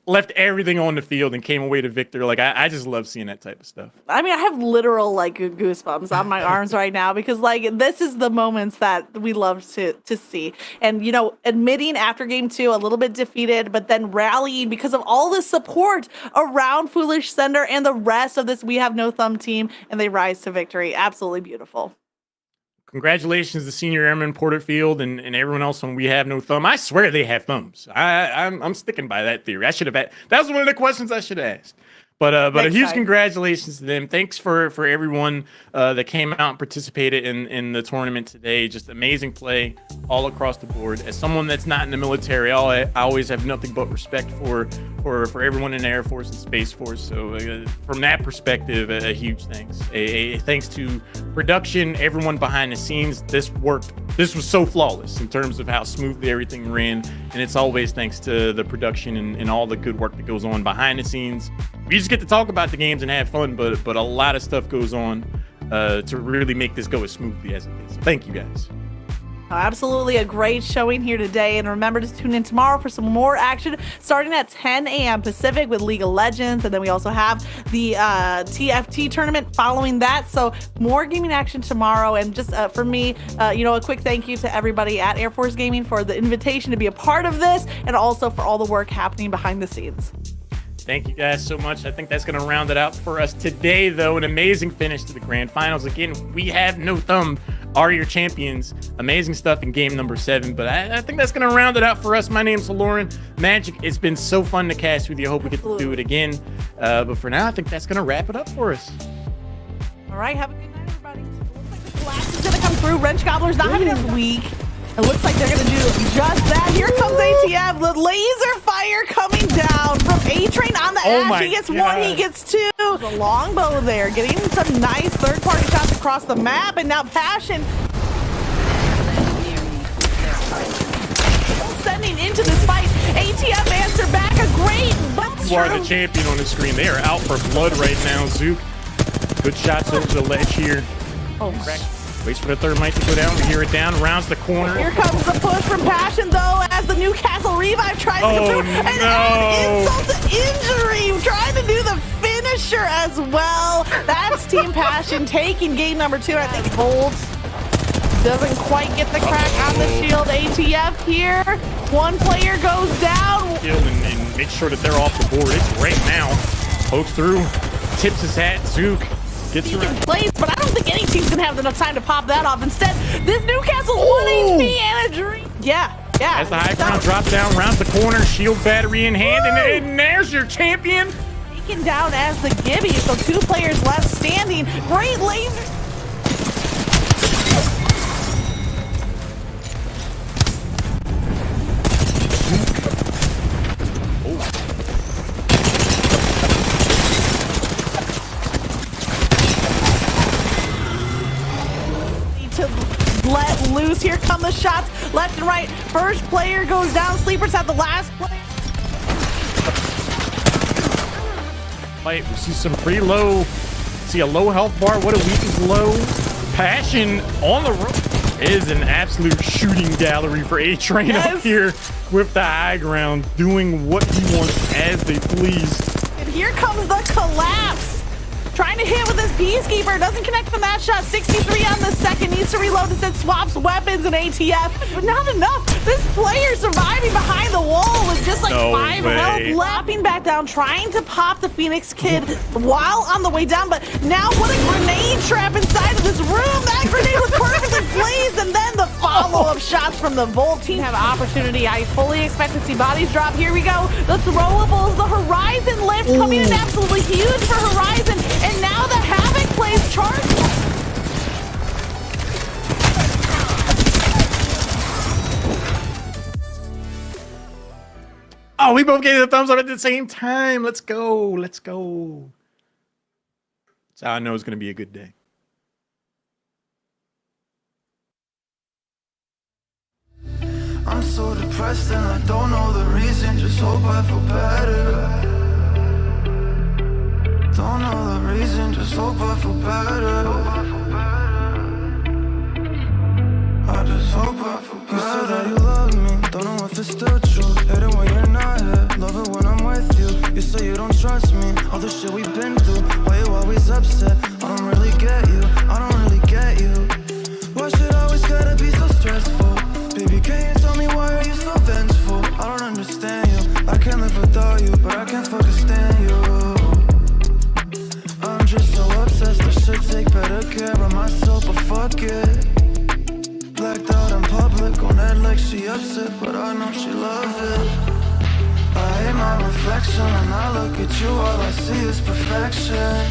left everything on the field and came away to victor. Like, I just love seeing that type of stuff. I mean, I have literal like goosebumps on my arms right now because like this is the moments that we love to see. And you know, admitting after game 2 a little bit defeated, but then rallying because of all the support around Foolish Sender and the rest of this We Have No Thumb team, and they rise to victory. Absolutely beautiful. Congratulations to Senior Airmen Porterfield and everyone else on We Have No Thumb. I swear they have thumbs. I'm sticking by that theory. That was one of the questions I should have asked. But a huge congratulations to them. Thanks for everyone that came out and participated in the tournament today. Just amazing play all across the board. As someone that's not in the military, I always have nothing but respect for everyone in the Air Force and Space Force. So from that perspective, a huge thanks. A thanks to production, everyone behind the scenes. This worked. This was so flawless in terms of how smoothly everything ran. And it's always thanks to the production and all the good work that goes on behind the scenes. We just get to talk about the games and have fun, but a lot of stuff goes on to really make this go as smoothly as it is. So thank you guys. Absolutely a great showing here today. And remember to tune in tomorrow for some more action starting at 10 a.m. Pacific with League of Legends. And then we also have the TFT tournament following that. So more gaming action tomorrow. And just for me, a quick thank you to everybody at Air Force Gaming for the invitation to be a part of this and also for all the work happening behind the scenes. Thank you guys so much. I think that's going to round it out for us today, though. An amazing finish to the grand finals. Again, We Have No Thumb are your champions. Amazing stuff in game number 7. But I think that's going to round it out for us. My name's Lauren. Magic, it's been so fun to cast with you. I hope we get to do it again. But for now, I think that's going to wrap it up for us. All right. Have a good night, everybody. It looks like the blast is going to come through. Wrench Gobbler's not having a week. It looks like they're going to do just that. Here comes ATF. The laser fire coming down from A-Train on the Ash. He gets one, he gets two. The longbow there, getting some nice third-party shots across the map. And now Passion sending into this fight. ATF answer back. A great but you are the champion on the screen. They are out for blood right now. Zook, good shots over the ledge here. Oh, crack. Waits for the third mic to go down. We hear it down, rounds the corner. Here comes the push from Passion, though, as the Newcastle revive tries to come through. And add insult to injury, trying to do the finisher as well. That's Team Passion taking game number 2. I think Holds doesn't quite get the crack on the shield. ATF here. One player goes down. Kill and make sure that they're off the board. It's right now. Pokes through, tips his hat. Zook gets in place, but I don't think any team's gonna have enough time to pop that off. Instead, this Newcastle's 1 HP and a dream. Yeah. As the high ground drops down, rounds the corner, shield battery in hand, and there's your champion. Taken down as the Gibby, so 2 players left standing. Great laser. Let loose. Here come the shots left and right. First player goes down. Sleepers have the last player. Fight. We see some pretty low. See a low health bar. What a weak is low. Passion on the road is an absolute shooting gallery for A-Train up here with the high ground, doing what he wants as they please. And here comes the collapse. trying to hit with his Peacekeeper. Doesn't connect from that shot. 63 on the second. Needs to reload instead. Swaps weapons and ATF. But not enough. This player surviving behind the wall with just like 5 health. Lapping back down, trying to pop the Phoenix Kid while on the way down. But now what a grenade trap inside of this room. That grenade was perfectly placed. And then the follow-up shots from the Volt team have opportunity. I fully expect to see bodies drop. Here we go. The throwables, the Horizon lift coming in absolutely huge for Horizon. And now the Havoc plays charge. Oh, we both gave the thumbs up at the same time. Let's go. Let's go. That's how I know it's going to be a good day. I'm so depressed and I don't know the reason. Just hope I feel better. Don't know the reason. Just hope I feel better. I just hope I feel better. You said that you love me. Don't know if it's still true. Hate it when you're not here. Love it when I'm with you. You say you don't trust me. All the shit we've been through. Why you always upset? I don't really get you. I don't really get you. Why should I always gotta be so stressful? Baby, can you tell me why are you so vengeful? I don't understand you. I can't live without you, but I can't fucking stand you. I'm just so obsessed. I should take better care of myself, but fuck it. Blacked out in public on that like she upset, but I know she love it. I hate my reflection and I look at you, all I see is perfection.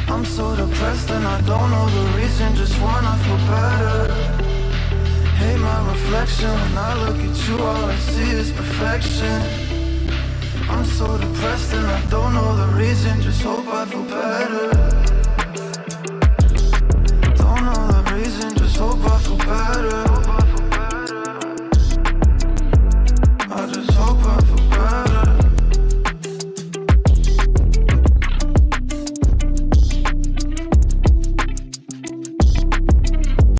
I'm so depressed and I don't know the reason, just wanna feel better. Hate my reflection when I look at you, all I see is perfection. I'm so depressed and I don't know the reason, just hope I feel better.